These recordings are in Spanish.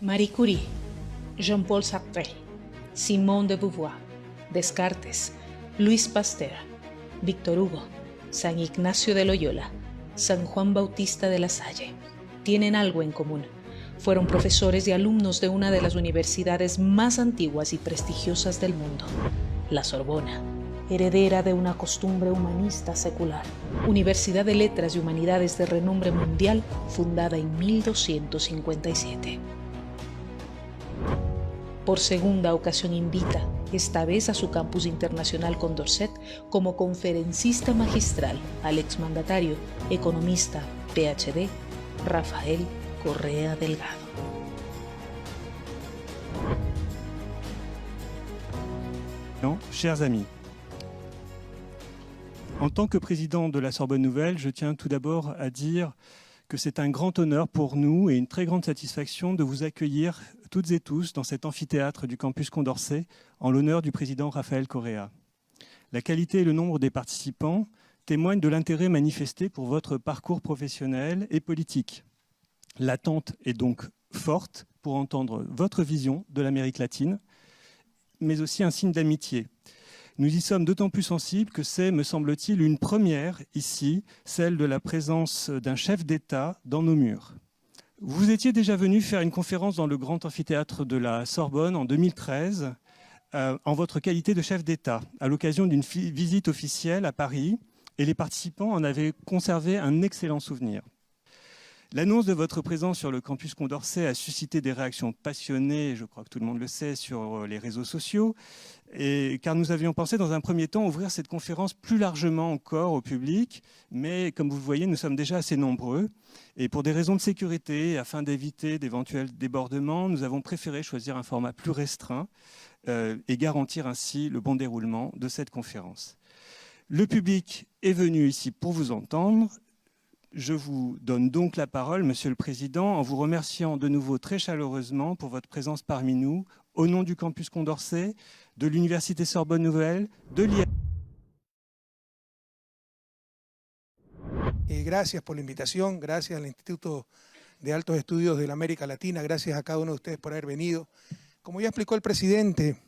Marie Curie, Jean-Paul Sartre, Simone de Beauvoir, Descartes, Louis Pasteur, Víctor Hugo, San Ignacio de Loyola, San Juan Bautista de la Salle. Tienen algo en común. Fueron profesores y alumnos de una de las universidades más antiguas y prestigiosas del mundo, la Sorbona, heredera de una costumbre humanista secular, Universidad de Letras y Humanidades de renombre mundial, fundada en 1257. Por segunda ocasión invita, esta vez a su campus internacional Condorcet, como conferencista magistral al exmandatario, economista, PhD, Rafael Correa Delgado. Chers amis, en tant que président de la Sorbonne Nouvelle, je tiens tout d'abord à dire que c'est un grand honneur pour nous et une très grande satisfaction de vous accueillir toutes et tous dans cet amphithéâtre du campus Condorcet en l'honneur du président Rafael Correa. La qualité et le nombre des participants témoignent de l'intérêt manifesté pour votre parcours professionnel et politique. L'attente est donc forte pour entendre votre vision de l'Amérique latine, mais aussi un signe d'amitié. Nous y sommes d'autant plus sensibles que c'est, me semble-t-il, une première ici, celle de la présence d'un chef d'État dans nos murs. Vous étiez déjà venu faire une conférence dans le grand amphithéâtre de la Sorbonne en 2013, en votre qualité de chef d'État, à l'occasion d'une visite officielle à Paris, et les participants en avaient conservé un excellent souvenir. L'annonce de votre présence sur le campus Condorcet a suscité des réactions passionnées, je crois que tout le monde le sait, sur les réseaux sociaux, car nous avions pensé dans un premier temps ouvrir cette conférence plus largement encore au public, mais comme vous le voyez, nous sommes déjà assez nombreux. Et pour des raisons de sécurité, afin d'éviter d'éventuels débordements, nous avons préféré choisir un format plus restreint et garantir ainsi le bon déroulement de cette conférence. Le public est venu ici pour vous entendre. Je vous donne donc la parole, Monsieur le Président, en vous remerciant de nouveau très chaleureusement pour votre présence parmi nous, au nom du campus Condorcet, de l'Université Sorbonne Nouvelle, de l'IA. Gracias por la invitación, gracias al Instituto de Altos Estudios de la América Latina, gracias a cada uno de ustedes por haber venido. Como ya explicó el presidente,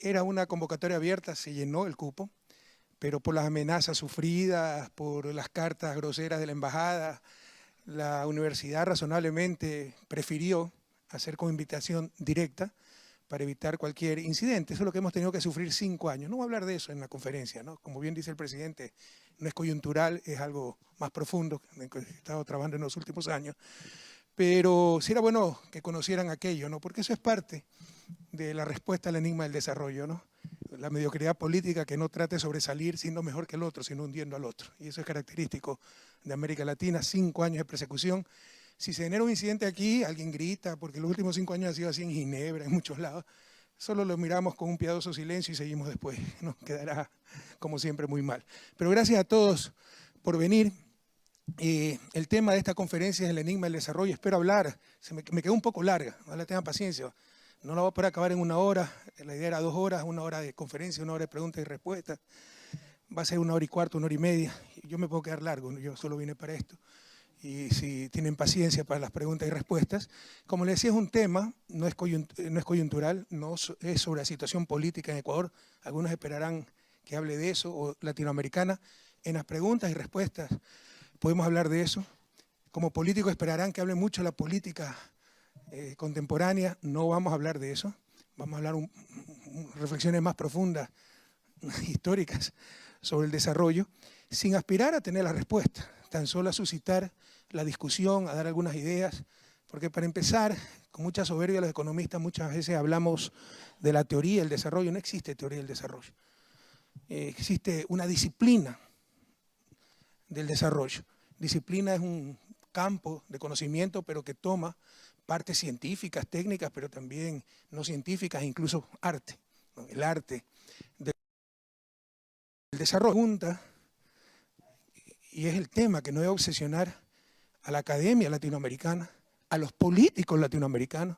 era una convocatoria abierta, se llenó el cupo, pero por las amenazas sufridas, por las cartas groseras de la embajada, la universidad razonablemente prefirió hacer con invitación directa para evitar cualquier incidente. Eso es lo que hemos tenido que sufrir 5 años. No voy a hablar de eso en la conferencia, ¿no? Como bien dice el presidente, no es coyuntural, es algo más profundo en que he estado trabajando en los últimos años. Pero sí era bueno que conocieran aquello, ¿no? Porque eso es parte de la respuesta al enigma del desarrollo, ¿no? La mediocridad política que no trate de sobresalir siendo mejor que el otro, sino hundiendo al otro. Y eso es característico de América Latina, 5 años de persecución. Si se genera un incidente aquí, alguien grita, porque los últimos 5 años ha sido así en Ginebra, en muchos lados, solo lo miramos con un piadoso silencio y seguimos después. Nos quedará, como siempre, muy mal. Pero gracias a todos por venir. El tema de esta conferencia es el enigma del desarrollo. Espero hablar, me quedó un poco larga, ojalá tengan paciencia. No la voy a poder acabar en 1 hora, la idea era 2 horas, 1 hora de conferencia, 1 hora de preguntas y respuestas. Va a ser 1 hora y cuarto, 1 hora y media. Yo me puedo quedar largo, yo solo vine para esto. Y si tienen paciencia para las preguntas y respuestas. Como les decía, es un tema, no es coyuntural, no es sobre la situación política en Ecuador. Algunos esperarán que hable de eso, o latinoamericana. En las preguntas y respuestas podemos hablar de eso. Como políticos esperarán que hable mucho de la política contemporánea, no vamos a hablar de eso. Vamos a hablar reflexiones más profundas, históricas, sobre el desarrollo, sin aspirar a tener la respuesta, tan solo a suscitar la discusión, a dar algunas ideas, porque para empezar, con mucha soberbia los economistas muchas veces hablamos de la teoría del desarrollo. No existe teoría del desarrollo, existe una disciplina del desarrollo. Disciplina es un campo de conocimiento, pero que toma partes científicas, técnicas, pero también no científicas, incluso arte, ¿no? El arte del desarrollo. Y es el tema que no debe obsesionar a la academia latinoamericana, a los políticos latinoamericanos,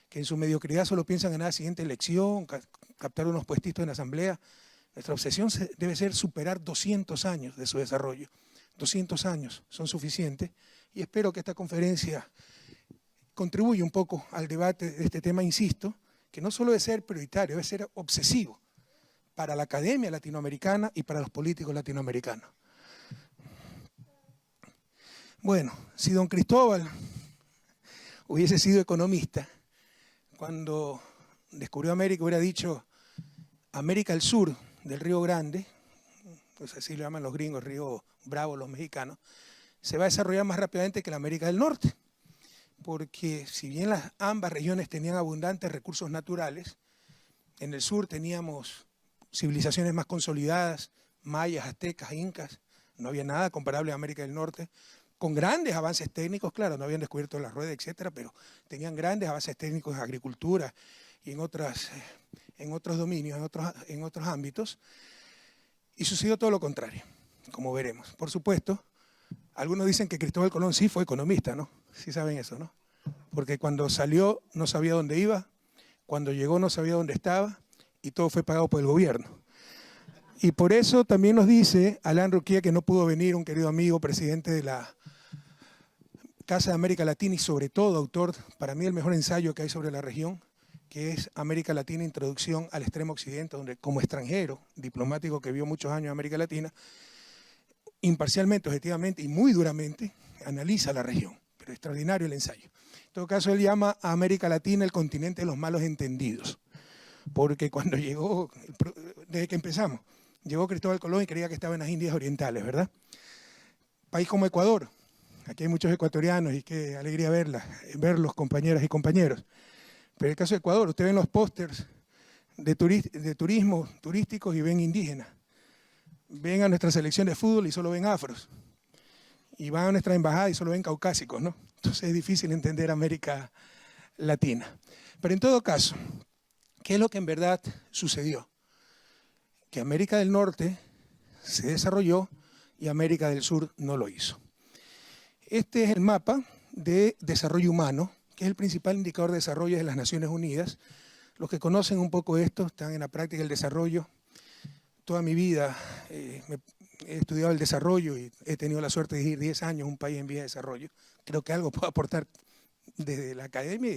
que en su mediocridad solo piensan en la siguiente elección, captar unos puestitos en la asamblea. Nuestra obsesión debe ser superar 200 años de su desarrollo. 200 años son suficientes y espero que esta conferencia contribuye un poco al debate de este tema, insisto, que no solo debe ser prioritario, debe ser obsesivo para la academia latinoamericana y para los políticos latinoamericanos. Bueno, si don Cristóbal hubiese sido economista, cuando descubrió América hubiera dicho América al sur del Río Grande, pues así lo llaman los gringos, Río Bravo los mexicanos, se va a desarrollar más rápidamente que la América del Norte, porque si bien ambas regiones tenían abundantes recursos naturales, en el sur teníamos civilizaciones más consolidadas, mayas, aztecas, incas, no había nada comparable a América del Norte, con grandes avances técnicos, claro, no habían descubierto la rueda, etcétera, pero tenían grandes avances técnicos en agricultura y en otros dominios, en otros ámbitos, y sucedió todo lo contrario, como veremos. Por supuesto, algunos dicen que Cristóbal Colón sí fue economista, ¿no? Sí saben eso, ¿no? Porque cuando salió no sabía dónde iba, cuando llegó no sabía dónde estaba, y todo fue pagado por el gobierno. Y por eso también nos dice Alain Ruquier, que no pudo venir, un querido amigo, presidente de la Casa de América Latina y sobre todo autor, para mí el mejor ensayo que hay sobre la región, que es América Latina, Introducción al Extremo Occidente, donde como extranjero, diplomático que vio muchos años en América Latina, imparcialmente, objetivamente y muy duramente, analiza la región, pero extraordinario el ensayo. En todo caso, él llama a América Latina el continente de los malos entendidos, porque cuando llegó, desde que empezamos, llegó Cristóbal Colón y creía que estaba en las Indias Orientales, ¿verdad? País como Ecuador, aquí hay muchos ecuatorianos y qué alegría verlos, compañeras y compañeros. Pero en el caso de Ecuador, ustedes ven los pósters de turismo turísticos y ven indígenas. Ven a nuestra selección de fútbol y solo ven afros. Y van a nuestra embajada y solo ven caucásicos, ¿no? Entonces es difícil entender América Latina. Pero en todo caso, ¿qué es lo que en verdad sucedió? Que América del Norte se desarrolló y América del Sur no lo hizo. Este es el mapa de desarrollo humano, que es el principal indicador de desarrollo de las Naciones Unidas. Los que conocen un poco esto, están en la práctica del desarrollo. Toda mi vida he estudiado el desarrollo y he tenido la suerte de ir 10 años a un país en vía de desarrollo. Creo que algo puedo aportar desde la academia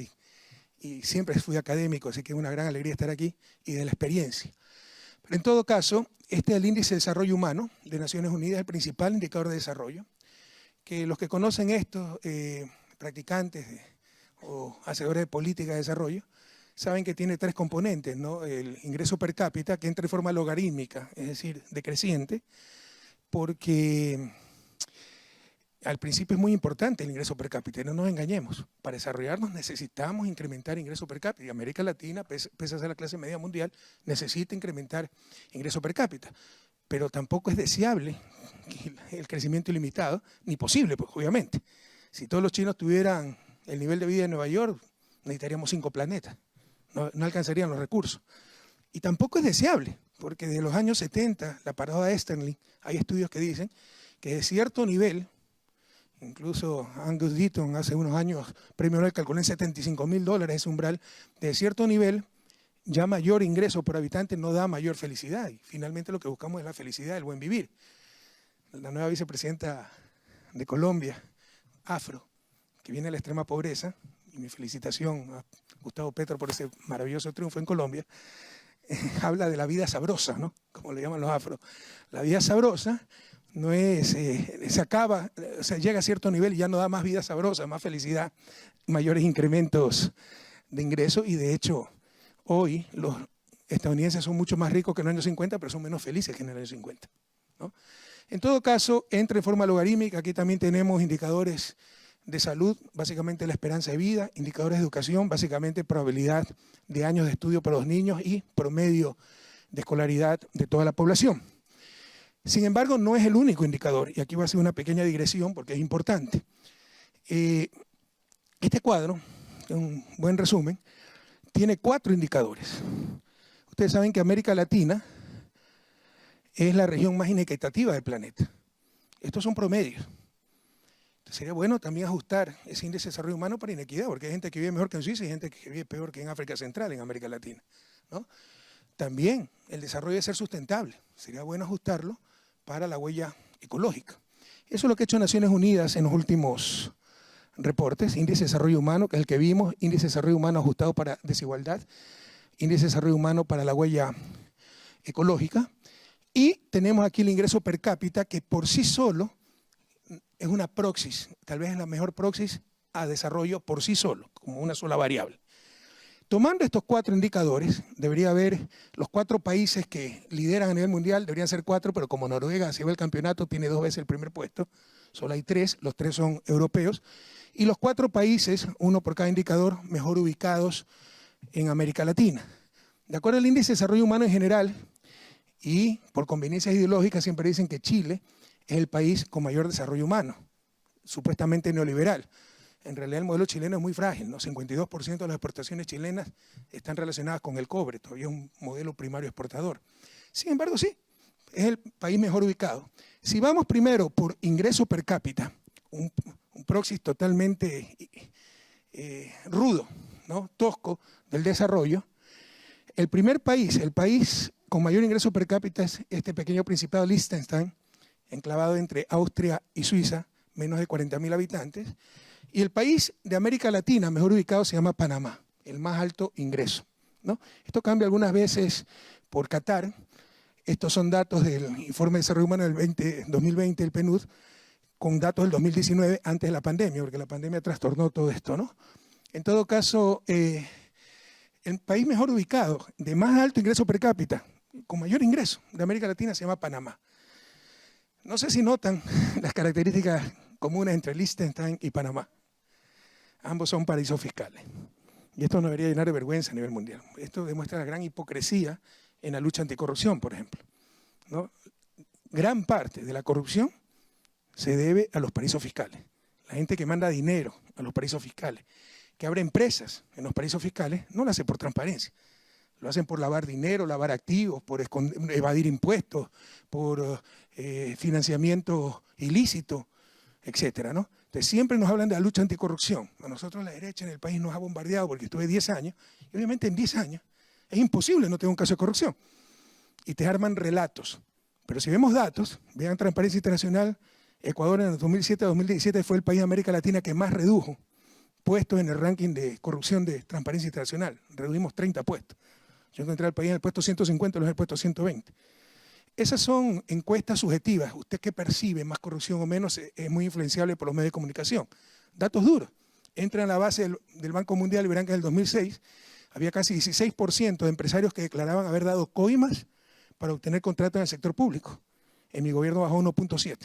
y siempre fui académico, así que es una gran alegría estar aquí y de la experiencia. Pero en todo caso, este es el índice de desarrollo humano de Naciones Unidas, el principal indicador de desarrollo, que los que conocen esto, practicantes o hacedores de política de desarrollo, saben que tiene 3 componentes, ¿no? El ingreso per cápita, que entra en forma logarítmica, es decir, decreciente, porque al principio es muy importante el ingreso per cápita, y no nos engañemos. Para desarrollarnos necesitamos incrementar ingreso per cápita. Y América Latina, pese a ser la clase media mundial, necesita incrementar ingreso per cápita. Pero tampoco es deseable el crecimiento ilimitado, ni posible, pues obviamente. Si todos los chinos tuvieran el nivel de vida de Nueva York, necesitaríamos 5 planetas. No alcanzarían los recursos. Y tampoco es deseable, porque desde los años 70, la paradoja de Easterling, hay estudios que dicen que de cierto nivel, incluso Angus Deaton hace unos años, premio Nobel, calculó en $75.000 ese umbral, de cierto nivel, ya mayor ingreso por habitante no da mayor felicidad. Y finalmente lo que buscamos es la felicidad, el buen vivir. La nueva vicepresidenta de Colombia, afro, que viene de la extrema pobreza, y mi felicitación a Gustavo Petro por ese maravilloso triunfo en Colombia, habla de la vida sabrosa, ¿no? Como le llaman los afros. La vida sabrosa no es, se acaba, o sea, llega a cierto nivel y ya no da más vida sabrosa, más felicidad, mayores incrementos de ingresos, y de hecho hoy los estadounidenses son mucho más ricos que en los años 50, pero son menos felices que en el año 50, ¿no? En todo caso, entra en forma logarítmica. Aquí también tenemos indicadores de salud, básicamente la esperanza de vida, indicadores de educación, básicamente probabilidad de años de estudio para los niños y promedio de escolaridad de toda la población. Sin embargo, no es el único indicador, y aquí voy a hacer una pequeña digresión porque es importante. Este cuadro, un buen resumen, tiene 4 indicadores. Ustedes saben que América Latina es la región más inequitativa del planeta. Estos son promedios. Entonces sería bueno también ajustar ese índice de desarrollo humano para inequidad, porque hay gente que vive mejor que en Suiza y gente que vive peor que en África Central, en América Latina, ¿no? También el desarrollo debe ser sustentable. Sería bueno ajustarlo para la huella ecológica. Eso es lo que ha hecho Naciones Unidas en los últimos reportes: índice de desarrollo humano, que es el que vimos, índice de desarrollo humano ajustado para desigualdad, índice de desarrollo humano para la huella ecológica, y tenemos aquí el ingreso per cápita, que por sí solo es una proxis, tal vez es la mejor proxis a desarrollo por sí solo, como una sola variable. Tomando estos 4 indicadores, debería haber los 4 países que lideran a nivel mundial, deberían ser 4, pero como Noruega se lleva el campeonato, tiene 2 veces el primer puesto, solo hay 3, los 3 son europeos, y los 4 países, uno por cada indicador, mejor ubicados en América Latina. De acuerdo al índice de desarrollo humano en general, y por conveniencias ideológicas siempre dicen que Chile es el país con mayor desarrollo humano, supuestamente neoliberal. En realidad el modelo chileno es muy frágil, ¿no? 52% de las exportaciones chilenas están relacionadas con el cobre, todavía es un modelo primario exportador. Sin embargo, sí, es el país mejor ubicado. Si vamos primero por ingreso per cápita, un proxy totalmente rudo, ¿no? Tosco del desarrollo, el primer país, el país con mayor ingreso per cápita es este pequeño principado Liechtenstein, enclavado entre Austria y Suiza, menos de 40.000 habitantes. Y el país de América Latina mejor ubicado se llama Panamá, el más alto ingreso, ¿no? Esto cambia algunas veces por Qatar. Estos son datos del Informe de Desarrollo Humano del 2020 del PNUD, con datos del 2019, antes de la pandemia, porque la pandemia trastornó todo esto, ¿no? En todo caso, el país mejor ubicado, de más alto ingreso per cápita, con mayor ingreso de América Latina, se llama Panamá. No sé si notan las características comunes entre Liechtenstein y Panamá. Ambos son paraísos fiscales. Y esto nos debería llenar de vergüenza a nivel mundial. Esto demuestra la gran hipocresía en la lucha anticorrupción, por ejemplo, ¿no? Gran parte de la corrupción se debe a los paraísos fiscales. La gente que manda dinero a los paraísos fiscales, que abre empresas en los paraísos fiscales, no lo hace por transparencia. Lo hacen por lavar dinero, lavar activos, por evadir impuestos, por financiamiento ilícito, etcétera, ¿no? Entonces siempre nos hablan de la lucha anticorrupción. A nosotros la derecha en el país nos ha bombardeado porque estuve 10 años, y obviamente en 10 años es imposible no tener un caso de corrupción. Y te arman relatos. Pero si vemos datos, vean Transparencia Internacional, Ecuador en el 2007 a 2017 fue el país de América Latina que más redujo puestos en el ranking de corrupción de Transparencia Internacional. Redujimos 30 puestos. Yo encontré al país en el puesto 150, los en el puesto 120. Esas son encuestas subjetivas. Usted que percibe más corrupción o menos es muy influenciable por los medios de comunicación. Datos duros. Entran a la base del Banco Mundial y verán que en el 2006 había casi 16% de empresarios que declaraban haber dado coimas para obtener contratos en el sector público. En mi gobierno bajó 1.7.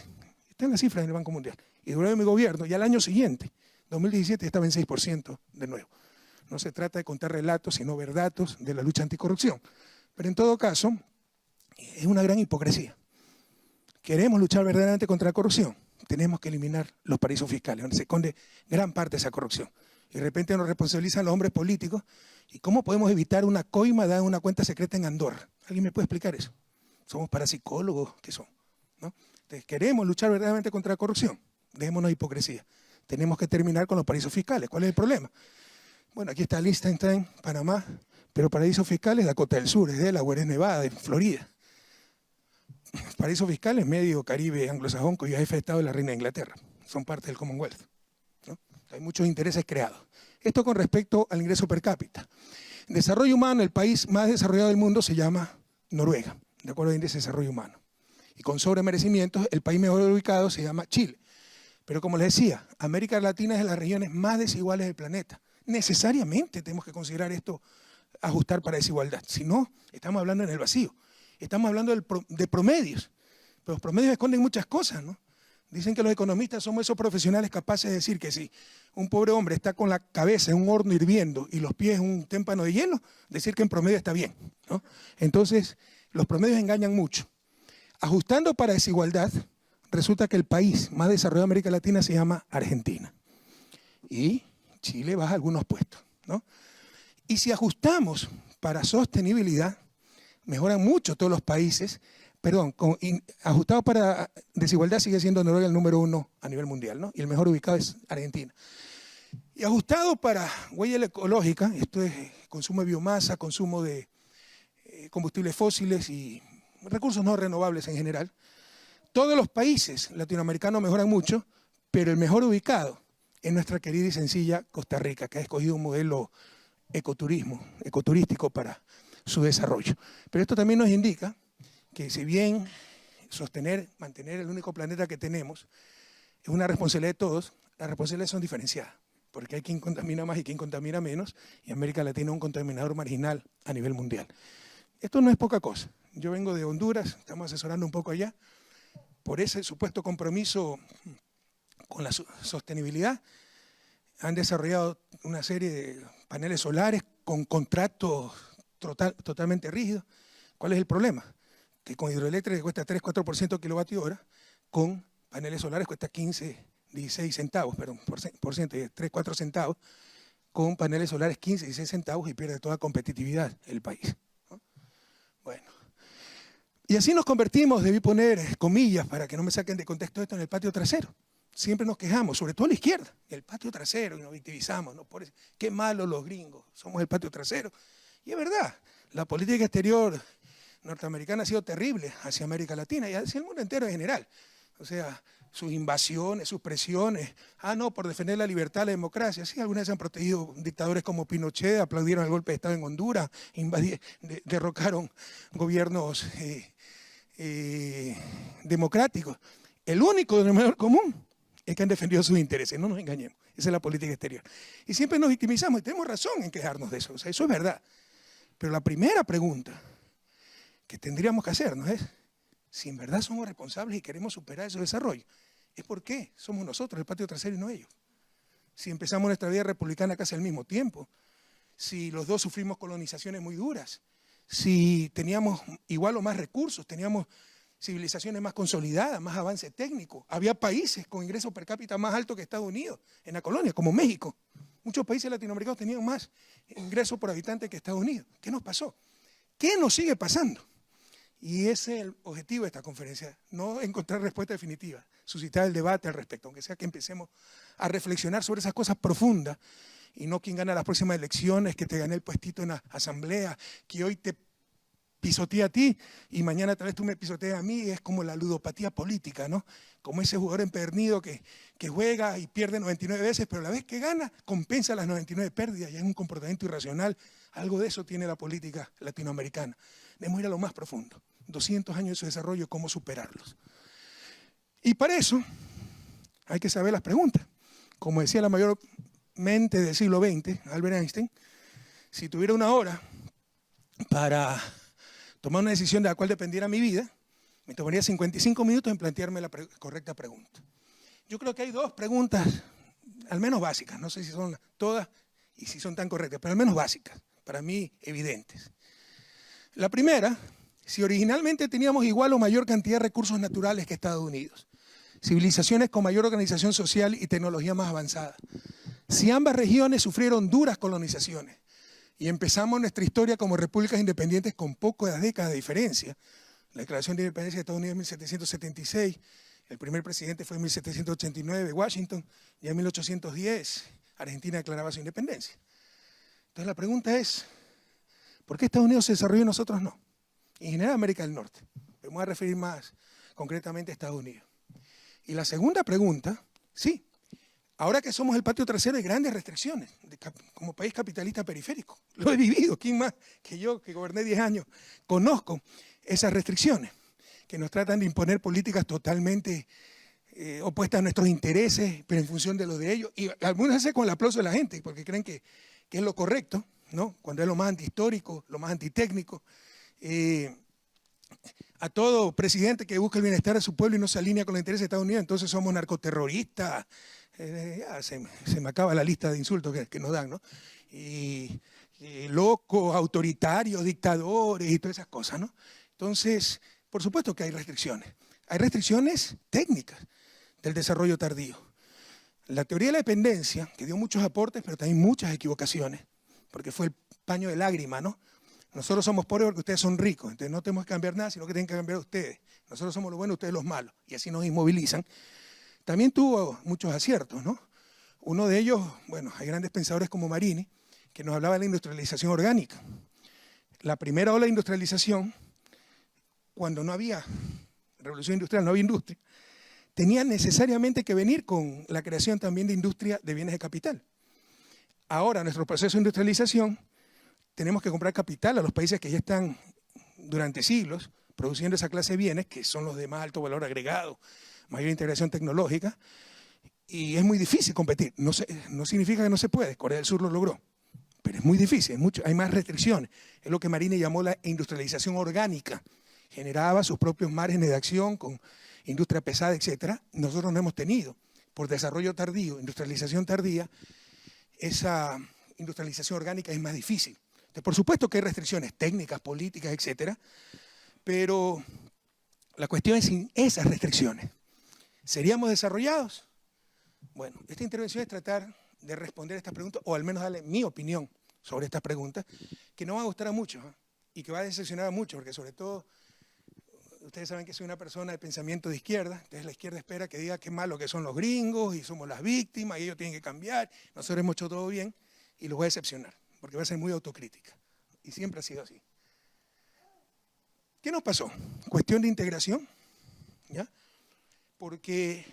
Están las cifras en el Banco Mundial. Y durante mi gobierno, ya el año siguiente, 2017, estaba en 6% de nuevo. No se trata de contar relatos, sino ver datos de la lucha anticorrupción. Pero en todo caso, es una gran hipocresía. Queremos luchar verdaderamente contra la corrupción, tenemos que eliminar los paraísos fiscales, donde se esconde gran parte de esa corrupción. Y de repente nos responsabilizan los hombres políticos. ¿Y cómo podemos evitar una coima dada en una cuenta secreta en Andorra? ¿Alguien me puede explicar eso? ¿Somos parapsicólogos? ¿Qué son? ¿No? Entonces, queremos luchar verdaderamente contra la corrupción. Dejémonos de hipocresía. Tenemos que terminar con los paraísos fiscales. ¿Cuál es el problema? Bueno, aquí está Liechtenstein, Panamá, pero paraísos fiscales, Dakota del Sur, es Delaware, es Nevada, es Florida. Paraísos fiscales, medio Caribe anglosajón, cuyo jefe de Estado es la reina de Inglaterra. Son parte del Commonwealth, ¿no? Hay muchos intereses creados. Esto con respecto al ingreso per cápita. En desarrollo humano, el país más desarrollado del mundo se llama Noruega, de acuerdo al índice de desarrollo humano. Y con sobremerecimientos, el país mejor ubicado se llama Chile. Pero como les decía, América Latina es de las regiones más desiguales del planeta. Necesariamente tenemos que considerar esto, ajustar para desigualdad. Si no, estamos hablando en el vacío. Estamos hablando de promedios. Pero los promedios esconden muchas cosas, ¿no? Dicen que los economistas somos esos profesionales capaces de decir que si un pobre hombre está con la cabeza en un horno hirviendo y los pies en un témpano de hielo, decir que en promedio está bien, ¿no? Entonces, los promedios engañan mucho. Ajustando para desigualdad, resulta que el país más desarrollado de América Latina se llama Argentina. Y Chile baja algunos puestos, ¿no? Y si ajustamos para sostenibilidad, mejoran mucho todos los países. Perdón, ajustado para desigualdad sigue siendo Noruega el número 1 a nivel mundial, ¿no? Y el mejor ubicado es Argentina. Y ajustado para huella ecológica, esto es consumo de biomasa, consumo de combustibles fósiles y recursos no renovables en general, todos los países latinoamericanos mejoran mucho, pero el mejor ubicado es nuestra querida y sencilla Costa Rica, que ha escogido un modelo ecoturístico para su desarrollo. Pero esto también nos indica que si bien mantener el único planeta que tenemos es una responsabilidad de todos, las responsabilidades son diferenciadas, porque hay quien contamina más y quien contamina menos, y América Latina es un contaminador marginal a nivel mundial. Esto no es poca cosa. Yo vengo de Honduras, estamos asesorando un poco allá, por ese supuesto compromiso con la sostenibilidad, han desarrollado una serie de paneles solares con contratos totalmente rígidos. ¿Cuál es el problema? Que con hidroeléctrica cuesta 3-4% kilovatio hora, con paneles solares cuesta 15-16 centavos, perdón, por ciento, 3-4 centavos, con paneles solares 15-16 centavos y pierde toda competitividad el país, ¿no? Bueno, y así nos convertimos, debí poner comillas para que no me saquen de contexto esto, en el patio trasero. Siempre nos quejamos, sobre todo la izquierda, el patio trasero, y nos victimizamos, ¿no? Por eso, qué malos los gringos, somos el patio trasero. Y es verdad, la política exterior norteamericana ha sido terrible hacia América Latina y hacia el mundo entero en general. O sea, sus invasiones, sus presiones, no, por defender la libertad, la democracia. Sí, algunas veces han protegido dictadores como Pinochet, aplaudieron el golpe de Estado en Honduras, derrocaron gobiernos democráticos. El único denominador común es que han defendido sus intereses, no nos engañemos. Esa es la política exterior. Y siempre nos victimizamos y tenemos razón en quejarnos de eso, o sea, eso es verdad. Pero la primera pregunta que tendríamos que hacernos es, si en verdad somos responsables y queremos superar esos desarrollos, es por qué somos nosotros el patio trasero y no ellos. Si empezamos nuestra vida republicana casi al mismo tiempo, si los dos sufrimos colonizaciones muy duras, si teníamos igual o más recursos, teníamos civilizaciones más consolidadas, más avance técnico. Había países con ingresos per cápita más altos que Estados Unidos en la colonia, como México. Muchos países latinoamericanos tenían más ingresos por habitante que Estados Unidos. ¿Qué nos pasó? ¿Qué nos sigue pasando? Y ese es el objetivo de esta conferencia, no encontrar respuesta definitiva, suscitar el debate al respecto, aunque sea que empecemos a reflexionar sobre esas cosas profundas y no quién gana las próximas elecciones, que te gané el puestito en la asamblea, que hoy te pisotea a ti y mañana tal vez tú me pisoteas a mí. Es como la ludopatía política, ¿no? Como ese jugador empedernido que juega y pierde 99 veces, pero la vez que gana compensa las 99 pérdidas y es un comportamiento irracional. Algo de eso tiene la política latinoamericana. Debemos ir a lo más profundo. 200 años de su desarrollo, cómo superarlos. Y para eso hay que saber las preguntas. Como decía la mayor mente del siglo XX, Albert Einstein, si tuviera una hora para tomar una decisión de la cual dependiera mi vida, me tomaría 55 minutos en plantearme la correcta pregunta. Yo creo que hay dos preguntas, al menos básicas, no sé si son todas y si son tan correctas, pero al menos básicas, para mí evidentes. La primera, si originalmente teníamos igual o mayor cantidad de recursos naturales que Estados Unidos, civilizaciones con mayor organización social y tecnología más avanzada, si ambas regiones sufrieron duras colonizaciones, y empezamos nuestra historia como repúblicas independientes con pocas décadas de diferencia. La Declaración de Independencia de Estados Unidos en 1776, el primer presidente fue en 1789, Washington, y en 1810 Argentina declaraba su independencia. Entonces la pregunta es, ¿por qué Estados Unidos se desarrolló y nosotros no? En general América del Norte. Me voy a referir más concretamente a Estados Unidos. Y la segunda pregunta, sí, ahora que somos el patio trasero hay grandes restricciones, como país capitalista periférico. Lo he vivido, ¿quién más que yo, que goberné 10 años? Conozco esas restricciones, que nos tratan de imponer políticas totalmente opuestas a nuestros intereses, pero en función de los de ellos. Y algunas veces con el aplauso de la gente, porque creen que es lo correcto, ¿no? Cuando es lo más antihistórico, lo más antitécnico. A todo presidente que busca el bienestar de su pueblo y no se alinea con los intereses de Estados Unidos, entonces somos narcoterroristas. Se me acaba la lista de insultos que nos dan, ¿no? Y locos, autoritarios, dictadores y todas esas cosas, ¿no? Entonces, por supuesto que hay restricciones. Hay restricciones técnicas del desarrollo tardío. La teoría de la dependencia, que dio muchos aportes, pero también muchas equivocaciones, porque fue el paño de lágrima, ¿no? Nosotros somos pobres porque ustedes son ricos, entonces no tenemos que cambiar nada, sino que tienen que cambiar ustedes. Nosotros somos los buenos, ustedes los malos, y así nos inmovilizan. También tuvo muchos aciertos, ¿no? Uno de ellos, bueno, hay grandes pensadores como Marini, que nos hablaba de la industrialización orgánica. La primera ola de industrialización, cuando no había revolución industrial, no había industria, tenía necesariamente que venir con la creación también de industria de bienes de capital. Ahora, nuestro proceso de industrialización, tenemos que comprar capital a los países que ya están durante siglos produciendo esa clase de bienes, que son los de más alto valor agregado, mayor integración tecnológica, y es muy difícil competir. No significa que no se puede, Corea del Sur lo logró, pero es muy difícil, hay más restricciones. Es lo que Marini llamó la industrialización orgánica. Generaba sus propios márgenes de acción con industria pesada, etc. Nosotros no hemos tenido, por desarrollo tardío, industrialización tardía, esa industrialización orgánica es más difícil. Entonces, por supuesto que hay restricciones técnicas, políticas, etc., pero la cuestión es sin esas restricciones, ¿seríamos desarrollados? Bueno, esta intervención es tratar de responder estas preguntas, o al menos darle mi opinión sobre estas preguntas, que no va a gustar a muchos, ¿eh? Y que va a decepcionar a muchos, porque sobre todo, ustedes saben que soy una persona de pensamiento de izquierda, entonces la izquierda espera que diga qué malo que son los gringos, y somos las víctimas, y ellos tienen que cambiar, nosotros hemos hecho todo bien, y los voy a decepcionar, porque va a ser muy autocrítica, y siempre ha sido así. ¿Qué nos pasó? Cuestión de integración, ¿ya? Porque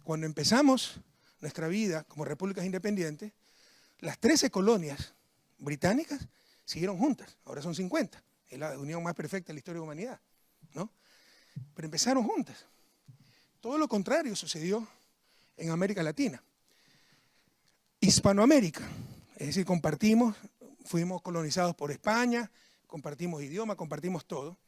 cuando empezamos nuestra vida como repúblicas independientes, las 13 colonias británicas siguieron juntas, ahora son 50, es la unión más perfecta de la historia de la humanidad, ¿no? Pero empezaron juntas. Todo lo contrario sucedió en América Latina. Hispanoamérica, es decir, fuimos colonizados por España, compartimos idioma, compartimos todo.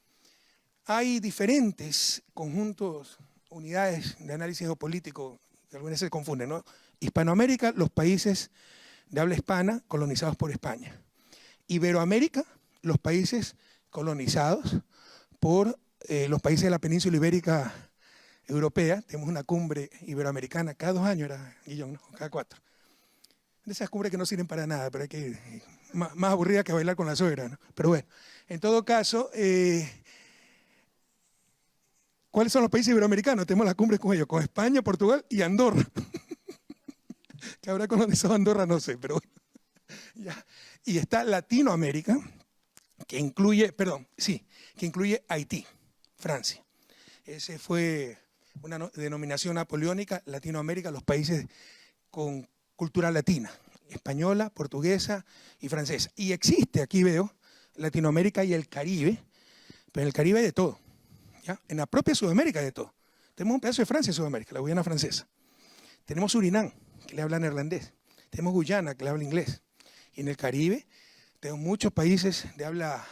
Hay diferentes conjuntos, unidades de análisis geopolítico que algunas veces se confunden, ¿no? Hispanoamérica, los países de habla hispana colonizados por España. Iberoamérica, los países colonizados por los países de la península ibérica europea. Tenemos una cumbre iberoamericana cada 2 años, era Guillón, ¿no? Cada 4. De esas cumbres que no sirven para nada, pero hay que más aburrida que bailar con la suegra, ¿no? Pero bueno, en todo caso, ¿cuáles son los países iberoamericanos? Tenemos las cumbres con ellos, con España, Portugal y Andorra. Que habrá colonizado Andorra, no sé, pero bueno. Ya. Y está Latinoamérica, que incluye Haití, Francia. Ese fue una denominación napoleónica, Latinoamérica, los países con cultura latina, española, portuguesa y francesa. Y existe, aquí veo, Latinoamérica y el Caribe, pero en el Caribe hay de todo. ¿Ya? En la propia Sudamérica hay de todo. Tenemos un pedazo de Francia en Sudamérica, la Guyana francesa. Tenemos Surinam, que le habla neerlandés. Tenemos Guyana, que le habla inglés. Y en el Caribe tenemos muchos países de habla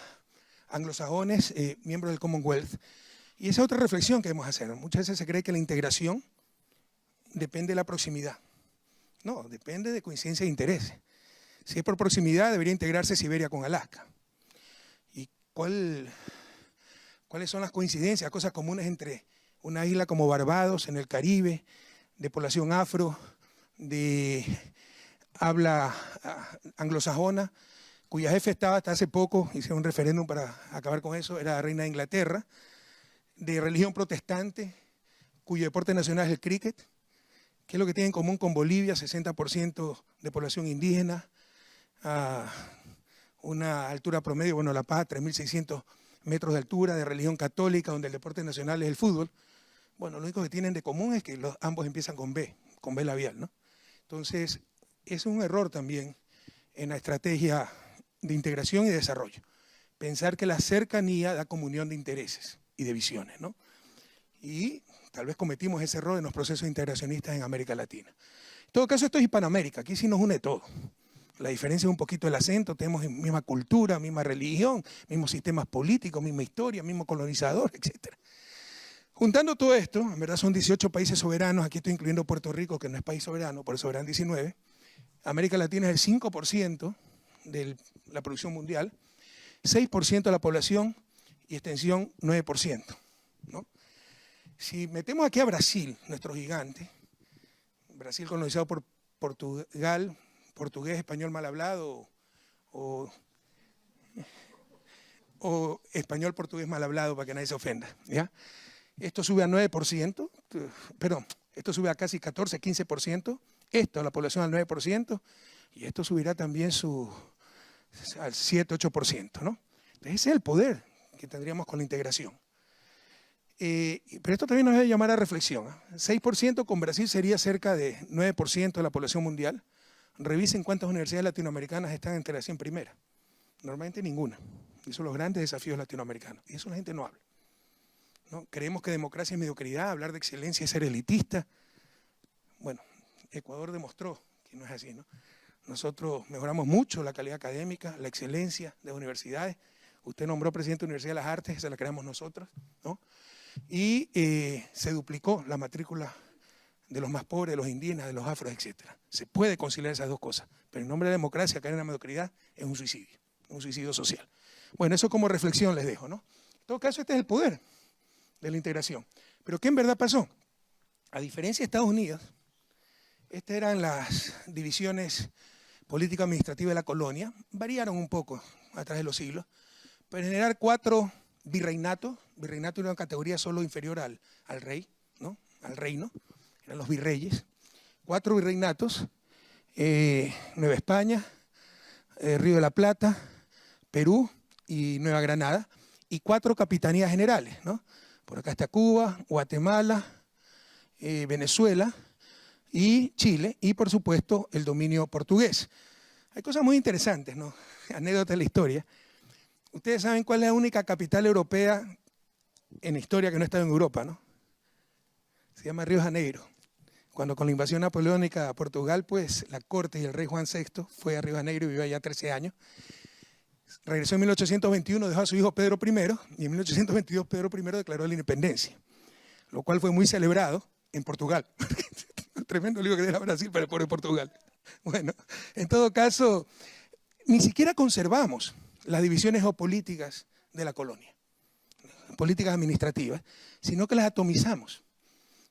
anglosajones, miembros del Commonwealth. Y esa es otra reflexión que debemos hacer. Muchas veces se cree que la integración depende de la proximidad. No, depende de coincidencia de intereses. Si es por proximidad, debería integrarse Siberia con Alaska. ¿Y cuáles son las coincidencias, cosas comunes entre una isla como Barbados, en el Caribe, de población afro, de habla anglosajona, cuya jefe estaba hasta hace poco, hicieron un referéndum para acabar con eso, era la reina de Inglaterra, de religión protestante, cuyo deporte nacional es el cricket, que es lo que tiene en común con Bolivia, 60% de población indígena, a una altura promedio, bueno, La Paz, 3.600 metros de altura, de religión católica, donde el deporte nacional es el fútbol. Bueno, lo único que tienen de común es que ambos empiezan con B labial, ¿no? Entonces, es un error también en la estrategia de integración y desarrollo. Pensar que la cercanía da comunión de intereses y de visiones, ¿no? Y tal vez cometimos ese error en los procesos integracionistas en América Latina. En todo caso, esto es Hispanoamérica, aquí sí nos une todo. La diferencia es un poquito el acento, tenemos misma cultura, misma religión, mismos sistemas políticos, misma historia, mismo colonizador, etc. Juntando todo esto, en verdad son 18 países soberanos, aquí estoy incluyendo Puerto Rico, que no es país soberano, por eso eran 19. América Latina es el 5% de la producción mundial, 6% de la población y extensión 9%, ¿no? Si metemos aquí a Brasil, nuestro gigante, Brasil colonizado por Portugal, portugués, español mal hablado o español, portugués mal hablado para que nadie se ofenda, ¿ya? Esto sube a 9%, perdón, esto sube a casi 14, 15%, esto, la población al 9%, y esto subirá también al 7, 8%, ¿no? Entonces ese es el poder que tendríamos con la integración. Pero esto también nos debe llamar a reflexión. 6% con Brasil sería cerca de 9% de la población mundial. Revisen cuántas universidades latinoamericanas están entre las 100 primeras. Normalmente ninguna. Y son los grandes desafíos latinoamericanos. Y eso la gente no habla, ¿no? Creemos que democracia es mediocridad, hablar de excelencia es ser elitista. Bueno, Ecuador demostró que no es así, ¿no? Nosotros mejoramos mucho la calidad académica, la excelencia de las universidades. Usted nombró presidente de la Universidad de las Artes, esa la creamos nosotros, ¿no? Y se duplicó la matrícula de los más pobres, de los indígenas, de los afros, etc. Se puede conciliar esas dos cosas, pero en nombre de la democracia, caer en la mediocridad es un suicidio social. Bueno, eso como reflexión les dejo, ¿no? En todo caso, este es el poder de la integración. Pero ¿qué en verdad pasó? A diferencia de Estados Unidos, estas eran las divisiones político-administrativas de la colonia, variaron un poco a través de los siglos, pero en general 4 virreinatos. Virreinato era una categoría solo inferior al rey, ¿no? Al reino, eran los virreyes. 4 virreinatos, Nueva España, Río de la Plata, Perú y Nueva Granada, y 4 capitanías generales, ¿no? Por acá está Cuba, Guatemala, Venezuela y Chile, y por supuesto el dominio portugués. Hay cosas muy interesantes, ¿no? Anécdotas de la historia. Ustedes saben cuál es la única capital europea en la historia que no estaba en Europa, ¿no? Se llama Río de Janeiro. Cuando con la invasión napoleónica a Portugal, pues la corte y el rey Juan VI fue a Río de Janeiro y vivió allá 13 años. Regresó en 1821, dejó a su hijo Pedro I, y en 1822 Pedro I declaró la independencia, lo cual fue muy celebrado en Portugal. Tremendo lío que era Brasil para el pobre Portugal. Bueno, en todo caso, ni siquiera conservamos las divisiones geopolíticas de la colonia, políticas administrativas, sino que las atomizamos.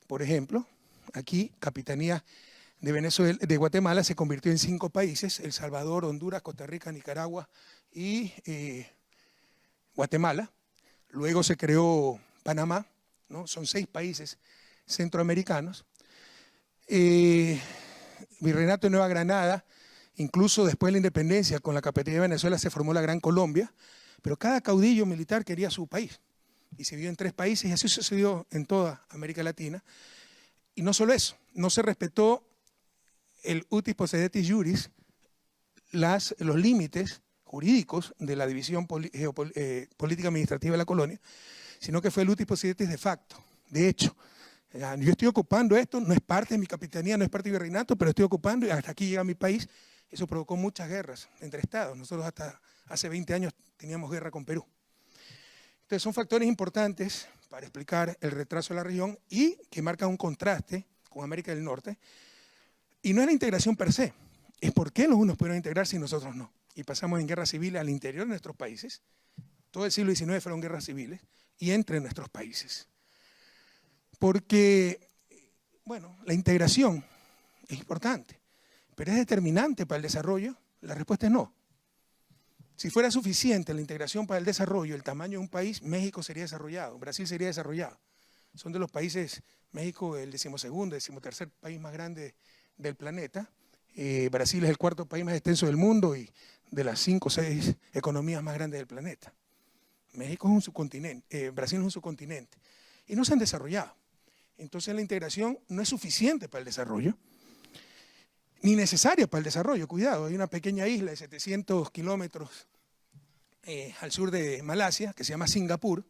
Por ejemplo, aquí, Capitanía de Venezuela, de Guatemala se convirtió en 5 países: El Salvador, Honduras, Costa Rica, Nicaragua y Guatemala. Luego se creó Panamá, ¿no? Son 6 países centroamericanos. Virreinato de Nueva Granada, incluso después de la independencia, con la capitanía de Venezuela se formó la Gran Colombia, pero cada caudillo militar quería su país y se dividió en 3 países, y así sucedió en toda América Latina. Y no solo eso, no se respetó el utis possidetis juris, los límites jurídicos de la división política administrativa de la colonia, sino que fue el utis possidetis de facto. De hecho, yo estoy ocupando esto, no es parte de mi capitanía, no es parte de mi reinato, pero estoy ocupando y hasta aquí llega mi país. Eso provocó muchas guerras entre estados. Nosotros hasta hace 20 años teníamos guerra con Perú. Entonces son factores importantes para explicar el retraso de la región y que marcan un contraste con América del Norte. Y no es la integración per se, es por qué los unos pudieron integrarse y nosotros no. Y pasamos en guerras civiles al interior de nuestros países. Todo el siglo XIX fueron guerras civiles y entre nuestros países. Porque, bueno, la integración es importante, pero ¿es determinante para el desarrollo? La respuesta es no. Si fuera suficiente la integración para el desarrollo, el tamaño de un país, México sería desarrollado, Brasil sería desarrollado. Son de los países, México el 12º, 13º país más grande del planeta. Brasil es el 4º país más extenso del mundo y de las 5 o 6 economías más grandes del planeta. México es un subcontinente, Brasil es un subcontinente y no se han desarrollado. Entonces la integración no es suficiente para el desarrollo, ni necesaria para el desarrollo. Cuidado, hay una pequeña isla de 700 kilómetros al sur de Malasia, que se llama Singapur,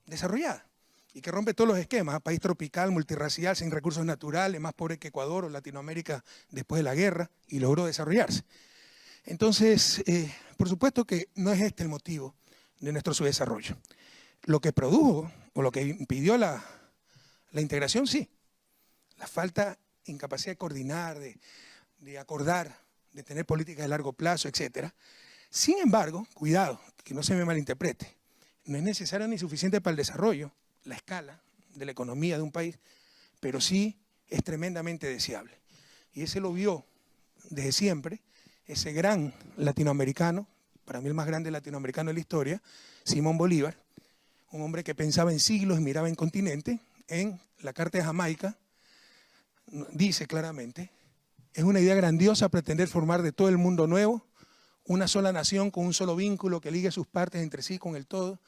desarrollada, y que rompe todos los esquemas: país tropical, multirracial, sin recursos naturales, más pobre que Ecuador o Latinoamérica después de la guerra, y logró desarrollarse. Entonces, por supuesto que no es este el motivo de nuestro subdesarrollo. Lo que produjo, o lo que impidió la integración, sí. La falta, incapacidad de coordinar, de acordar, de tener políticas de largo plazo, etc. Sin embargo, cuidado, que no se me malinterprete, no es necesario ni suficiente para el desarrollo, la escala de la economía de un país, pero sí es tremendamente deseable. Y ese lo vio desde siempre, ese gran latinoamericano, para mí el más grande latinoamericano de la historia, Simón Bolívar, un hombre que pensaba en siglos y miraba en continente. En la Carta de Jamaica dice claramente: es una idea grandiosa pretender formar de todo el mundo nuevo una sola nación con un solo vínculo que ligue sus partes entre sí con el todo,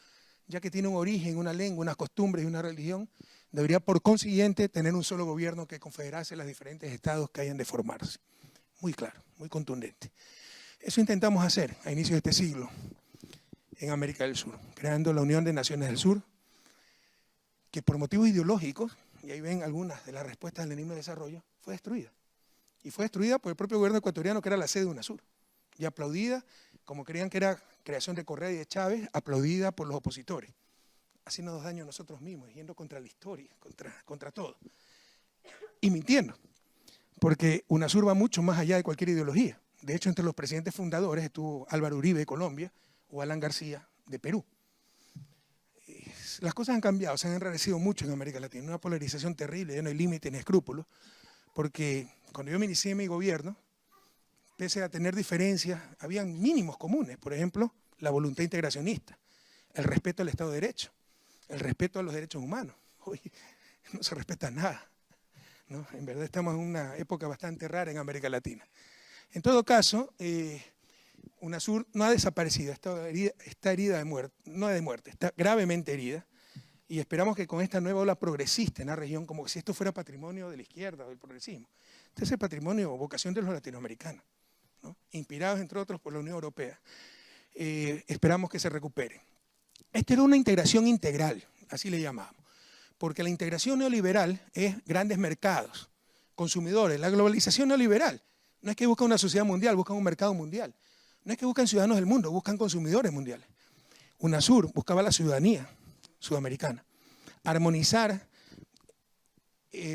ya que tiene un origen, una lengua, unas costumbres y una religión, debería por consiguiente tener un solo gobierno que confederase los diferentes estados que hayan de formarse. Muy claro, muy contundente. Eso intentamos hacer a inicios de este siglo en América del Sur, creando la Unión de Naciones del Sur, que por motivos ideológicos, y ahí ven algunas de las respuestas del Lenismo de Desarrollo, fue destruida. Y fue destruida por el propio gobierno ecuatoriano, que era la sede de UNASUR, y aplaudida, como creían que era creación de Correa y de Chávez, aplaudida por los opositores, haciéndonos daño a nosotros mismos, yendo contra la historia, contra todo, y mintiendo, porque UNASUR va mucho más allá de cualquier ideología. De hecho, entre los presidentes fundadores estuvo Álvaro Uribe de Colombia o Alan García de Perú. Las cosas han cambiado, se han enrarecido mucho en América Latina, una polarización terrible, ya no hay límite ni escrúpulos, porque cuando yo me inicié en mi gobierno, pese a tener diferencias, habían mínimos comunes, por ejemplo, la voluntad integracionista, el respeto al Estado de Derecho, el respeto a los derechos humanos. Hoy no se respeta nada, ¿no? En verdad estamos en una época bastante rara en América Latina. En todo caso, UNASUR no ha desaparecido, está herida de muerte, no de muerte, está gravemente herida, y esperamos que con esta nueva ola progresista en la región, como si esto fuera patrimonio de la izquierda o del progresismo, este es el patrimonio o vocación de los latinoamericanos, ¿no? Inspirados entre otros por la Unión Europea, esperamos que se recupere. Esta era una integración integral, así le llamamos, porque la integración neoliberal es grandes mercados, consumidores. La globalización neoliberal no es que busca una sociedad mundial, busca un mercado mundial. No es que buscan ciudadanos del mundo, buscan consumidores mundiales. UNASUR buscaba la ciudadanía sudamericana, armonizar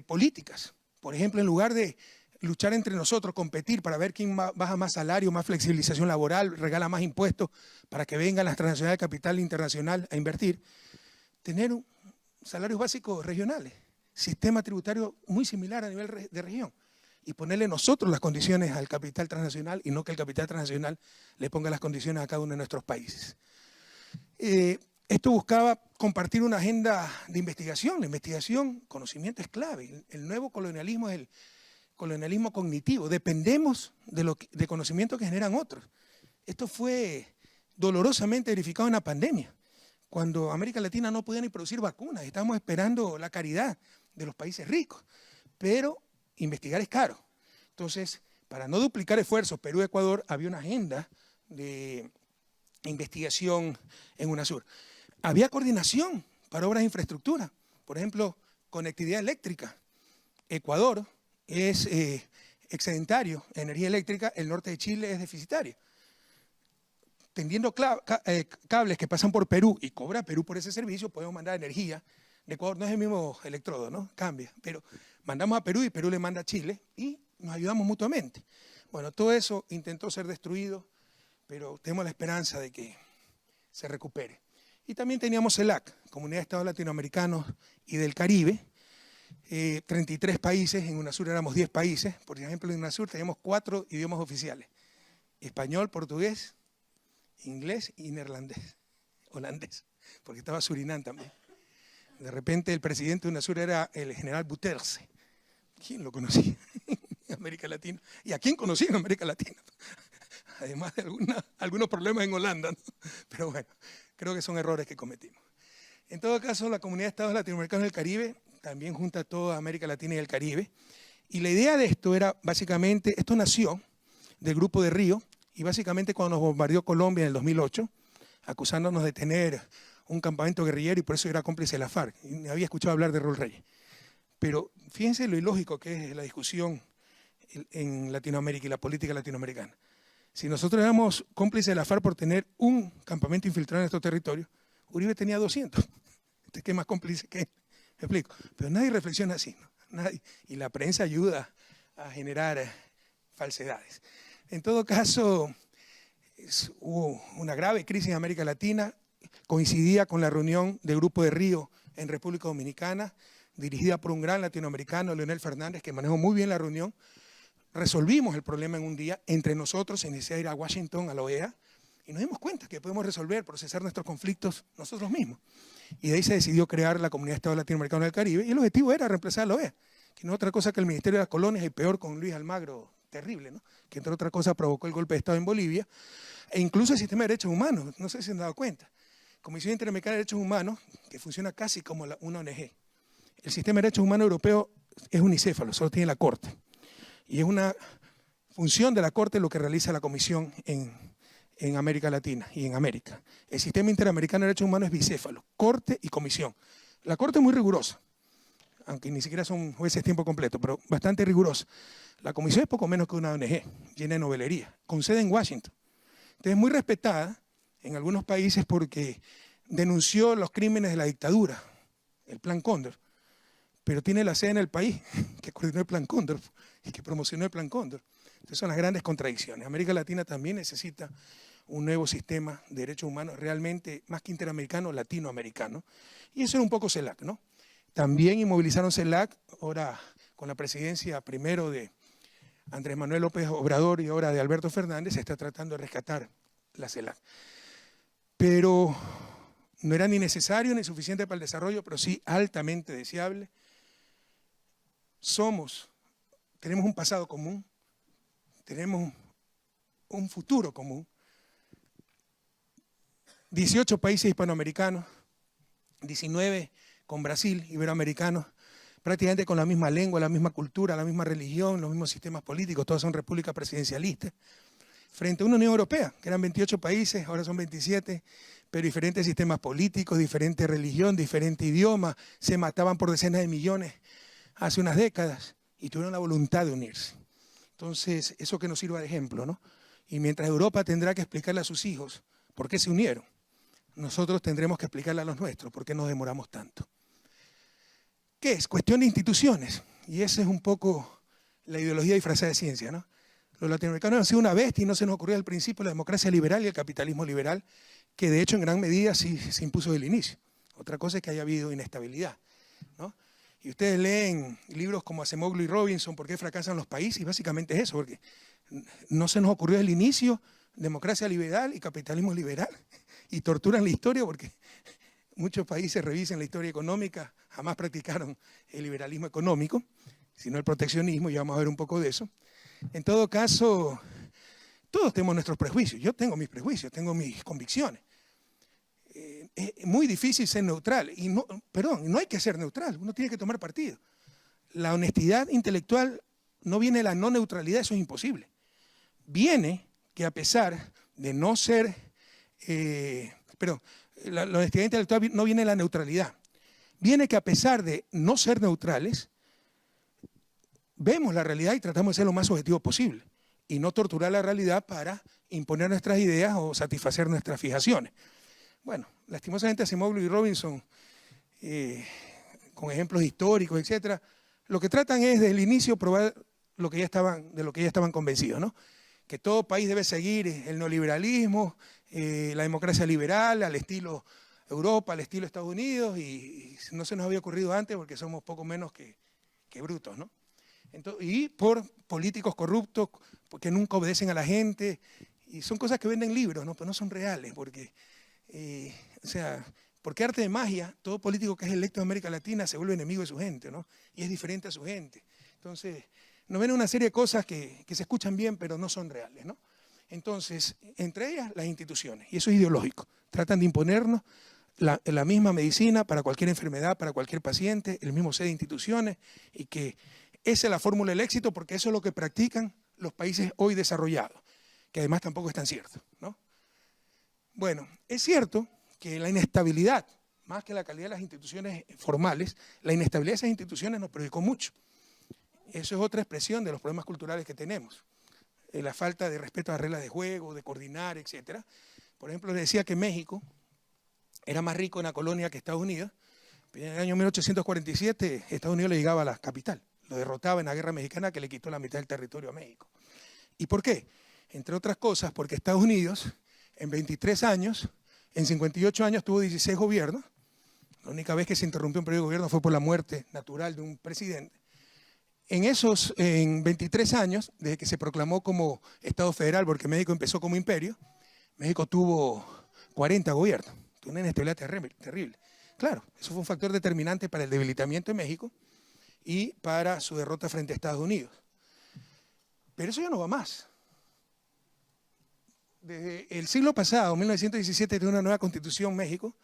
políticas. Por ejemplo, en lugar de luchar entre nosotros, competir para ver quién baja más salario, más flexibilización laboral, regala más impuestos para que vengan las transnacionales de capital internacional a invertir, tener salarios básicos regionales, sistema tributario muy similar a nivel de región, y ponerle nosotros las condiciones al capital transnacional y no que el capital transnacional le ponga las condiciones a cada uno de nuestros países. Esto buscaba compartir una agenda de investigación. La investigación, conocimiento es clave. El nuevo colonialismo es el colonialismo cognitivo. Dependemos de conocimiento que generan otros. Esto fue dolorosamente verificado en la pandemia, cuando América Latina no podía ni producir vacunas. Estábamos esperando la caridad de los países ricos, pero investigar es caro. Entonces, para no duplicar esfuerzos, Perú y Ecuador, había una agenda de investigación en UNASUR. Había coordinación para obras de infraestructura, por ejemplo, conectividad eléctrica. Ecuador es excedentario en energía eléctrica, el norte de Chile es deficitario. Tendiendo cables que pasan por Perú y cobra Perú por ese servicio, podemos mandar energía. De Ecuador no es el mismo electrodo, ¿no? Cambia, pero mandamos a Perú y Perú le manda a Chile y nos ayudamos mutuamente. Bueno, todo eso intentó ser destruido, pero tenemos la esperanza de que se recupere. Y también teníamos CELAC, Comunidad de Estados Latinoamericanos y del Caribe, 33 países, en UNASUR éramos 10 países. Por ejemplo, en UNASUR teníamos 4 idiomas oficiales: español, portugués, inglés y neerlandés, holandés, porque estaba Surinam también. De repente el presidente de UNASUR era el general Bouterse. ¿Quién lo conocía en América Latina? ¿Y a quién conocía en América Latina? Además de algunos problemas en Holanda, ¿no? Pero bueno, creo que son errores que cometimos. En todo caso, la Comunidad de Estados Latinoamericanos del Caribe también junta a toda América Latina y el Caribe. Y la idea de esto era, básicamente, esto nació del Grupo de Río, y básicamente cuando nos bombardeó Colombia en el 2008, acusándonos de tener un campamento guerrillero y por eso era cómplice de la FARC. Y había escuchado hablar de Raúl Reyes. Pero fíjense lo ilógico que es la discusión en Latinoamérica y la política latinoamericana. Si nosotros éramos cómplices de la FARC por tener un campamento infiltrado en estos territorios, Uribe tenía 200. ¿Qué más cómplice que él? ¿Me explico? Pero nadie reflexiona así, ¿no? Nadie. Y la prensa ayuda a generar falsedades. En todo caso, hubo una grave crisis en América Latina, coincidía con la reunión del Grupo de Río en República Dominicana, dirigida por un gran latinoamericano, Leonel Fernández, que manejó muy bien la reunión. Resolvimos el problema en un día, entre nosotros se necesitaba ir a Washington, a la OEA, y nos dimos cuenta que podemos resolver, procesar nuestros conflictos nosotros mismos. Y de ahí se decidió crear la Comunidad de Estados Latinoamericanos del Caribe, y el objetivo era reemplazar a la OEA, que no es otra cosa que el Ministerio de las Colonias, y peor con Luis Almagro, terrible, ¿no? Que entre otras cosas provocó el golpe de Estado en Bolivia, e incluso el sistema de derechos humanos, no sé si se han dado cuenta. Comisión Interamericana de Derechos Humanos, que funciona casi como una ONG. El sistema de derechos humanos europeo es unicéfalo, solo tiene la Corte. Y es una función de la Corte lo que realiza la Comisión en América Latina y en América. El sistema interamericano de derechos humanos es bicéfalo, Corte y Comisión. La Corte es muy rigurosa, aunque ni siquiera son jueces tiempo completo, pero bastante rigurosa. La Comisión es poco menos que una ONG, llena de novelería, con sede en Washington. Entonces es muy respetada en algunos países porque denunció los crímenes de la dictadura, el Plan Cóndor, pero tiene la sede en el país que coordinó el Plan Cóndor y que promocionó el Plan Cóndor. Entonces son las grandes contradicciones. América Latina también necesita un nuevo sistema de derechos humanos realmente más que interamericano, latinoamericano. Y eso era un poco CELAC, ¿no? También inmovilizaron CELAC, ahora con la presidencia primero de Andrés Manuel López Obrador y ahora de Alberto Fernández, se está tratando de rescatar la CELAC. Pero no era ni necesario ni suficiente para el desarrollo, pero sí altamente deseable. Tenemos un pasado común, tenemos un futuro común. 18 países hispanoamericanos, 19 con Brasil, iberoamericanos, prácticamente con la misma lengua, la misma cultura, la misma religión, los mismos sistemas políticos, todas son repúblicas presidencialistas, frente a una Unión Europea, que eran 28 países, ahora son 27, pero diferentes sistemas políticos, diferente religión, diferente idioma, se mataban por decenas de millones hace unas décadas y tuvieron la voluntad de unirse. Entonces, eso que nos sirva de ejemplo, ¿no? Y mientras Europa tendrá que explicarle a sus hijos por qué se unieron, nosotros tendremos que explicarle a los nuestros por qué nos demoramos tanto. ¿Qué es? Cuestión de instituciones. Y esa es un poco la ideología disfrazada de ciencia, ¿no? Los latinoamericanos han sido una bestia y no se nos ocurrió al principio la democracia liberal y el capitalismo liberal, que de hecho en gran medida sí se impuso desde el inicio. Otra cosa es que haya habido inestabilidad, ¿no? Y ustedes leen libros como Acemoglu y Robinson, ¿por qué fracasan los países? Y básicamente es eso, porque no se nos ocurrió desde el inicio democracia liberal y capitalismo liberal. Y torturan la historia porque muchos países revisen la historia económica, jamás practicaron el liberalismo económico, sino el proteccionismo, y vamos a ver un poco de eso. En todo caso, todos tenemos nuestros prejuicios. Yo tengo mis prejuicios, tengo mis convicciones. Es muy difícil ser neutral. Y no hay que ser neutral, uno tiene que tomar partido. La honestidad intelectual no viene de la no neutralidad, eso es imposible. Viene que a pesar de no ser, la honestidad intelectual no viene de la neutralidad. Viene que a pesar de no ser neutrales, vemos la realidad y tratamos de ser lo más objetivos posible y no torturar la realidad para imponer nuestras ideas o satisfacer nuestras fijaciones. Bueno, lastimosamente Acemoglu y Robinson, con ejemplos históricos, etcétera, lo que tratan es desde el inicio probar de lo que ya estaban convencidos, ¿no? Que todo país debe seguir el neoliberalismo, la democracia liberal, al estilo Europa, al estilo Estados Unidos, y no se nos había ocurrido antes porque somos poco menos que brutos, ¿no? Entonces, y por políticos corruptos que nunca obedecen a la gente, y son cosas que venden libros, ¿no? Pero no son reales, porque, porque arte de magia, todo político que es electo en América Latina se vuelve enemigo de su gente, ¿no? Y es diferente a su gente. Entonces, nos ven una serie de cosas que se escuchan bien, pero no son reales, ¿no? Entonces, entre ellas, las instituciones, y eso es ideológico. Tratan de imponernos la misma medicina para cualquier enfermedad, para cualquier paciente, el mismo set de instituciones, y que esa es la fórmula del éxito, porque eso es lo que practican los países hoy desarrollados, que además tampoco es tan cierto, ¿no? Bueno, es cierto que la inestabilidad, más que la calidad de las instituciones formales, la inestabilidad de esas instituciones nos perjudicó mucho. Eso es otra expresión de los problemas culturales que tenemos. La falta de respeto a las reglas de juego, de coordinar, etc. Por ejemplo, les decía que México era más rico en la colonia que Estados Unidos. En el año 1847 Estados Unidos le llegaba a la capital, lo derrotaba en la guerra mexicana que le quitó la mitad del territorio a México. ¿Y por qué? Entre otras cosas, porque Estados Unidos en 23 años, en 58 años tuvo 16 gobiernos. La única vez que se interrumpió un periodo de gobierno fue por la muerte natural de un presidente. En 23 años, desde que se proclamó como Estado federal, porque México empezó como imperio, México tuvo 40 gobiernos. Tuvo una inestabilidad terrible. Claro, eso fue un factor determinante para el debilitamiento de México y para su derrota frente a Estados Unidos. Pero eso ya no va más. desde el siglo pasado, 1917, tiene una nueva constitución México,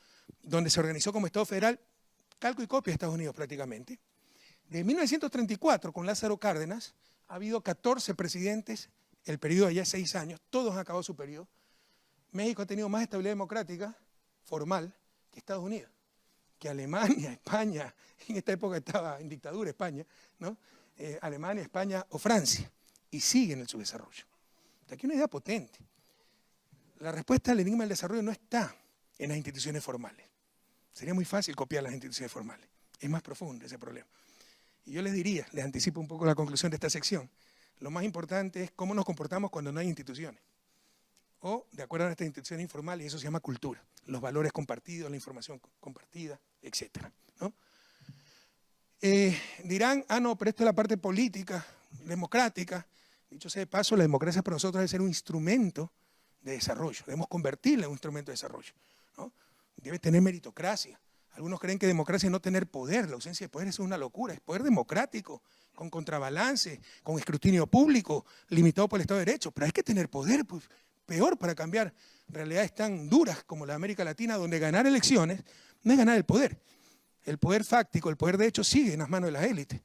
donde se organizó como Estado federal, calco y copia de Estados Unidos prácticamente. Desde 1934, con Lázaro Cárdenas, ha habido 14 presidentes, el periodo allá es 6 años, todos han acabado su periodo. México ha tenido más estabilidad democrática formal que Estados Unidos, que Alemania, España, en esta época estaba en dictadura España, ¿no? Alemania, España o Francia, y sigue en el subdesarrollo. Aquí hay una idea potente. La respuesta al enigma del desarrollo no está en las instituciones formales. Sería muy fácil copiar las instituciones formales. Es más profundo ese problema. Y yo les diría, les anticipo un poco la conclusión de esta sección, lo más importante es cómo nos comportamos cuando no hay instituciones. O de acuerdo a nuestras instituciones informales, y eso se llama cultura. Los valores compartidos, la información compartida, etc., ¿no? Dirán, no, pero esto es la parte política, democrática. Dicho sea de paso, la democracia para nosotros debe ser un instrumento de desarrollo. Debemos convertirla en un instrumento de desarrollo, ¿no? Debe tener meritocracia. Algunos creen que democracia es no tener poder. La ausencia de poder es una locura. Es poder democrático, con contrabalance, con escrutinio público, limitado por el Estado de Derecho. Pero hay que tener poder, pues, peor para cambiar realidades tan duras como la América Latina, donde ganar elecciones no es ganar el poder. El poder fáctico, el poder de hecho sigue en las manos de las élites.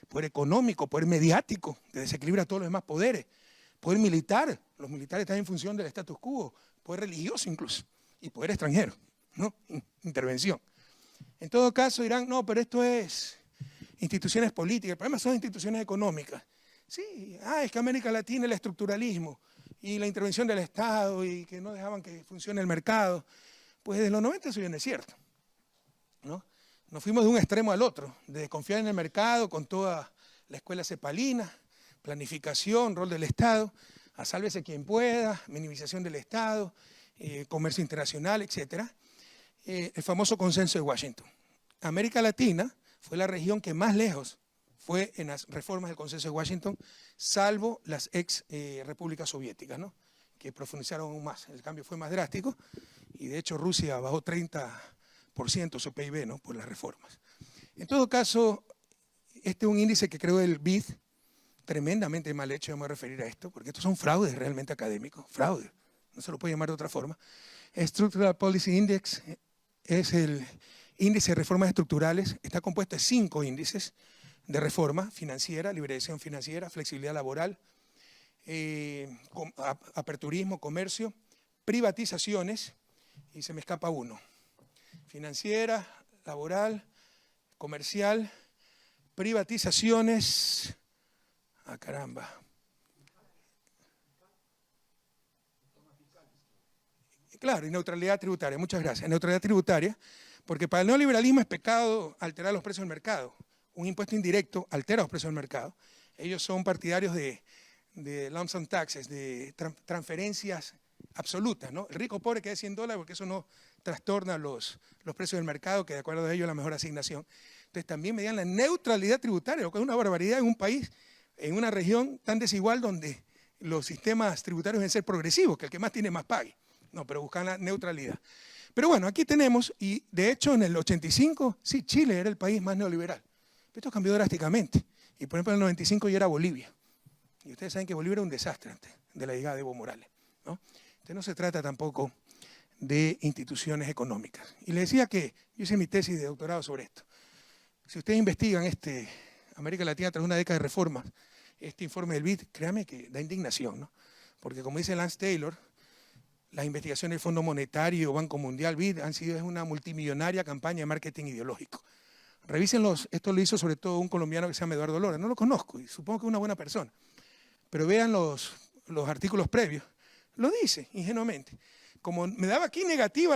Poder económico, poder mediático, que desequilibra todos los demás poderes. Poder militar, los militares están en función del status quo. Poder religioso incluso. Y poder extranjero, ¿no? Intervención. En todo caso dirán, no, pero esto es instituciones políticas. El problema son instituciones económicas. Sí, es que América Latina el estructuralismo y la intervención del Estado y que no dejaban que funcione el mercado. Pues desde los 90 eso ya no es cierto, ¿no? Nos fuimos de un extremo al otro, de desconfiar en el mercado con toda la escuela cepalina, planificación, rol del Estado, a sálvese quien pueda, minimización del Estado, comercio internacional, etc. El famoso consenso de Washington. América Latina fue la región que más lejos fue en las reformas del consenso de Washington, salvo las ex repúblicas soviéticas, ¿no? Que profundizaron aún más. El cambio fue más drástico y de hecho Rusia bajó 30% su PIB, ¿no? Por las reformas. En todo caso, este es un índice que creó el BID, tremendamente mal hecho, me voy a referir a esto, porque estos son fraudes realmente académicos, fraudes, no se lo puede llamar de otra forma. Structural Policy Index es el índice de reformas estructurales, está compuesto de 5 índices de reforma financiera, liberalización financiera, flexibilidad laboral, aperturismo, comercio, privatizaciones, y se me escapa uno, financiera, laboral, comercial, privatizaciones, caramba. Claro, y neutralidad tributaria, muchas gracias. Neutralidad tributaria, porque para el neoliberalismo es pecado alterar los precios del mercado. Un impuesto indirecto altera los precios del mercado. Ellos son partidarios de lump sum taxes, de transferencias absolutas, ¿no? El rico pobre queda $100 porque eso no trastorna los precios del mercado, que de acuerdo a ellos es la mejor asignación. Entonces también median la neutralidad tributaria, lo que es una barbaridad en un país, en una región tan desigual donde los sistemas tributarios deben ser progresivos, que el que más tiene más pague. No, pero buscan la neutralidad. Pero bueno, aquí tenemos, y de hecho en el 85, sí, Chile era el país más neoliberal. Pero esto cambió drásticamente. Y por ejemplo en el 95 ya era Bolivia. Y ustedes saben que Bolivia era un desastre antes de la llegada de Evo Morales, ¿no? Entonces no se trata tampoco de instituciones económicas. Y les decía que yo hice mi tesis de doctorado sobre esto. Si ustedes investigan América Latina tras una década de reformas, este informe del BID, créanme que da indignación, ¿no? Porque como dice Lance Taylor, las investigaciones del Fondo Monetario, Banco Mundial, BID, han sido una multimillonaria campaña de marketing ideológico. Revísenlos, esto lo hizo sobre todo un colombiano que se llama Eduardo Lora, no lo conozco y supongo que es una buena persona, pero vean los artículos previos, lo dice ingenuamente. Como me daba aquí negativa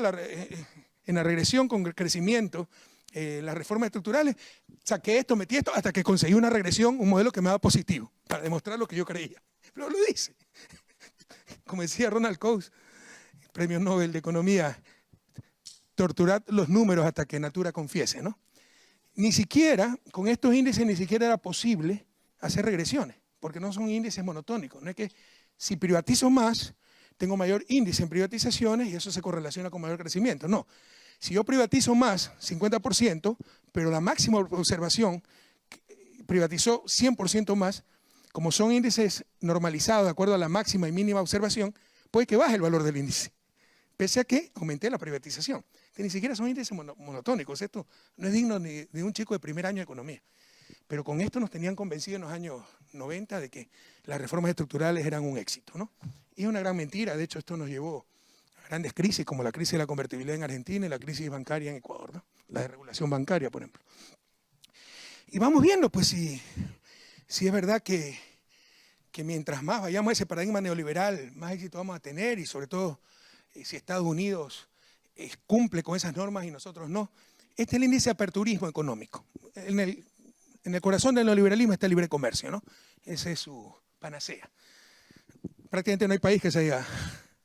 en la regresión con el crecimiento, las reformas estructurales, saqué esto, metí esto, hasta que conseguí una regresión, un modelo que me daba positivo, para demostrar lo que yo creía. Pero lo dice. Como decía Ronald Coase, Premio Nobel de Economía, torturad los números hasta que Natura confiese, ¿no? Ni siquiera, con estos índices, ni siquiera era posible hacer regresiones, porque no son índices monotónicos. No es que si privatizo más, tengo mayor índice en privatizaciones y eso se correlaciona con mayor crecimiento. No, si yo privatizo más, 50%, pero la máxima observación privatizó 100% más, como son índices normalizados de acuerdo a la máxima y mínima observación, puede que baje el valor del índice, pese a que aumenté la privatización. Que ni siquiera son índices monotónicos, esto no es digno ni de un chico de primer año de economía. Pero con esto nos tenían convencidos en los años 90 de que las reformas estructurales eran un éxito, ¿no? Y es una gran mentira. De hecho, esto nos llevó a grandes crisis, como la crisis de la convertibilidad en Argentina y la crisis bancaria en Ecuador, ¿no? La desregulación bancaria, por ejemplo. Y vamos viendo, pues, si es verdad que mientras más vayamos a ese paradigma neoliberal, más éxito vamos a tener, y sobre todo si Estados Unidos cumple con esas normas y nosotros no. Este es el índice de aperturismo económico. En el corazón del neoliberalismo está el libre comercio, ¿no? Ese es su panacea. Prácticamente no hay país que se haya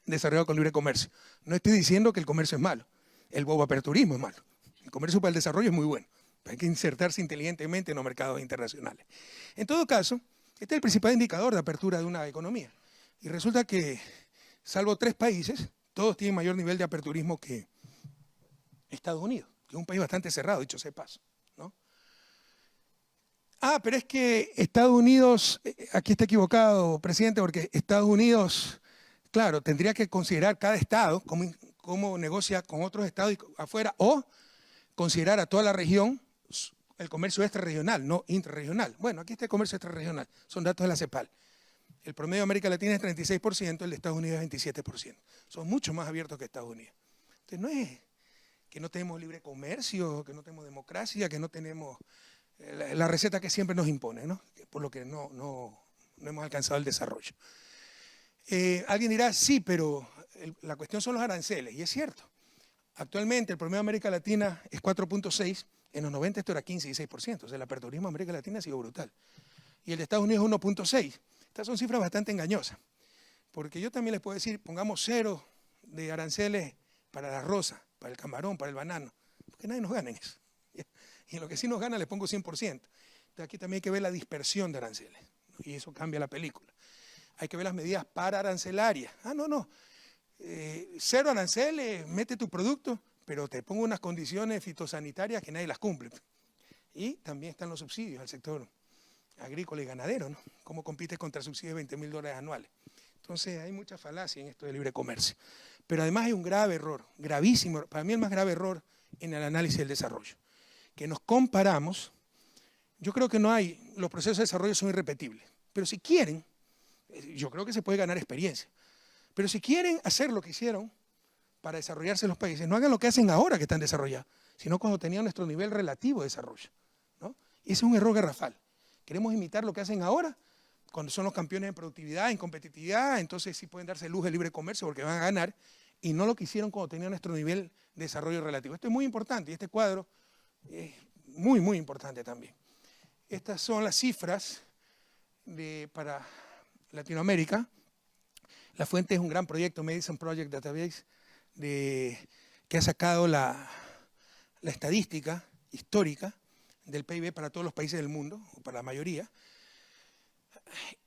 desarrollado con libre comercio. No estoy diciendo que el comercio es malo, el bobaperturismo es malo. El comercio para el desarrollo es muy bueno. Hay que insertarse inteligentemente en los mercados internacionales. En todo caso, este es el principal indicador de apertura de una economía. Y resulta que, salvo 3 países, todos tienen mayor nivel de aperturismo que Estados Unidos, que es un país bastante cerrado, dicho sea de paso, ¿no? Pero es que Estados Unidos, aquí está equivocado, presidente, porque Estados Unidos, claro, tendría que considerar cada estado cómo negocia con otros estados afuera, o considerar a toda la región el comercio extrarregional, no intrarregional. Bueno, aquí está el comercio extrarregional, son datos de la CEPAL. El promedio de América Latina es 36%, el de Estados Unidos es 27%. Son mucho más abiertos que Estados Unidos. Entonces no es que no tenemos libre comercio, que no tenemos democracia, que no tenemos la receta que siempre nos impone, ¿no? Por lo que no hemos alcanzado el desarrollo. Alguien dirá, sí, pero la cuestión son los aranceles, y es cierto. Actualmente el promedio de América Latina es 4.6, en los 90 esto era 15 y 6%, o sea, el aperturismo en América Latina ha sido brutal. Y el de Estados Unidos es 1.6. Estas son cifras bastante engañosas, porque yo también les puedo decir, pongamos 0 de aranceles para la rosa, para el camarón, para el banano, porque nadie nos gana en eso. Y en lo que sí nos gana les pongo 100%. Entonces aquí también hay que ver la dispersión de aranceles, ¿no? Y eso cambia la película. Hay que ver las medidas para arancelarias. No. 0 aranceles, mete tu producto, pero te pongo unas condiciones fitosanitarias que nadie las cumple. Y también están los subsidios al sector agrícola y ganadero, ¿no? ¿Cómo compites contra subsidios de $20.000 anuales? Entonces hay mucha falacia en esto del libre comercio. Pero además hay un grave error, gravísimo, para mí el más grave error en el análisis del desarrollo. Que nos comparamos, yo creo que los procesos de desarrollo son irrepetibles. Pero si quieren, yo creo que se puede ganar experiencia. Pero si quieren hacer lo que hicieron para desarrollarse los países, no hagan lo que hacen ahora que están desarrollados, sino cuando tenían nuestro nivel relativo de desarrollo, ¿no? Ese es un error garrafal. Queremos imitar lo que hacen ahora, cuando son los campeones en productividad, en competitividad, entonces sí pueden darse el lujo de libre comercio porque van a ganar, y no lo que hicieron cuando tenían nuestro nivel de desarrollo relativo. Esto es muy importante y este cuadro es muy, muy importante también. Estas son las cifras para Latinoamérica. La fuente es un gran proyecto, Madison Project Database, que ha sacado la estadística histórica del PIB para todos los países del mundo, o para la mayoría,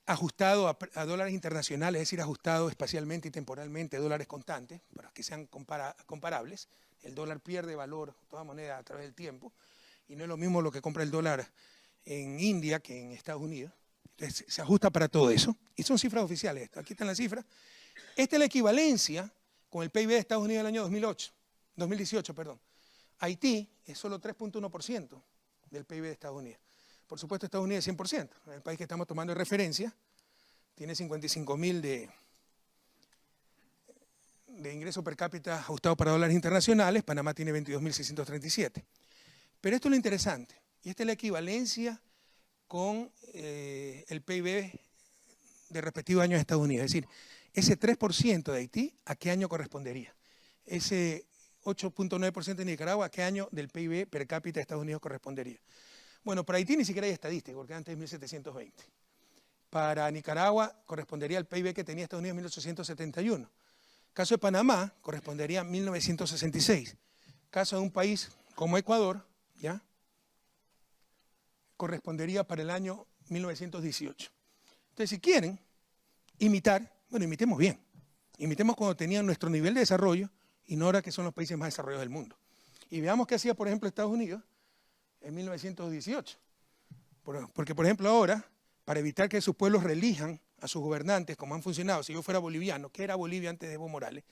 ajustado a dólares internacionales, es decir, ajustado espacialmente y temporalmente a dólares constantes, para que sean comparables. El dólar pierde valor, toda moneda, a través del tiempo, y no es lo mismo lo que compra el dólar en India que en Estados Unidos. Entonces, se ajusta para todo eso, y son cifras oficiales. Aquí están las cifras. Esta es la equivalencia con el PIB de Estados Unidos del año 2018. Haití es solo 3.1% del PIB de Estados Unidos. Por supuesto, Estados Unidos es 100%. El país que estamos tomando de referencia tiene 55.000 de ingreso per cápita ajustado para dólares internacionales. Panamá tiene 22.637. Pero esto es lo interesante. Y esta es la equivalencia con el PIB de respectivo año de Estados Unidos. Es decir, ese 3% de Haití, ¿a qué año correspondería? Ese 8.9% de Nicaragua, ¿a qué año del PIB per cápita de Estados Unidos correspondería? Bueno, para Haití ni siquiera hay estadística, porque antes es 1720. Para Nicaragua correspondería al PIB que tenía Estados Unidos en 1871. Caso de Panamá correspondería a 1966. Caso de un país como Ecuador, ¿ya?, correspondería para el año 1918. Entonces, si quieren imitar, bueno, imitemos bien. Imitemos cuando tenían nuestro nivel de desarrollo y no ahora que son los países más desarrollados del mundo. Y veamos qué hacía, por ejemplo, Estados Unidos en 1918. Porque, por ejemplo, ahora, para evitar que sus pueblos reelijan a sus gobernantes, como han funcionado. Si yo fuera boliviano, ¿qué era Bolivia antes de Evo Morales?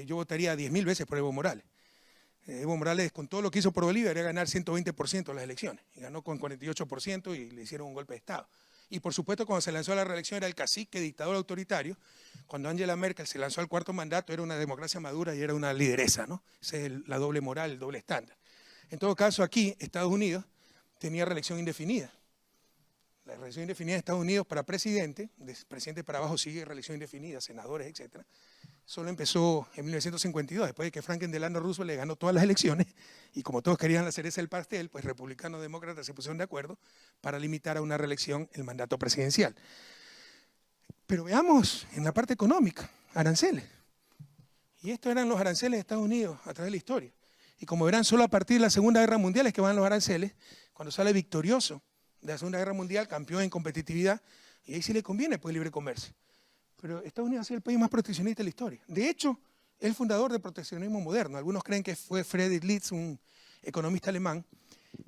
Yo votaría 10.000 veces por Evo Morales. Evo Morales, con todo lo que hizo por Bolivia, debería ganar 120% de las elecciones. Y ganó con 48% y le hicieron un golpe de Estado. Y por supuesto, cuando se lanzó a la reelección era el cacique, dictador autoritario. Cuando Angela Merkel se lanzó al cuarto mandato, era una democracia madura y era una lideresa, ¿no? Esa es la doble moral, el doble estándar. En todo caso, aquí, Estados Unidos tenía reelección indefinida. La reelección indefinida de Estados Unidos para presidente, de presidente para abajo sigue reelección indefinida, senadores, etc. Solo empezó en 1952, después de que Franklin Delano Roosevelt le ganó todas las elecciones, y como todos querían la cereza del pastel, pues republicanos y demócratas se pusieron de acuerdo para limitar a una reelección el mandato presidencial. Pero veamos en la parte económica, aranceles. Y estos eran los aranceles de Estados Unidos a través de la historia. Y como verán, solo a partir de la Segunda Guerra Mundial es que van los aranceles, cuando sale victorioso de la Segunda Guerra Mundial, campeón en competitividad, y ahí sí le conviene pues, el libre comercio. Pero Estados Unidos ha sido el país más proteccionista de la historia. De hecho, es el fundador del proteccionismo moderno. Algunos creen que fue Friedrich List, un economista alemán,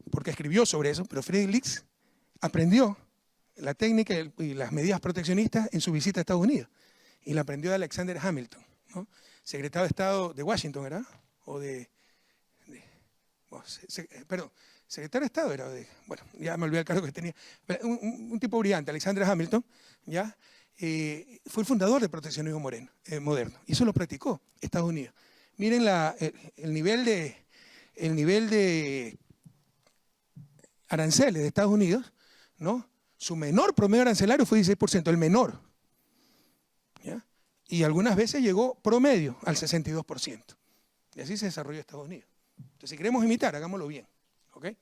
porque escribió sobre eso, pero Friedrich List aprendió la técnica y las medidas proteccionistas en su visita a Estados Unidos. Y la aprendió de Alexander Hamilton, ¿no? Secretario de Estado de Washington, ¿verdad? O perdón, secretario de Estado era bueno, ya me olvidé el cargo que tenía. Un tipo brillante, Alexander Hamilton, ¿ya? Fue el fundador del proteccionismo moderno. Y eso lo practicó Estados Unidos. Miren el nivel de aranceles de Estados Unidos, ¿no? Su menor promedio arancelario fue 16%, el menor. ¿Ya? Y algunas veces llegó promedio al 62%. Y así se desarrolló Estados Unidos. Entonces, si queremos imitar, hagámoslo bien. ¿Okay?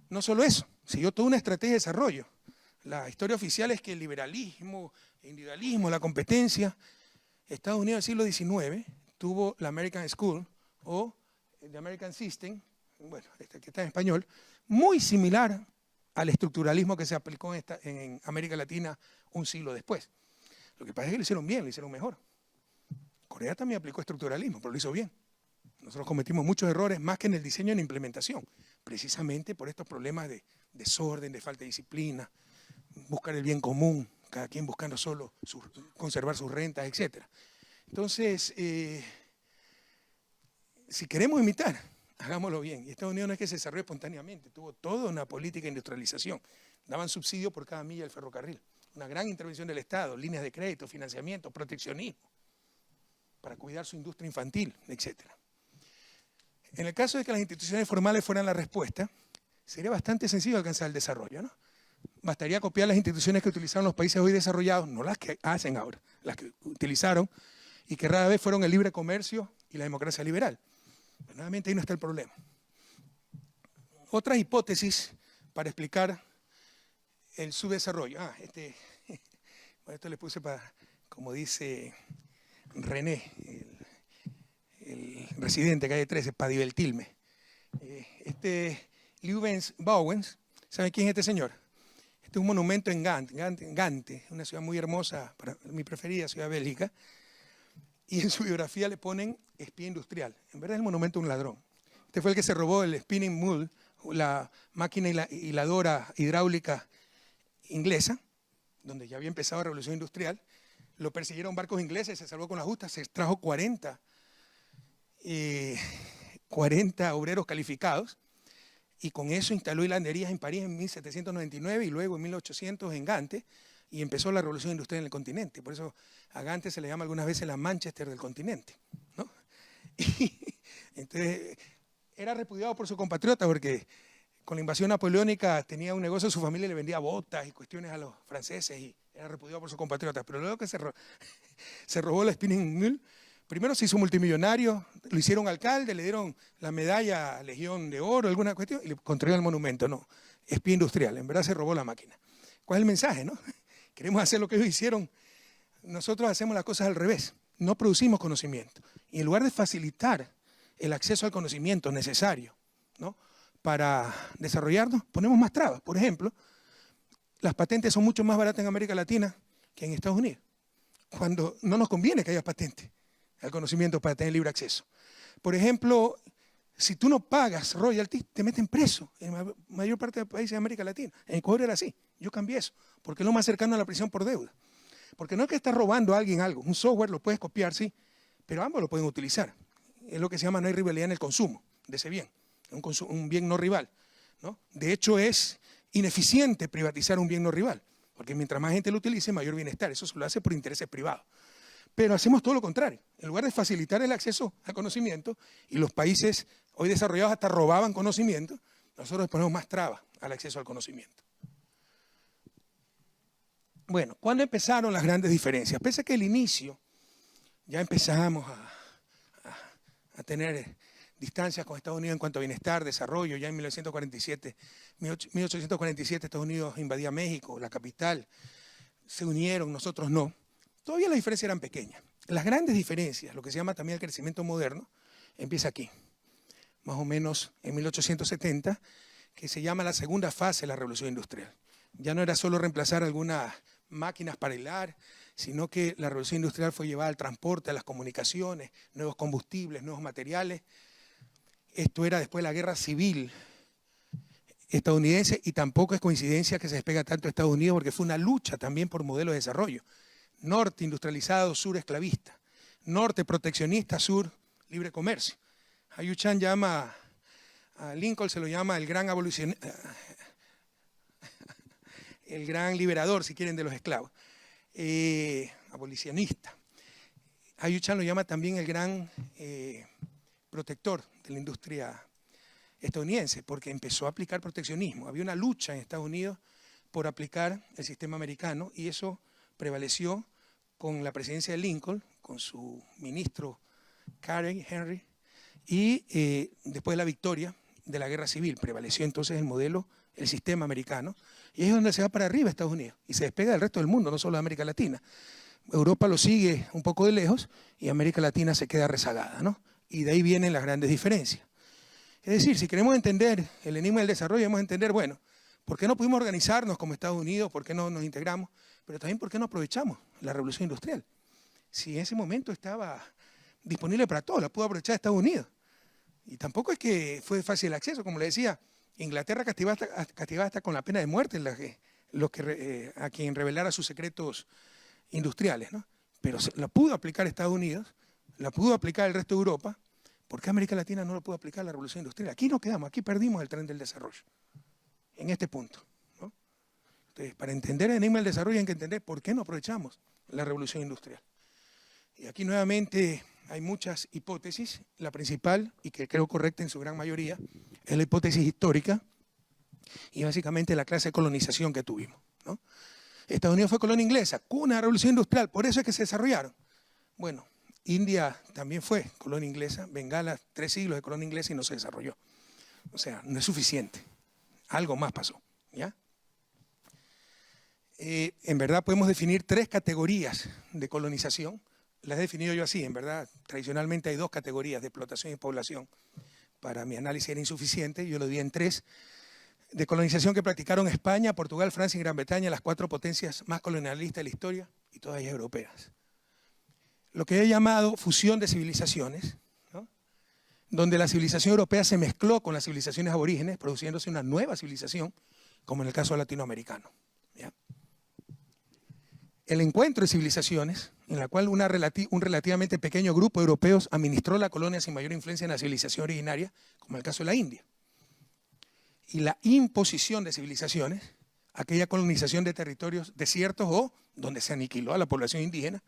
No solo eso, siguió toda una estrategia de desarrollo. La historia oficial es que el liberalismo, el individualismo, la competencia, Estados Unidos del siglo XIX tuvo la American School o the American System, bueno, que está en español, muy similar al estructuralismo que se aplicó en América Latina un siglo después. Lo que pasa es que lo hicieron bien, lo hicieron mejor. Corea también aplicó estructuralismo, pero lo hizo bien. Nosotros cometimos muchos errores más que en el diseño y en la implementación, precisamente por estos problemas de desorden, de falta de disciplina, buscar el bien común, cada quien buscando solo conservar sus rentas, etc. Entonces, si queremos imitar, hagámoslo bien. Y Estados Unidos no es que se desarrolle espontáneamente, tuvo toda una política de industrialización. Daban subsidio por cada milla del ferrocarril. Una gran intervención del Estado, líneas de crédito, financiamiento, proteccionismo, para cuidar su industria infantil, etc. En el caso de que las instituciones formales fueran la respuesta, sería bastante sencillo alcanzar el desarrollo, ¿no? Bastaría copiar las instituciones que utilizaron los países hoy desarrollados, no las que hacen ahora, las que utilizaron y que rara vez fueron el libre comercio y la democracia liberal. Pero nuevamente ahí no está el problema. Otras hipótesis para explicar el subdesarrollo. Bueno, esto le puse para, como dice René, el residente calle 13, para divertirme. Leuvens Bouwens, ¿saben quién es este señor? Este es un monumento en Gante, una ciudad muy hermosa, mi preferida ciudad bélgica, y en su biografía le ponen espía industrial. En verdad es el monumento de un ladrón. Este fue el que se robó el spinning mill, la máquina hiladora hidráulica inglesa, donde ya había empezado la revolución industrial. Lo persiguieron barcos ingleses, se salvó con la justa, se extrajo 40 obreros calificados, y con eso instaló hilanderías en París en 1799 y luego en 1800 en Gante, y empezó la revolución industrial en el continente. Por eso a Gante se le llama algunas veces la Manchester del continente, ¿no? Y entonces era repudiado por su compatriota porque con la invasión napoleónica tenía un negocio, su familia le vendía botas y cuestiones a los franceses y era repudiado por su compatriota. Pero luego que se robó la spinning mill, primero se hizo multimillonario, lo hicieron alcalde, le dieron la medalla Legión de Oro, alguna cuestión, y le construyeron el monumento. No, espía industrial, en verdad se robó la máquina. ¿Cuál es el mensaje, no? Queremos hacer lo que ellos hicieron. Nosotros hacemos las cosas al revés, no producimos conocimiento. Y en lugar de facilitar el acceso al conocimiento necesario, ¿no?, para desarrollarnos, ponemos más trabas. Por ejemplo, las patentes son mucho más baratas en América Latina que en Estados Unidos, cuando no nos conviene que haya patente al conocimiento para tener libre acceso. Por ejemplo, si tú no pagas royalties, te meten preso en la mayor parte de los países de América Latina. En Ecuador era así, yo cambié eso, porque es lo más cercano a la prisión por deuda. Porque no es que estás robando a alguien algo. Un software lo puedes copiar, sí, pero ambos lo pueden utilizar. Es lo que se llama no hay rivalidad en el consumo de ese bien, un bien no rival, ¿no? De hecho, es ineficiente privatizar un bien no rival, porque mientras más gente lo utilice, mayor bienestar. Eso se lo hace por intereses privados. Pero hacemos todo lo contrario. En lugar de facilitar el acceso al conocimiento, y los países hoy desarrollados hasta robaban conocimiento, nosotros les ponemos más trabas al acceso al conocimiento. Bueno, ¿cuándo empezaron las grandes diferencias? Pese a que al inicio ya empezamos a tener distancias con Estados Unidos en cuanto a bienestar, desarrollo. Ya en 1847 Estados Unidos invadía México, la capital, se unieron, nosotros no. Todavía las diferencias eran pequeñas. Las grandes diferencias, lo que se llama también el crecimiento moderno, empieza aquí, más o menos en 1870, que se llama la segunda fase de la revolución industrial. Ya no era solo reemplazar algunas máquinas para hilar, sino que la revolución industrial fue llevada al transporte, a las comunicaciones, nuevos combustibles, nuevos materiales. Esto era después de la guerra civil estadounidense, y tampoco es coincidencia que se despega tanto Estados Unidos, porque fue una lucha también por modelos de desarrollo. Norte industrializado, sur esclavista. Norte proteccionista, sur libre comercio. Ayu Chan llama, a Lincoln se lo llama el gran el gran liberador, si quieren, de los esclavos. Abolicionista. Ayu Chan lo llama también el gran protector de la industria estadounidense, porque empezó a aplicar proteccionismo. Había una lucha en Estados Unidos por aplicar el sistema americano, y eso prevaleció con la presidencia de Lincoln, con su ministro Carey, Henry, y después de la victoria de la guerra civil, prevaleció entonces el modelo, el sistema americano, y es donde se va para arriba Estados Unidos, y se despega del resto del mundo, no solo de América Latina. Europa lo sigue un poco de lejos, y América Latina se queda rezagada, ¿no? Y de ahí vienen las grandes diferencias. Es decir, si queremos entender el enigma del desarrollo, debemos entender, bueno, ¿por qué no pudimos organizarnos como Estados Unidos? ¿Por qué no nos integramos? Pero también, ¿por qué no aprovechamos la revolución industrial? Si en ese momento estaba disponible para todos, la pudo aprovechar Estados Unidos. Y tampoco es que fue fácil el acceso, como le decía, Inglaterra castigaba hasta con la pena de muerte a quien revelara sus secretos industriales, ¿no? Pero la pudo aplicar Estados Unidos, la pudo aplicar el resto de Europa. ¿Por qué América Latina no lo pudo aplicar la revolución industrial? Aquí nos quedamos, aquí perdimos el tren del desarrollo, en este punto, ¿no? Entonces, para entender el enigma del desarrollo hay que entender por qué no aprovechamos la revolución industrial. Y aquí nuevamente hay muchas hipótesis. La principal, y que creo correcta en su gran mayoría, es la hipótesis histórica, y básicamente la clase de colonización que tuvimos, ¿no? Estados Unidos fue colonia inglesa, cuna de la revolución industrial, por eso es que se desarrollaron. Bueno, India también fue colonia inglesa, Bengala, 3 siglos de colonia inglesa y no se desarrolló. O sea, no es suficiente. Algo más pasó, ¿ya? En verdad podemos definir 3 categorías de colonización. Las he definido yo así, en verdad. Tradicionalmente hay 2 categorías de explotación y población. Para mi análisis era insuficiente, yo lo di en 3. De colonización que practicaron España, Portugal, Francia y Gran Bretaña, las 4 potencias más colonialistas de la historia, y todas ellas europeas. Lo que he llamado fusión de civilizaciones, ¿no? Donde la civilización europea se mezcló con las civilizaciones aborígenes, produciéndose una nueva civilización, como en el caso latinoamericano, ¿ya? El encuentro de civilizaciones, en la cual un relativamente pequeño grupo de europeos administró la colonia sin mayor influencia en la civilización originaria, como el caso de la India. Y la imposición de civilizaciones, aquella colonización de territorios desiertos o donde se aniquiló a la población indígena,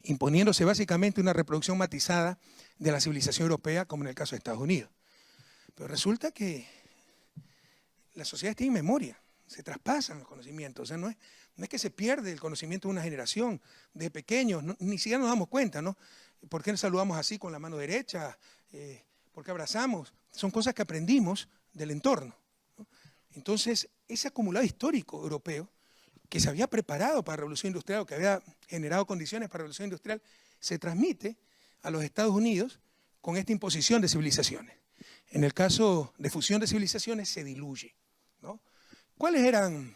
imponiéndose básicamente una reproducción matizada de la civilización europea, como en el caso de Estados Unidos. Pero resulta que las sociedades tienen memoria, se traspasan los conocimientos. O sea, no es que se pierde el conocimiento de una generación, de pequeños, ni siquiera nos damos cuenta, ¿no? ¿Por qué saludamos así con la mano derecha? ¿Por qué abrazamos? Son cosas que aprendimos del entorno, ¿no? Entonces, ese acumulado histórico europeo, que se había preparado para la revolución industrial, o que había generado condiciones para la revolución industrial, se transmite a los Estados Unidos con esta imposición de civilizaciones. En el caso de fusión de civilizaciones se diluye, ¿no? ¿Cuáles eran?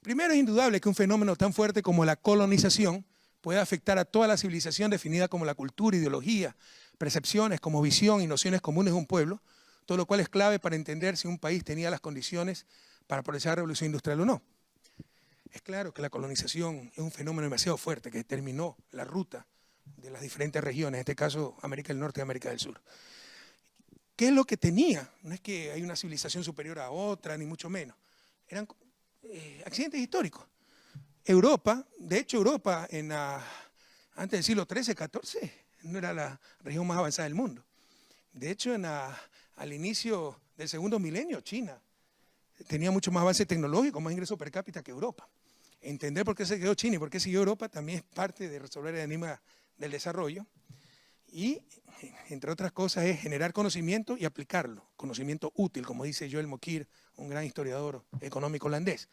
Primero, es indudable que un fenómeno tan fuerte como la colonización puede afectar a toda la civilización definida como la cultura, ideología, percepciones, como visión y nociones comunes de un pueblo, todo lo cual es clave para entender si un país tenía las condiciones para aprovechar la revolución industrial o no. Es claro que la colonización es un fenómeno demasiado fuerte que determinó la ruta de las diferentes regiones, en este caso América del Norte y América del Sur. ¿Qué es lo que tenía? No es que hay una civilización superior a otra, ni mucho menos. Eran accidentes históricos. Europa, de hecho Europa antes del siglo XIII, XIV, no era la región más avanzada del mundo. De hecho, al inicio del segundo milenio, China tenía mucho más avance tecnológico, más ingreso per cápita que Europa. Entender por qué se quedó China y por qué siguió Europa también es parte de resolver el enigma del desarrollo. Y, entre otras cosas, es generar conocimiento y aplicarlo. Conocimiento útil, como dice Joel Mokyr, un gran historiador económico holandés.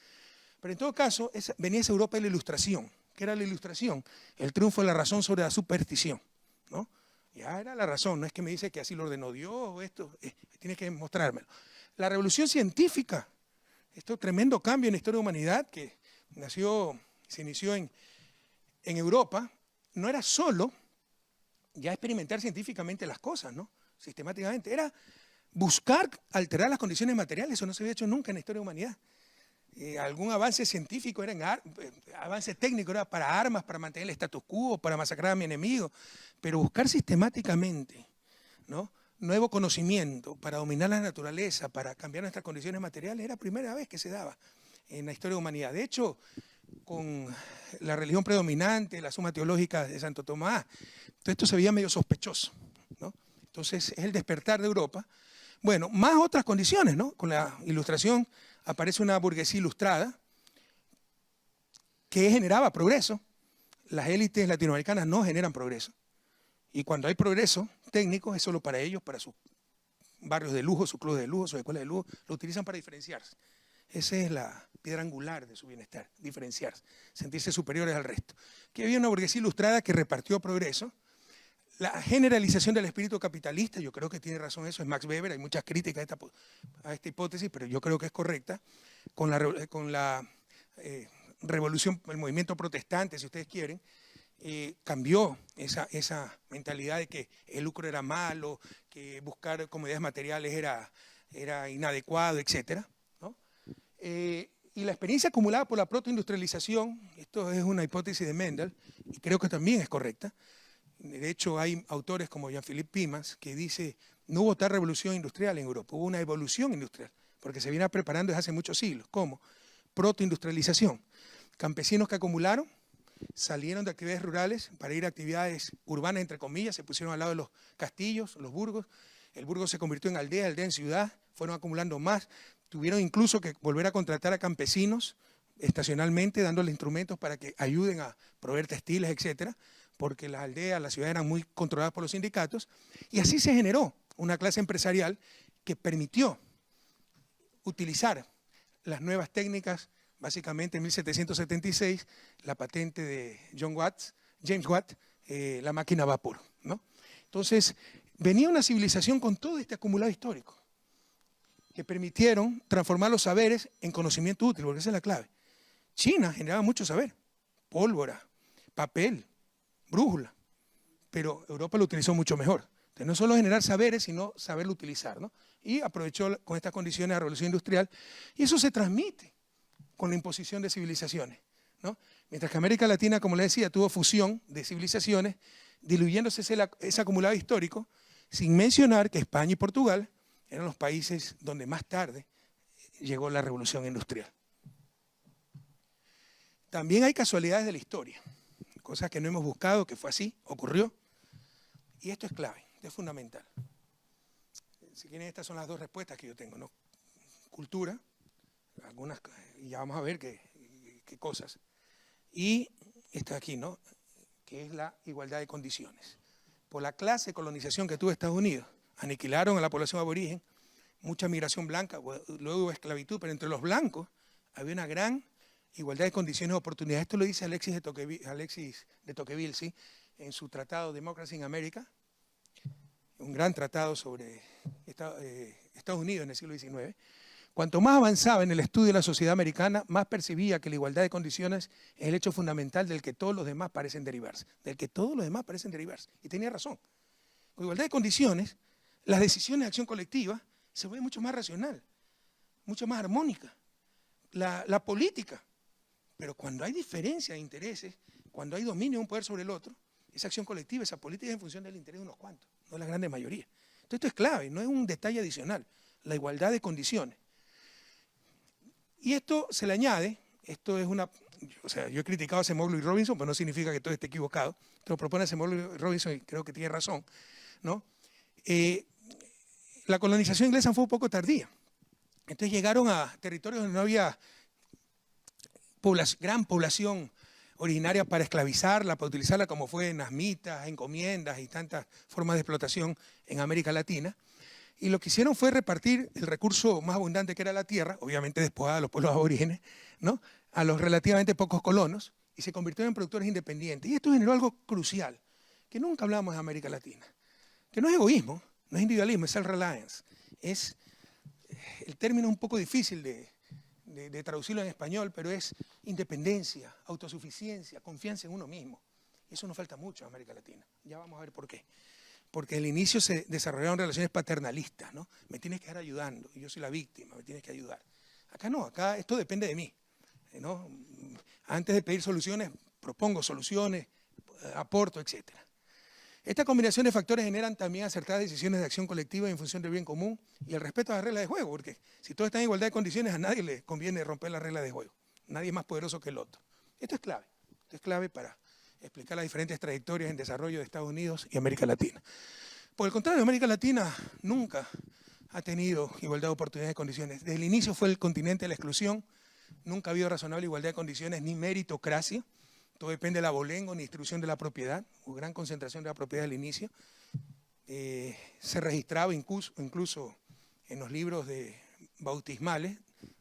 Pero en todo caso, venía esa Europa de la Ilustración. ¿Qué era la Ilustración? El triunfo de la razón sobre la superstición, ¿no? Ya era la razón, no es que me dice que así lo ordenó Dios o esto, tienes que mostrármelo. La revolución científica, este tremendo cambio en la historia de la humanidad que se inició en Europa, no era solo ya experimentar científicamente las cosas, ¿no? Sistemáticamente, era buscar alterar las condiciones materiales, eso no se había hecho nunca en la historia de la humanidad. Algún avance científico, avance técnico era para armas, para mantener el status quo, para masacrar a mi enemigo, pero buscar sistemáticamente, ¿no?, nuevo conocimiento para dominar la naturaleza, para cambiar nuestras condiciones materiales, era la primera vez que se daba en la historia de la humanidad. De hecho, con la religión predominante, la Suma Teológica de Santo Tomás, todo esto se veía medio sospechoso, ¿no? Entonces es el despertar de Europa. Bueno, más otras condiciones, ¿no? Con la Ilustración aparece una burguesía ilustrada que generaba progreso. Las élites latinoamericanas no generan progreso. Y cuando hay progreso técnico es solo para ellos, para sus barrios de lujo, sus clubes de lujo, sus escuelas de lujo, lo utilizan para diferenciarse. Esa es la piedra angular de su bienestar, diferenciarse, sentirse superiores al resto. Que había una burguesía ilustrada que repartió progreso. La generalización del espíritu capitalista, yo creo que tiene razón eso, es Max Weber, hay muchas críticas a esta hipótesis, pero yo creo que es correcta. Con la revolución, el movimiento protestante, si ustedes quieren, cambió esa mentalidad de que el lucro era malo, que buscar comodidades materiales era inadecuado, etc., ¿no? Y la experiencia acumulada por la protoindustrialización, esto es una hipótesis de Mendel, y creo que también es correcta. De hecho, hay autores como Jean-Philippe Pimas que dice no hubo tal revolución industrial en Europa, hubo una evolución industrial, porque se viene preparando desde hace muchos siglos. ¿Cómo? Protoindustrialización. Campesinos que acumularon, salieron de actividades rurales para ir a actividades urbanas, entre comillas, se pusieron al lado de los castillos, los burgos. El burgo se convirtió en aldea, aldea en ciudad, fueron acumulando más. Tuvieron incluso que volver a contratar a campesinos estacionalmente, dándoles instrumentos para que ayuden a proveer textiles, etcétera, porque las aldeas, las ciudades eran muy controladas por los sindicatos, y así se generó una clase empresarial que permitió utilizar las nuevas técnicas. Básicamente en 1776, la patente de James Watt, la máquina a vapor, ¿no? Entonces, venía una civilización con todo este acumulado histórico, que permitieron transformar los saberes en conocimiento útil, porque esa es la clave. China generaba mucho saber, pólvora, papel, brújula, pero Europa lo utilizó mucho mejor. Entonces, no solo generar saberes, sino saberlo utilizar, ¿no? Y aprovechó con estas condiciones la revolución industrial, y eso se transmite con la imposición de civilizaciones, ¿no? Mientras que América Latina, como les decía, tuvo fusión de civilizaciones, diluyéndose ese acumulado histórico, sin mencionar que España y Portugal eran los países donde más tarde llegó la revolución industrial. También hay casualidades de la historia, cosas que no hemos buscado, que fue así, ocurrió, y esto es clave, esto es fundamental. Si quieren, estas son las dos respuestas que yo tengo, ¿no? Cultura, algunas, y ya vamos a ver qué cosas. Y esta aquí, ¿no?, que es la igualdad de condiciones. Por la clase de colonización que tuvo Estados Unidos, aniquilaron a la población aborigen, mucha migración blanca, luego hubo esclavitud, pero entre los blancos había una gran igualdad de condiciones y oportunidades. Esto lo dice Alexis de Tocqueville, ¿sí?, en su tratado Democracy in America, un gran tratado sobre Estados Unidos en el siglo XIX. Cuanto más avanzaba en el estudio de la sociedad americana, más percibía que la igualdad de condiciones es el hecho fundamental del que todos los demás parecen derivarse. Y tenía razón. Con igualdad de condiciones, las decisiones de acción colectiva se vuelven mucho más racional, mucho más armónica. La política Pero cuando hay diferencia de intereses, cuando hay dominio de un poder sobre el otro, esa acción colectiva, esa política es en función del interés de unos cuantos, no de la grande mayoría. Entonces esto es clave, no es un detalle adicional, la igualdad de condiciones. Y esto se le añade, esto es una, o sea, yo he criticado a Acemoglu y Robinson, pero no significa que todo esté equivocado, esto lo propone Acemoglu y Robinson y creo que tiene razón, ¿no? La colonización inglesa fue un poco tardía, entonces llegaron a territorios donde no había gran población originaria para esclavizarla, para utilizarla como fue en asmitas, encomiendas y tantas formas de explotación en América Latina. Y lo que hicieron fue repartir el recurso más abundante que era la tierra, obviamente despojada a los pueblos aborígenes, ¿no?, a los relativamente pocos colonos, y se convirtieron en productores independientes. Y esto generó algo crucial, que nunca hablamos en América Latina, que no es egoísmo, no es individualismo, es self-reliance. Es el término un poco difícil de traducirlo en español, pero es independencia, autosuficiencia, confianza en uno mismo. Eso nos falta mucho en América Latina. Ya vamos a ver por qué. Porque al inicio se desarrollaron relaciones paternalistas, ¿no? Me tienes que estar ayudando, y yo soy la víctima, me tienes que ayudar. Acá no, acá esto depende de mí, ¿no? Antes de pedir soluciones, propongo soluciones, aporto, etc. Esta combinación de factores generan también acertadas decisiones de acción colectiva en función del bien común y el respeto a las reglas de juego, porque si todos están en igualdad de condiciones, a nadie le conviene romper las reglas de juego. Nadie es más poderoso que el otro. Esto es clave para explicar las diferentes trayectorias en desarrollo de Estados Unidos y América Latina. Por el contrario, América Latina nunca ha tenido igualdad de oportunidades y condiciones. Desde el inicio fue el continente de la exclusión, nunca ha habido razonable igualdad de condiciones ni meritocracia. Todo depende del abolengo ni distribución de la propiedad, hubo gran concentración de la propiedad al inicio. Se registraba incluso en los libros bautismales,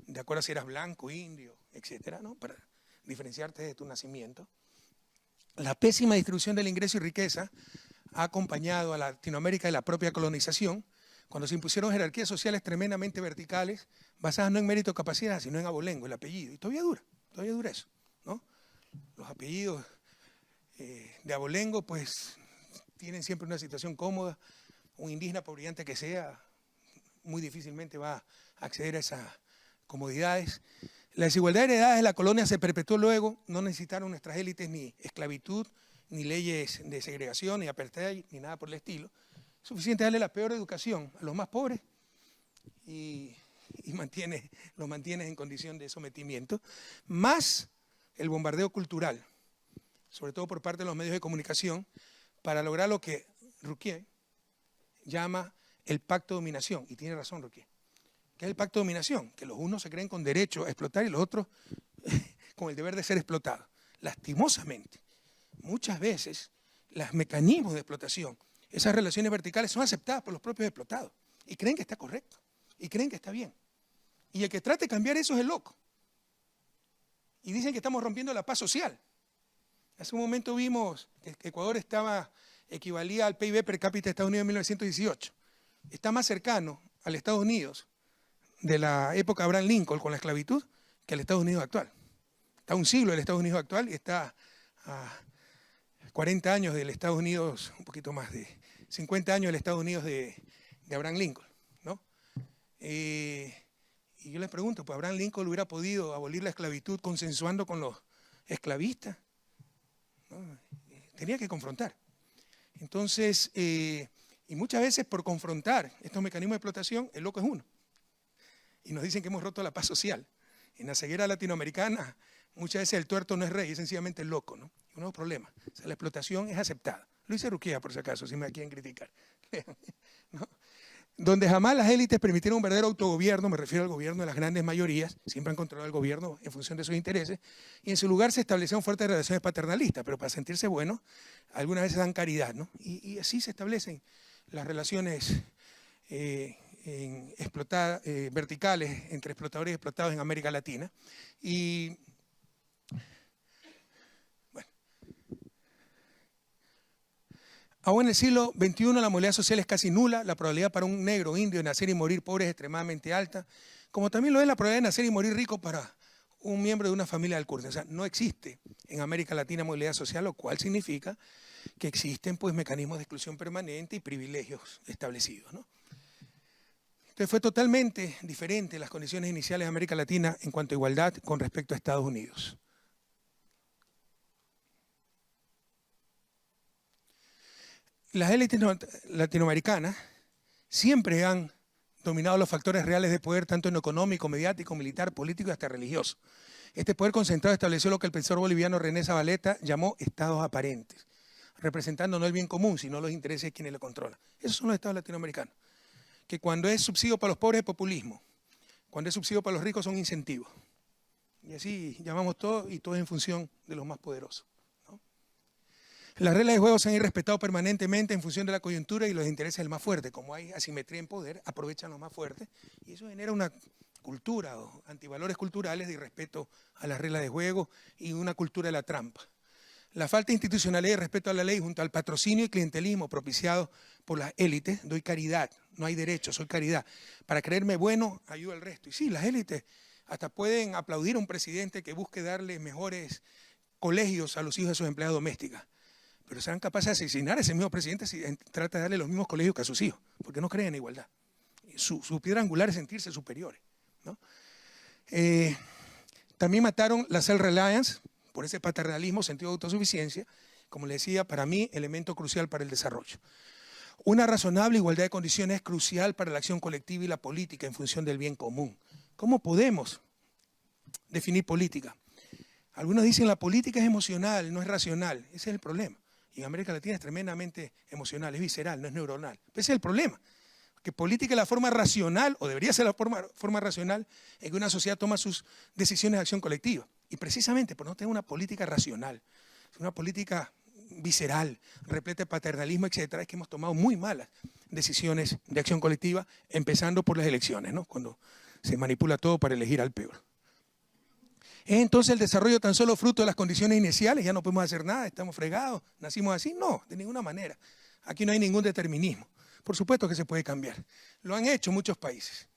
de acuerdo a si eras blanco, indio, etcétera, ¿no?, para diferenciarte de tu nacimiento. La pésima distribución del ingreso y riqueza ha acompañado a Latinoamérica de la propia colonización, cuando se impusieron jerarquías sociales tremendamente verticales, basadas no en mérito o capacidad, sino en abolengo, el apellido. Y todavía dura eso, ¿no? Los apellidos de abolengo, pues, tienen siempre una situación cómoda. Un indígena, por brillante que sea, muy difícilmente va a acceder a esas comodidades. La desigualdad heredada de la colonia se perpetuó luego, no necesitaron nuestras élites ni esclavitud, ni leyes de segregación, ni apartheid, ni nada por el estilo. Es suficiente darle la peor educación a los más pobres y los mantienes en condición de sometimiento, más el bombardeo cultural, sobre todo por parte de los medios de comunicación, para lograr lo que Ruquier llama el pacto de dominación, y tiene razón Ruquier. ¿Qué es el pacto de dominación? Que los unos se creen con derecho a explotar y los otros con el deber de ser explotados. Lastimosamente, muchas veces los mecanismos de explotación, esas relaciones verticales son aceptadas por los propios explotados y creen que está correcto y creen que está bien. Y el que trate de cambiar eso es el loco. Y dicen que estamos rompiendo la paz social. Hace un momento vimos que Ecuador equivalía al PIB per cápita de Estados Unidos en 1918. Está más cercano al Estados Unidos de la época de Abraham Lincoln con la esclavitud que al Estados Unidos actual. Está a un siglo del Estados Unidos actual y está a 40 años del Estados Unidos, un poquito más de 50 años del Estados Unidos de Abraham Lincoln, ¿no? Y yo les pregunto, pues Abraham Lincoln hubiera podido abolir la esclavitud consensuando con los esclavistas, ¿no? Tenía que confrontar. Entonces, y muchas veces por confrontar estos mecanismos de explotación, el loco es uno. Y nos dicen que hemos roto la paz social. En la ceguera latinoamericana, muchas veces el tuerto no es rey, es sencillamente el loco, ¿no? Y uno de los problemas. O sea, la explotación es aceptada. Lo dice Ruquier, por si acaso, si me quieren criticar. ¿No? Donde jamás las élites permitieron un verdadero autogobierno, me refiero al gobierno de las grandes mayorías, siempre han controlado el gobierno en función de sus intereses, y en su lugar se establecieron fuertes relaciones paternalistas, pero para sentirse buenos, algunas veces dan caridad, ¿no? Y así se establecen las relaciones verticales entre explotadores y explotados en América Latina. Y bueno, aún en el siglo XXI la movilidad social es casi nula, la probabilidad para un negro indio de nacer y morir pobre es extremadamente alta, como también lo es la probabilidad de nacer y morir rico para un miembro de una familia alcurnia. O sea, no existe en América Latina movilidad social, lo cual significa que existen pues mecanismos de exclusión permanente y privilegios establecidos, ¿no? Entonces fue totalmente diferente las condiciones iniciales de América Latina en cuanto a igualdad con respecto a Estados Unidos. Las élites latinoamericanas siempre han dominado los factores reales de poder, tanto en lo económico, mediático, militar, político y hasta religioso. Este poder concentrado estableció lo que el pensador boliviano René Zavaleta llamó estados aparentes, representando no el bien común, sino los intereses de quienes lo controlan. Esos son los estados latinoamericanos, que cuando es subsidio para los pobres es populismo, cuando es subsidio para los ricos son incentivos. Y así llamamos todo, y todo es en función de los más poderosos, ¿no? Las reglas de juego se han irrespetado permanentemente en función de la coyuntura y los intereses del más fuerte. Como hay asimetría en poder, aprovechan los más fuertes, y eso genera una cultura o antivalores culturales de irrespeto a las reglas de juego y una cultura de la trampa. La falta de institucionalidad y respeto a la ley junto al patrocinio y clientelismo propiciado por las élites, doy caridad, no hay derecho, soy caridad. Para creerme bueno, ayudo al resto. Y sí, las élites hasta pueden aplaudir a un presidente que busque darle mejores colegios a los hijos de sus empleadas domésticas, pero serán capaces de asesinar a ese mismo presidente si trata de darle los mismos colegios que a sus hijos, porque no creen en igualdad. Su piedra angular es sentirse superiores, ¿no? También mataron la self-reliance por ese paternalismo, sentido de autosuficiencia, como le decía, para mí, elemento crucial para el desarrollo. Una razonable igualdad de condiciones es crucial para la acción colectiva y la política en función del bien común. ¿Cómo podemos definir política? Algunos dicen la política es emocional, no es racional. Ese es el problema. Y en América Latina es tremendamente emocional, es visceral, no es neuronal. Ese es el problema. Que política es la forma racional, o debería ser la forma racional, en que una sociedad toma sus decisiones de acción colectiva. Y precisamente por no tener una política racional, una política visceral, repleta de paternalismo, etcétera, es que hemos tomado muy malas decisiones de acción colectiva, empezando por las elecciones, ¿no? Cuando se manipula todo para elegir al peor. ¿Es entonces el desarrollo tan solo fruto de las condiciones iniciales? Ya no podemos hacer nada, estamos fregados, nacimos así. No, de ninguna manera. Aquí no hay ningún determinismo. Por supuesto que se puede cambiar. Lo han hecho muchos países.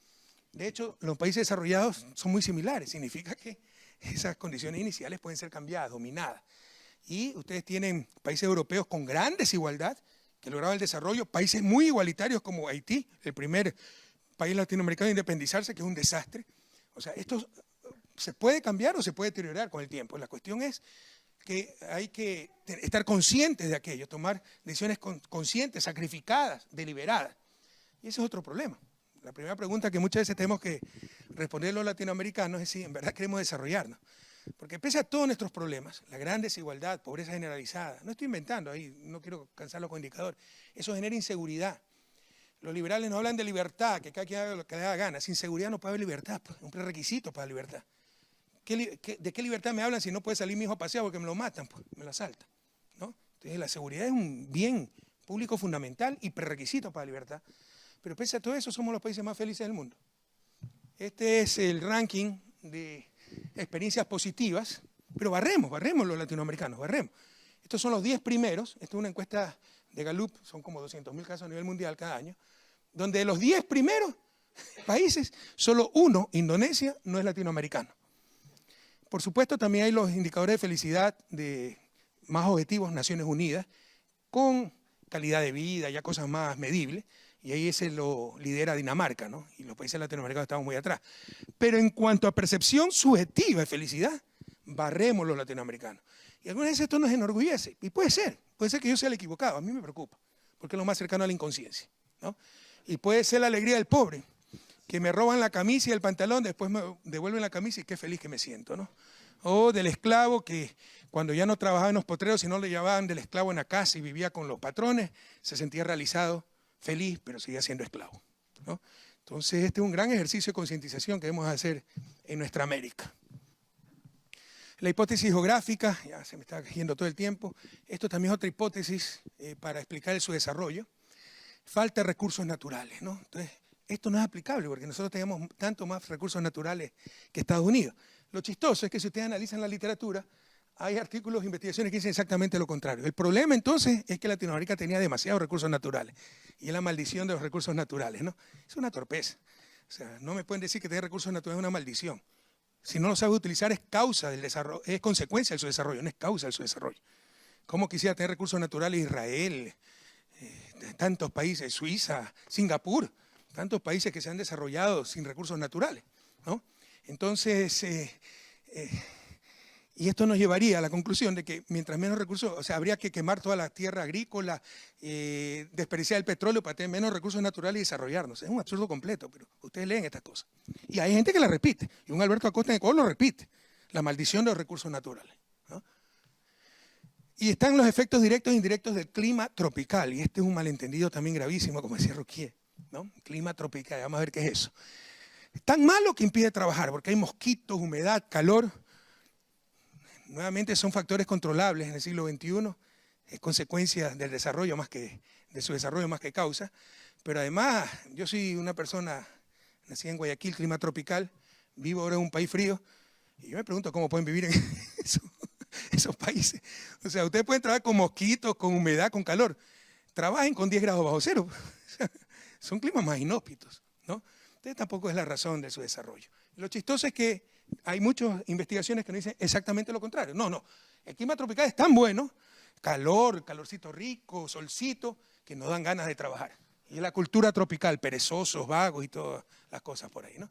De hecho, los países desarrollados son muy similares. Significa que esas condiciones iniciales pueden ser cambiadas, dominadas. Y ustedes tienen países europeos con gran desigualdad que lograron el desarrollo, países muy igualitarios como Haití, el primer país latinoamericano en independizarse, que es un desastre. O sea, esto se puede cambiar o se puede deteriorar con el tiempo. La cuestión es que hay que estar conscientes de aquello, tomar decisiones conscientes, sacrificadas, deliberadas. Y ese es otro problema. La primera pregunta que muchas veces tenemos que responder los latinoamericanos es si en verdad queremos desarrollarnos. Porque pese a todos nuestros problemas, la gran desigualdad, pobreza generalizada, no estoy inventando ahí, no quiero cansarlo con indicadores, eso genera inseguridad. Los liberales nos hablan de libertad, que cada quien haga lo que le da gana. Sin seguridad no puede haber libertad, pues, es un prerequisito para la libertad. ¿De qué libertad me hablan si no puede salir mi hijo a pasear porque me lo matan, pues, me lo asaltan, ¿no? Entonces la seguridad es un bien público fundamental y prerequisito para la libertad. Pero pese a todo eso, somos los países más felices del mundo. Este es el ranking de experiencias positivas, pero barremos los latinoamericanos, barremos. Estos son los 10 primeros, esta es una encuesta de Gallup, son como 200.000 casos a nivel mundial cada año, donde de los 10 primeros países, solo uno, Indonesia, no es latinoamericano. Por supuesto, también hay los indicadores de felicidad de más objetivos, Naciones Unidas, con calidad de vida, ya cosas más medibles, y ahí ese lo lidera Dinamarca, ¿no? Y los países latinoamericanos estamos muy atrás. Pero en cuanto a percepción subjetiva de felicidad, barremos los latinoamericanos. Y algunas veces esto nos enorgullece, y puede ser que yo sea el equivocado, a mí me preocupa, porque es lo más cercano a la inconsciencia, ¿no? Y puede ser la alegría del pobre, que me roban la camisa y el pantalón, después me devuelven la camisa y qué feliz que me siento, ¿no? O del esclavo que cuando ya no trabajaba en los potreros, sino le llevaban del esclavo en la casa y vivía con los patrones, se sentía realizado, feliz, pero seguía siendo esclavo, ¿no? Entonces este es un gran ejercicio de concientización que debemos hacer en nuestra América. La hipótesis geográfica, ya se me está yendo todo el tiempo, esto también es otra hipótesis para explicar el subdesarrollo. Falta de recursos naturales, ¿no? Entonces, esto no es aplicable porque nosotros tenemos tanto más recursos naturales que Estados Unidos. Lo chistoso es que si ustedes analizan la literatura, hay artículos, investigaciones que dicen exactamente lo contrario. El problema entonces es que Latinoamérica tenía demasiados recursos naturales y es la maldición de los recursos naturales, ¿no? Es una torpeza. O sea, no me pueden decir que tener recursos naturales es una maldición. Si no lo sabe utilizar es causa del desarrollo, es consecuencia del su desarrollo, no es causa del su desarrollo. ¿Cómo quisiera tener recursos naturales Israel, tantos países, Suiza, Singapur, tantos países que se han desarrollado sin recursos naturales, ¿no? Entonces, Y esto nos llevaría a la conclusión de que mientras menos recursos, o sea, habría que quemar toda la tierra agrícola, desperdiciar el petróleo para tener menos recursos naturales y desarrollarnos. Es un absurdo completo, pero ustedes leen estas cosas. Y hay gente que la repite, y un Alberto Acosta en Ecuador lo repite, la maldición de los recursos naturales, ¿no? Y están los efectos directos e indirectos del clima tropical, y este es un malentendido también gravísimo, como decía Ruquier, ¿no? Clima tropical, vamos a ver qué es eso. Es tan malo que impide trabajar, porque hay mosquitos, humedad, calor. Nuevamente son factores controlables en el siglo XXI, es consecuencia del desarrollo más que, de su desarrollo más que causa, pero además yo soy una persona nacida en Guayaquil, clima tropical, vivo ahora en un país frío, y yo me pregunto cómo pueden vivir en esos países. O sea, ustedes pueden trabajar con mosquitos, con humedad, con calor, trabajen con 10 grados bajo cero, son climas más inhóspitos, ¿no? Entonces tampoco es la razón de su desarrollo. Lo chistoso es que hay muchas investigaciones que nos dicen exactamente lo contrario. No, el clima tropical es tan bueno, calorcito rico, solcito, que nos dan ganas de trabajar. Y es la cultura tropical, perezosos, vagos y todas las cosas por ahí, ¿no?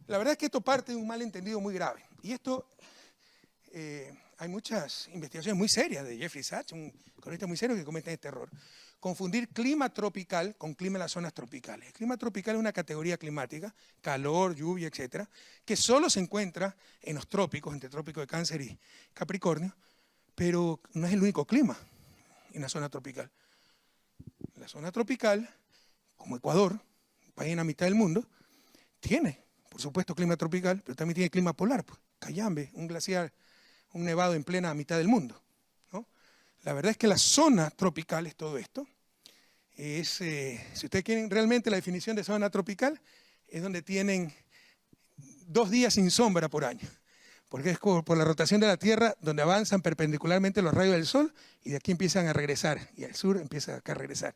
La verdad es que esto parte de un malentendido muy grave. Y esto, hay muchas investigaciones muy serias de Jeffrey Sachs, un economista muy serio que comete este error. Confundir clima tropical con clima en las zonas tropicales. El clima tropical es una categoría climática, calor, lluvia, etcétera, que solo se encuentra en los trópicos, entre trópico de Cáncer y Capricornio, pero no es el único clima en la zona tropical. La zona tropical, como Ecuador, un país en la mitad del mundo, tiene, por supuesto, clima tropical, pero también tiene clima polar, pues, Cayambe, un glaciar, un nevado en plena mitad del mundo. La verdad es que la zona tropical es todo esto. Si ustedes quieren realmente la definición de zona tropical, es donde tienen 2 días sin sombra por año. Porque es por la rotación de la Tierra donde avanzan perpendicularmente los rayos del Sol y de aquí empiezan a regresar. Y al sur empieza acá a regresar.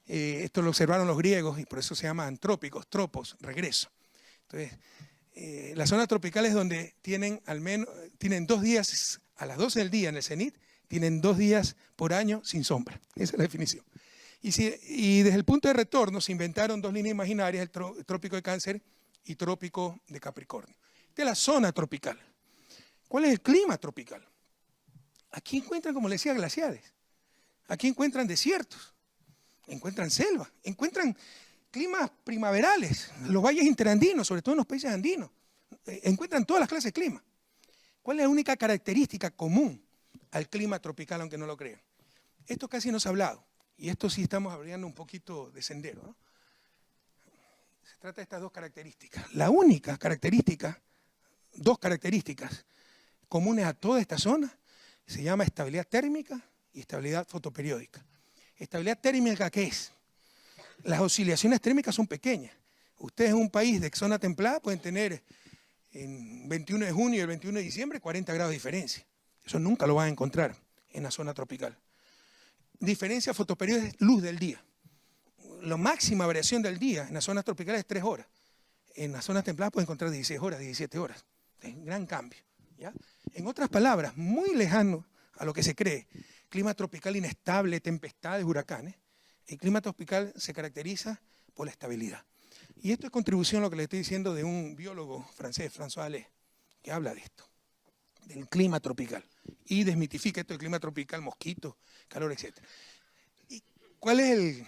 Esto lo observaron los griegos y por eso se llaman trópicos, tropos, regreso. Entonces, la zona tropical es donde tienen 2 días a las 12 del día en el cenit, tienen 2 días por año sin sombra. Esa es la definición. Y desde el punto de retorno se inventaron 2 líneas imaginarias, el trópico de Cáncer y trópico de Capricornio. Esta es la zona tropical. ¿Cuál es el clima tropical? Aquí encuentran, como les decía, glaciares. Aquí encuentran desiertos, encuentran selva, encuentran climas primaverales, los valles interandinos, sobre todo en los países andinos. Encuentran todas las clases de clima. ¿Cuál es la única característica común al clima tropical, aunque no lo crean? Esto casi no se ha hablado, y esto sí estamos abriendo un poquito de sendero, ¿no? Se trata de estas 2 características. La única característica, 2 características comunes a toda esta zona, se llama estabilidad térmica y estabilidad fotoperiódica. Estabilidad térmica, ¿qué es? Las oscilaciones térmicas son pequeñas. Ustedes en un país de zona templada pueden tener en 21 de junio y el 21 de diciembre 40 grados de diferencia. Eso nunca lo van a encontrar en la zona tropical. Diferencia fotoperiódica es luz del día. La máxima variación del día en las zonas tropicales es 3 horas. En las zonas templadas pueden encontrar 16 horas, 17 horas. Es un gran cambio, ¿ya? En otras palabras, muy lejano a lo que se cree, clima tropical inestable, tempestades, huracanes, el clima tropical se caracteriza por la estabilidad. Y esto es contribución a lo que le estoy diciendo de un biólogo francés, François Allais, que habla de esto, del clima tropical. Y desmitifica esto del clima tropical, mosquitos, calor, etc. ¿Y cuál es el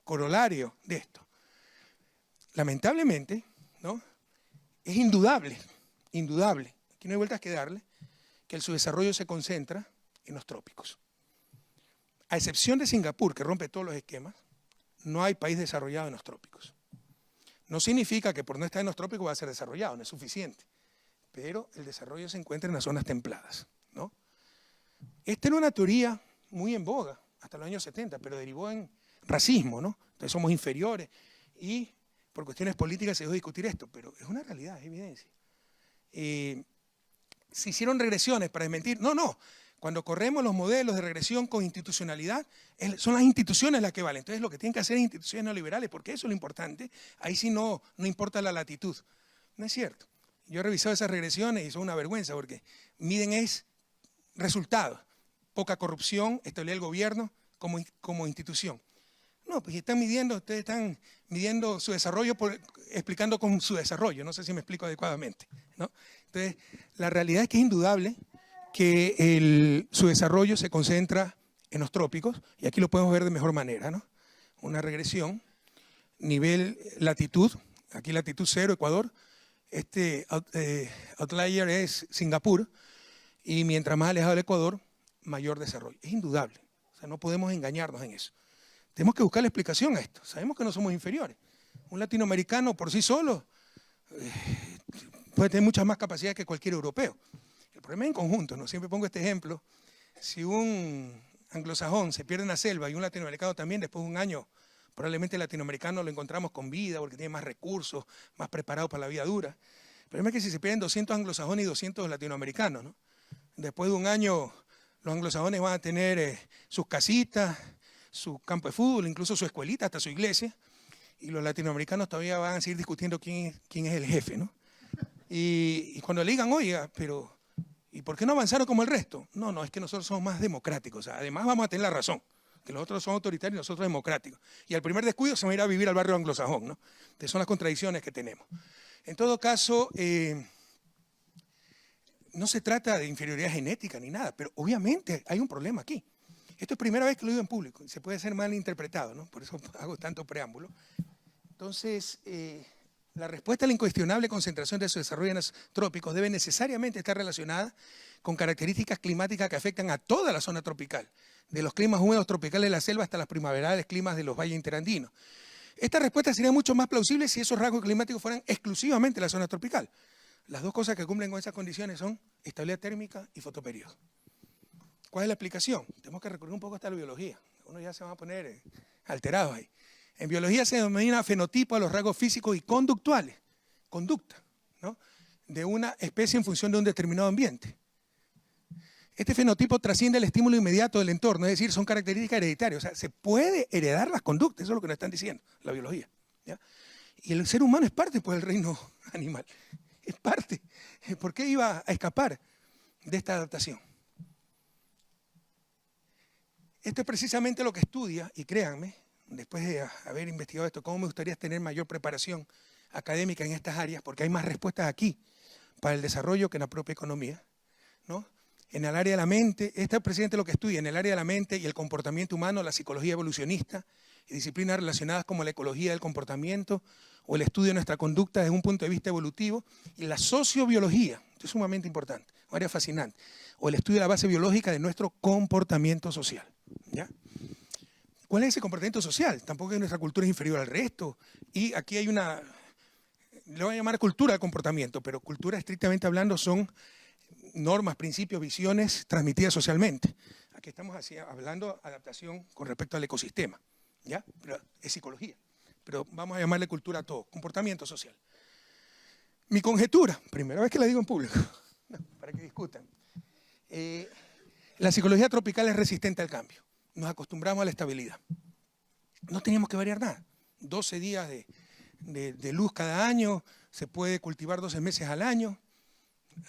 corolario de esto? Lamentablemente, ¿no? Es indudable, aquí no hay vueltas que darle, que el subdesarrollo se concentra en los trópicos. A excepción de Singapur, que rompe todos los esquemas, no hay país desarrollado en los trópicos. No significa que por no estar en los trópicos va a ser desarrollado, no es suficiente. Pero el desarrollo se encuentra en las zonas templadas, ¿no? Esta era una teoría muy en boga hasta los años 70, pero derivó en racismo, ¿no? Entonces somos inferiores y por cuestiones políticas se dejó discutir esto, pero es una realidad, es evidencia. Se hicieron regresiones para desmentir. No. Cuando corremos los modelos de regresión con institucionalidad, son las instituciones las que valen. Entonces lo que tienen que hacer es instituciones neoliberales, porque eso es lo importante. Ahí sí no importa la latitud. No es cierto. Yo he revisado esas regresiones y son una vergüenza porque miden resultados. Poca corrupción, estabilidad del gobierno como institución. No, pues ustedes están midiendo su desarrollo explicando con su desarrollo. No sé si me explico adecuadamente, ¿no? Entonces, la realidad es que es indudable que su desarrollo se concentra en los trópicos, y aquí lo podemos ver de mejor manera, ¿no? Una regresión, nivel latitud, aquí latitud 0, Ecuador, este outlier es Singapur, y mientras más alejado del Ecuador, mayor desarrollo. Es indudable, o sea, no podemos engañarnos en eso. Tenemos que buscar la explicación a esto. Sabemos que no somos inferiores. Un latinoamericano por sí solo puede tener muchas más capacidades que cualquier europeo. El problema es en conjunto, ¿no? Siempre pongo este ejemplo. Si un anglosajón se pierde en la selva y un latinoamericano también, después de un año, probablemente el latinoamericano lo encontramos con vida porque tiene más recursos, más preparado para la vida dura. El problema es que si se pierden 200 anglosajones y 200 latinoamericanos, ¿no? Después de un año, los anglosajones van a tener sus casitas, su campo de fútbol, incluso su escuelita, hasta su iglesia, y los latinoamericanos todavía van a seguir discutiendo quién es el jefe, ¿no? Y cuando le digan, oiga, pero ¿y por qué no avanzaron como el resto? No, es que nosotros somos más democráticos. Además vamos a tener la razón, que los otros son autoritarios y nosotros democráticos. Y al primer descuido se va a ir a vivir al barrio anglosajón, ¿no? Entonces son las contradicciones que tenemos. En todo caso, no se trata de inferioridad genética ni nada, pero obviamente hay un problema aquí. Esto es primera vez que lo digo en público y se puede ser mal interpretado, ¿no? Por eso hago tanto preámbulo. Entonces, la respuesta a la incuestionable concentración de su desarrollo en los trópicos debe necesariamente estar relacionada con características climáticas que afectan a toda la zona tropical, de los climas húmedos tropicales de la selva hasta los primaverales climas de los valles interandinos. Esta respuesta sería mucho más plausible si esos rasgos climáticos fueran exclusivamente la zona tropical. Las dos cosas que cumplen con esas condiciones son estabilidad térmica y fotoperiodo. ¿Cuál es la explicación? Tenemos que recurrir un poco hasta la biología. Uno ya se va a poner alterados ahí. En biología se denomina fenotipo a los rasgos físicos y conductuales, conducta, ¿no? De una especie en función de un determinado ambiente. Este fenotipo trasciende el estímulo inmediato del entorno, es decir, son características hereditarias. O sea, se puede heredar las conductas, eso es lo que nos están diciendo, la biología, ¿ya? Y el ser humano es parte, pues, del reino animal. Es parte. ¿Por qué iba a escapar de esta adaptación? Esto es precisamente lo que estudia, y créanme, después de haber investigado esto, cómo me gustaría tener mayor preparación académica en estas áreas, porque hay más respuestas aquí para el desarrollo que en la propia economía, ¿no? En el área de la mente, este es precisamente lo que estudia, en el área de la mente y el comportamiento humano, la psicología evolucionista y disciplinas relacionadas como la ecología del comportamiento o el estudio de nuestra conducta desde un punto de vista evolutivo, y la sociobiología, esto es sumamente importante, un área fascinante, o el estudio de la base biológica de nuestro comportamiento social, ¿ya? ¿Cuál es ese comportamiento social? Tampoco es que nuestra cultura es inferior al resto. Y aquí hay una, le voy a llamar cultura del comportamiento, pero cultura estrictamente hablando son normas, principios, visiones transmitidas socialmente. Aquí estamos hablando de adaptación con respecto al ecosistema, ¿ya? Pero es psicología. Pero vamos a llamarle cultura a todo, comportamiento social. Mi conjetura, primera vez que la digo en público, para que discutan. La psicología tropical es resistente al cambio. Nos acostumbramos a la estabilidad. No teníamos que variar nada. 12 días de luz cada año, se puede cultivar 12 meses al año.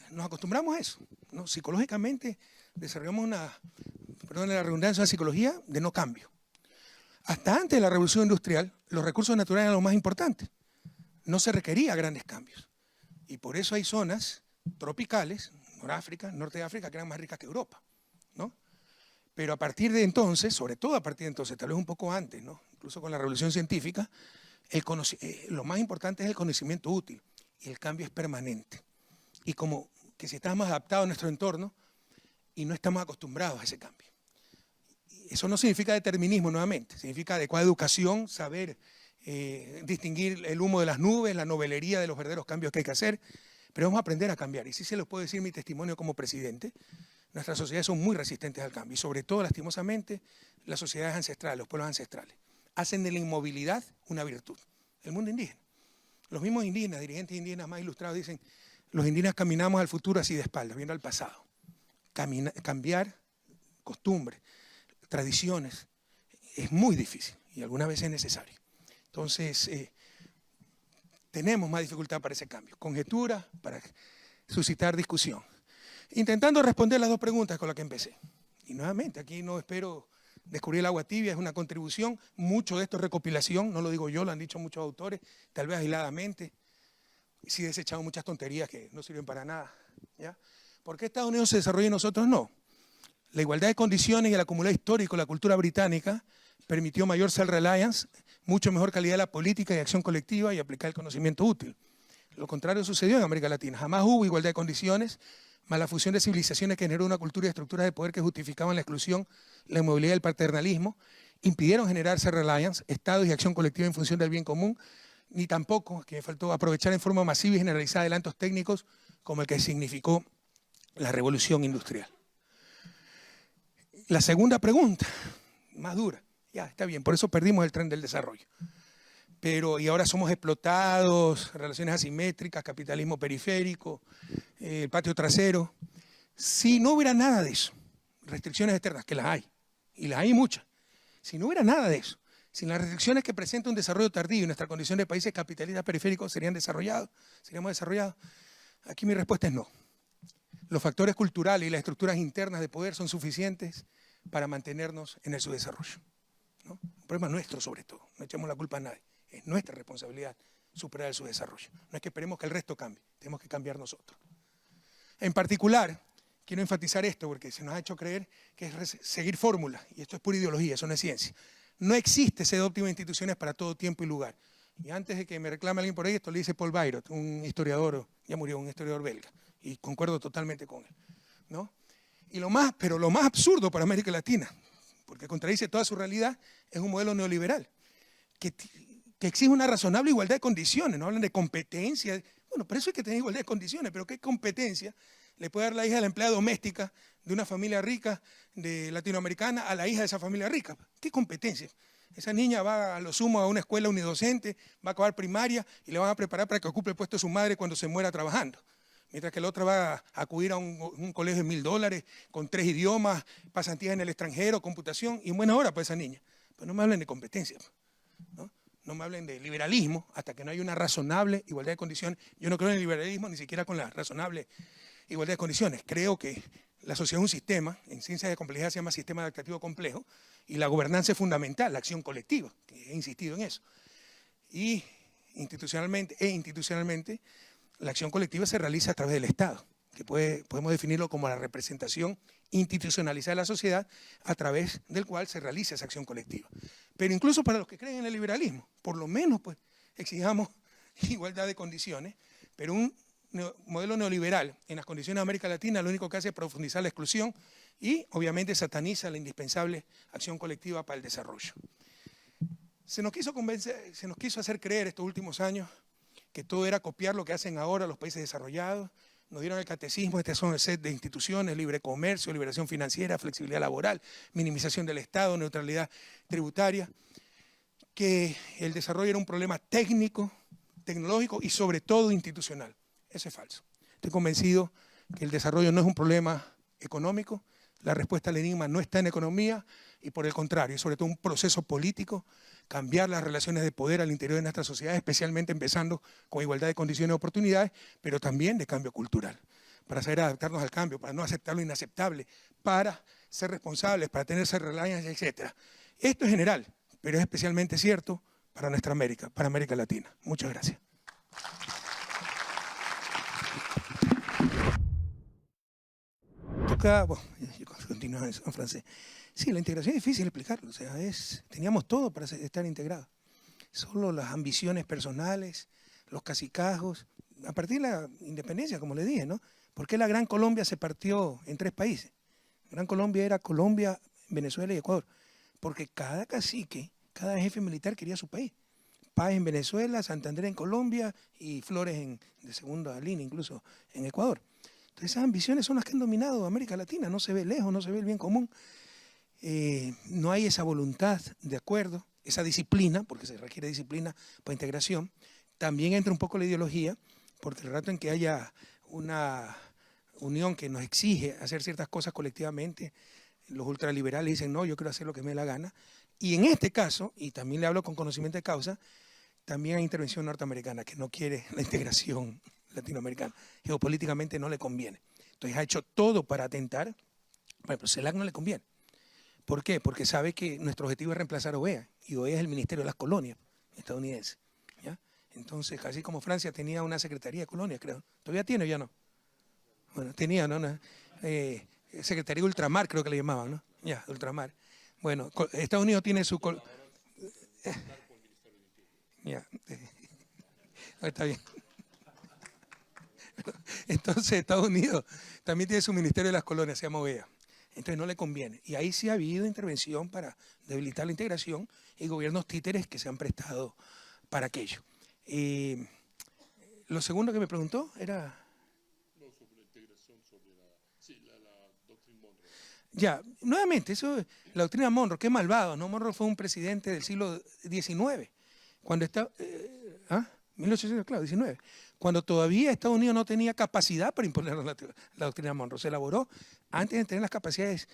Nos acostumbramos a eso, ¿no? Psicológicamente desarrollamos una psicología de no cambio. Hasta antes de la revolución industrial, los recursos naturales eran lo más importante. No se requería grandes cambios. Y por eso hay zonas tropicales, Noráfrica, Norte de África, que eran más ricas que Europa, ¿no? Pero a partir de entonces, sobre todo a partir de entonces, tal vez un poco antes, ¿no? Incluso con la revolución científica, lo más importante es el conocimiento útil y el cambio es permanente. Y como que si estamos adaptados a nuestro entorno y no estamos acostumbrados a ese cambio. Eso no significa determinismo nuevamente, significa adecuada educación, saber distinguir el humo de las nubes, la novelería de los verdaderos cambios que hay que hacer, pero vamos a aprender a cambiar. Y sí se los puedo decir mi testimonio como presidente. Nuestras sociedades son muy resistentes al cambio y sobre todo, lastimosamente, las sociedades ancestrales, los pueblos ancestrales, hacen de la inmovilidad una virtud. El mundo indígena. Los mismos indígenas, dirigentes indígenas más ilustrados dicen, los indígenas caminamos al futuro así de espaldas, viendo al pasado. Cambiar costumbres, tradiciones, es muy difícil y algunas veces es necesario. Entonces, tenemos más dificultad para ese cambio. Conjetura para suscitar discusión. Intentando responder las dos preguntas con las que empecé. Y nuevamente, aquí no espero descubrir el agua tibia, es una contribución. Mucho de esto es recopilación, no lo digo yo, lo han dicho muchos autores, tal vez aisladamente. sí desechamos muchas tonterías que no sirven para nada, ¿ya? ¿Por qué Estados Unidos se desarrolla y nosotros no? La igualdad de condiciones y el acumulado histórico de la cultura británica permitió mayor self-reliance, mucho mejor calidad de la política y acción colectiva y aplicar el conocimiento útil. Lo contrario sucedió en América Latina. Jamás hubo igualdad de condiciones, más la fusión de civilizaciones que generó una cultura y estructuras de poder que justificaban la exclusión, la inmovilidad y el paternalismo, impidieron generar self-reliance, estados y acción colectiva en función del bien común, ni tampoco, que me faltó, aprovechar en forma masiva y generalizada adelantos técnicos como el que significó la revolución industrial. La segunda pregunta, más dura, ya está bien, por eso perdimos el tren del desarrollo. Y ahora somos explotados, relaciones asimétricas, capitalismo periférico, el patio trasero. Si no hubiera nada de eso, restricciones externas, que las hay, y las hay muchas, si no hubiera nada de eso, sin las restricciones que presenta un desarrollo tardío y nuestra condición de países capitalistas periféricos seríamos desarrollados. Aquí mi respuesta es no. Los factores culturales y las estructuras internas de poder son suficientes para mantenernos en el subdesarrollo, ¿no? Un problema nuestro sobre todo, no echemos la culpa a nadie, es nuestra responsabilidad superar el subdesarrollo. No es que esperemos que el resto cambie, tenemos que cambiar nosotros. En particular, quiero enfatizar esto porque se nos ha hecho creer que es seguir fórmulas, y esto es pura ideología, eso no es ciencia. No existe sede óptima de instituciones para todo tiempo y lugar. Y antes de que me reclame alguien por ahí, esto le dice Paul Bayrot, un historiador, ya murió, un historiador belga, y concuerdo totalmente con él, ¿no? Pero lo más absurdo para América Latina, porque contradice toda su realidad, es un modelo neoliberal, que exige una razonable igualdad de condiciones, no hablan de competencia. Bueno, por eso hay que tener igualdad de condiciones, pero ¿qué competencia le puede dar la hija de la empleada doméstica de una familia rica de latinoamericana a la hija de esa familia rica? ¿Qué competencia? Esa niña va a lo sumo a una escuela unidocente, va a acabar primaria y le van a preparar para que ocupe el puesto de su madre cuando se muera trabajando. Mientras que la otra va a acudir a un colegio de $1000 con 3 idiomas, pasantías en el extranjero, computación y en buena hora para esa niña. Pero no me hablen de competencia, ¿no? No me hablen de liberalismo hasta que no haya una razonable igualdad de condiciones. Yo no creo en el liberalismo ni siquiera con la razonable igualdad de condiciones. Creo que la sociedad es un sistema, en ciencias de complejidad se llama sistema adaptativo complejo, y la gobernanza es fundamental, la acción colectiva, que he insistido en eso. Y institucionalmente, la acción colectiva se realiza a través del Estado, que podemos definirlo como la representación institucionalizada de la sociedad a través del cual se realiza esa acción colectiva. Pero incluso para los que creen en el liberalismo, por lo menos pues exijamos igualdad de condiciones, pero un modelo neoliberal en las condiciones de América Latina lo único que hace es profundizar la exclusión y obviamente sataniza la indispensable acción colectiva para el desarrollo. Se nos quiso hacer creer estos últimos años que todo era copiar lo que hacen ahora los países desarrollados. Nos dieron el catecismo, este son el set de instituciones, libre comercio, liberación financiera, flexibilidad laboral, minimización del Estado, neutralidad tributaria, que el desarrollo era un problema técnico, tecnológico y sobre todo institucional. Eso es falso. Estoy convencido que el desarrollo no es un problema económico, la respuesta al enigma no está en economía y por el contrario, es sobre todo un proceso político, cambiar las relaciones de poder al interior de nuestra sociedad, especialmente empezando con igualdad de condiciones y oportunidades, pero también de cambio cultural, para saber adaptarnos al cambio, para no aceptar lo inaceptable, para ser responsables, para tener self-reliance, etc. Esto es general, pero es especialmente cierto para nuestra América, para América Latina. Muchas gracias. Bueno, yo continúo en francés. Sí, la integración es difícil explicarlo, o sea, teníamos todo para estar integrados. Solo las ambiciones personales, los cacicazgos, a partir de la independencia, como le dije, ¿no? ¿Por qué la Gran Colombia se partió en 3 países? Gran Colombia era Colombia, Venezuela y Ecuador, porque cada cacique, cada jefe militar quería su país. Paz en Venezuela, Santander en Colombia y Flores de segunda línea incluso en Ecuador. Entonces esas ambiciones son las que han dominado América Latina, no se ve lejos, no se ve el bien común. No hay esa voluntad de acuerdo, esa disciplina, porque se requiere disciplina para integración. También entra un poco la ideología, porque el rato en que haya una unión que nos exige hacer ciertas cosas colectivamente, los ultraliberales dicen, no, yo quiero hacer lo que me dé la gana. Y en este caso, y también le hablo con conocimiento de causa, también hay intervención norteamericana que no quiere la integración latinoamericana. Geopolíticamente no le conviene. Entonces ha hecho todo para atentar, pero CELAC no le conviene. ¿Por qué? Porque sabe que nuestro objetivo es reemplazar OEA, y OEA es el Ministerio de las Colonias estadounidenses, ¿ya? Entonces, casi como Francia tenía una secretaría de colonias, creo. ¿Todavía tiene o ya no? Bueno, tenía, ¿no? Una secretaría de ultramar, creo que le llamaban, ¿no? Ya, ultramar. Bueno, Estados Unidos tiene su... Ya, está bien. Entonces Estados Unidos también tiene su Ministerio de las Colonias, se llama OEA. Entonces no le conviene. Y ahí sí ha habido intervención para debilitar la integración y gobiernos títeres que se han prestado para aquello. Lo segundo que me preguntó era... No, sobre la integración, sobre la doctrina Monroe. Ya, nuevamente, eso es la doctrina Monroe, qué malvado, ¿no? Monroe fue un presidente del siglo XIX, cuando está... 1800, claro, 19. Cuando todavía Estados Unidos no tenía capacidad para imponer la doctrina Monroe. Se elaboró antes de tener las capacidades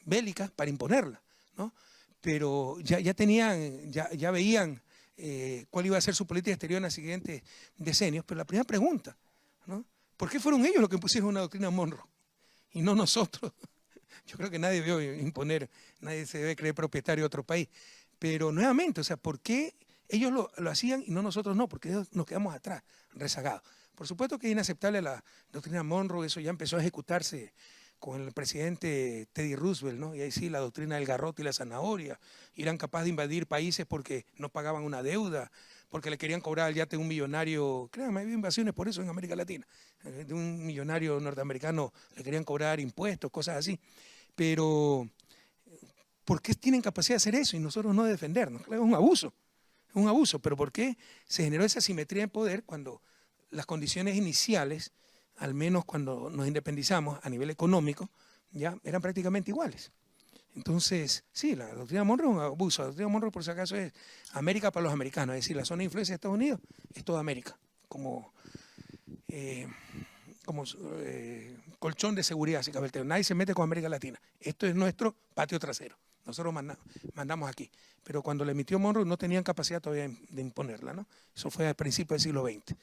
bélicas para imponerla, ¿no? Pero ya tenían, ya veían cuál iba a ser su política exterior en los siguientes decenios. Pero la primera pregunta, ¿no? ¿Por qué fueron ellos los que impusieron una doctrina Monroe y no nosotros? Yo creo que nadie debió imponer, nadie se debe creer propietario de otro país. Pero nuevamente, o sea, ¿por qué ellos lo hacían y no nosotros no? Porque ellos nos quedamos atrás, rezagados. Por supuesto que es inaceptable la doctrina Monroe, eso ya empezó a ejecutarse con el presidente Teddy Roosevelt, ¿no? Y ahí sí, la doctrina del garrote y la zanahoria, eran capaces de invadir países porque no pagaban una deuda, porque le querían cobrar al yate de un millonario, créanme, había invasiones por eso en América Latina, de un millonario norteamericano le querían cobrar impuestos, cosas así. Pero, ¿por qué tienen capacidad de hacer eso y nosotros no de defendernos? Claro, es un abuso, pero ¿por qué se generó esa asimetría de poder cuando las condiciones iniciales, al menos cuando nos independizamos a nivel económico, ya eran prácticamente iguales? Entonces, sí, la doctrina Monroe es un abuso. La doctrina Monroe, por si acaso, es América para los americanos, es decir, la zona de influencia de Estados Unidos es toda América, como colchón de seguridad, así que nadie se mete con América Latina. Esto es nuestro patio trasero. Nosotros mandamos aquí. Pero cuando le emitió Monroe no tenían capacidad todavía de imponerla, ¿no? Eso fue al principio del siglo XX.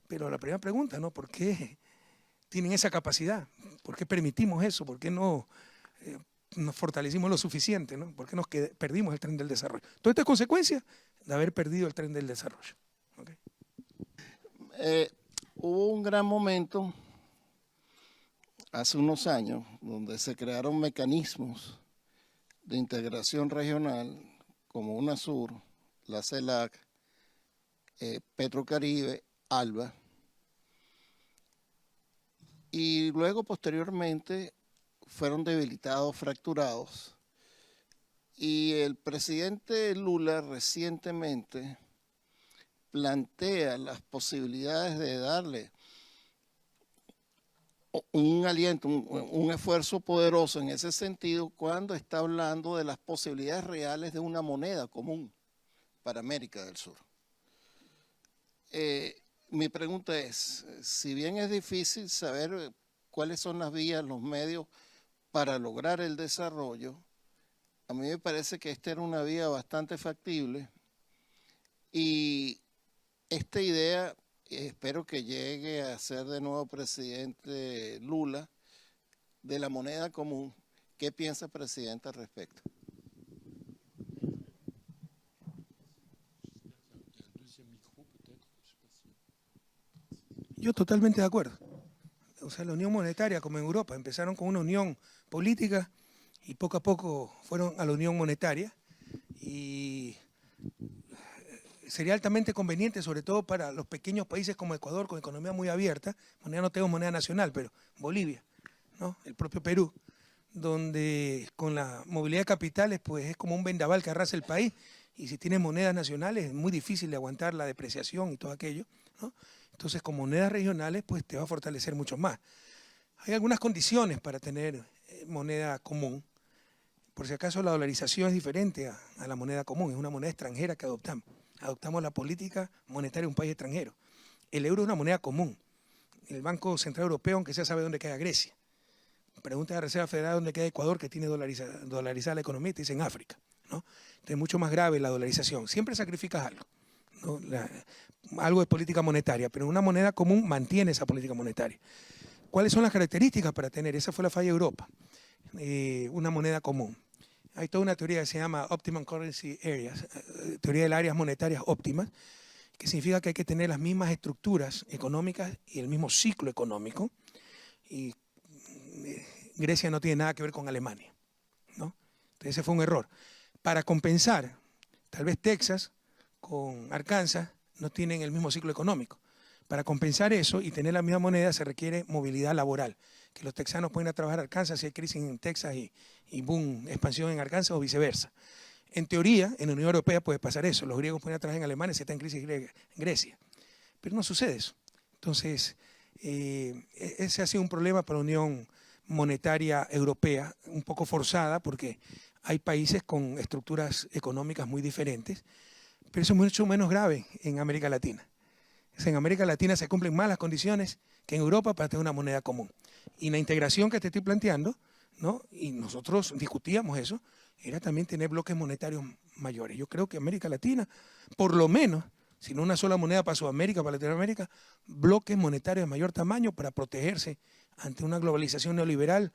Pero la primera pregunta, ¿no? ¿Por qué tienen esa capacidad? ¿Por qué permitimos eso? ¿Por qué no nos fortalecimos lo suficiente, ¿no? ¿Por qué perdimos el tren del desarrollo? Todo esto es consecuencia de haber perdido el tren del desarrollo. ¿Okay? Hubo un gran momento hace unos años donde se crearon mecanismos de integración regional como UNASUR, la CELAC, Petrocaribe, ALBA, y luego posteriormente fueron debilitados, fracturados, y el presidente Lula recientemente plantea las posibilidades de darle un aliento, un esfuerzo poderoso en ese sentido cuando está hablando de las posibilidades reales de una moneda común para América del Sur. Mi pregunta es, si bien es difícil saber cuáles son las vías, los medios para lograr el desarrollo, a mí me parece que esta era una vía bastante factible y esta idea, espero que llegue a ser de nuevo presidente Lula, de la moneda común. ¿Qué piensa el presidente al respecto? Yo totalmente de acuerdo. O sea, la unión monetaria, como en Europa, empezaron con una unión política y poco a poco fueron a la unión monetaria y sería altamente conveniente, sobre todo para los pequeños países como Ecuador, con economía muy abierta, no tengo moneda nacional, pero Bolivia, ¿no? El propio Perú, donde con la movilidad de capitales pues es como un vendaval que arrasa el país y si tienes monedas nacionales es muy difícil de aguantar la depreciación y todo aquello, ¿no? Entonces con monedas regionales pues te va a fortalecer mucho más. Hay algunas condiciones para tener moneda común. Por si acaso la dolarización es diferente a la moneda común, es una moneda extranjera que adoptamos. Adoptamos la política monetaria de un país extranjero. El euro es una moneda común. El Banco Central Europeo, aunque sea, sabe dónde queda Grecia. Pregunta a la Reserva Federal dónde queda Ecuador, que tiene dolarizada la economía, y te dicen África, ¿no? Entonces es mucho más grave la dolarización. Siempre sacrificas algo, ¿no? Algo de política monetaria, pero una moneda común mantiene esa política monetaria. ¿Cuáles son las características para tener? Esa fue la falla de Europa, una moneda común. Hay toda una teoría que se llama Optimum Currency Areas, teoría de las áreas monetarias óptimas, que significa que hay que tener las mismas estructuras económicas y el mismo ciclo económico. Y Grecia no tiene nada que ver con Alemania, ¿no? Entonces ese fue un error. Para compensar, tal vez Texas con Arkansas no tienen el mismo ciclo económico. Para compensar eso y tener la misma moneda se requiere movilidad laboral, que los texanos pueden ir a trabajar a Arkansas si hay crisis en Texas y boom, expansión en Arkansas o viceversa. En teoría, en la Unión Europea puede pasar eso. Los griegos pueden ir a trabajar en Alemania si está en crisis en Grecia. Pero no sucede eso. Entonces, ese ha sido un problema para la Unión Monetaria Europea, un poco forzada porque hay países con estructuras económicas muy diferentes, pero eso es mucho menos grave en América Latina. En América Latina se cumplen más las condiciones que en Europa para tener una moneda común. Y la integración que te estoy planteando, ¿no? Y nosotros discutíamos eso, era también tener bloques monetarios mayores. Yo creo que América Latina, por lo menos, si no una sola moneda para Sudamérica, para Latinoamérica, bloques monetarios de mayor tamaño para protegerse ante una globalización neoliberal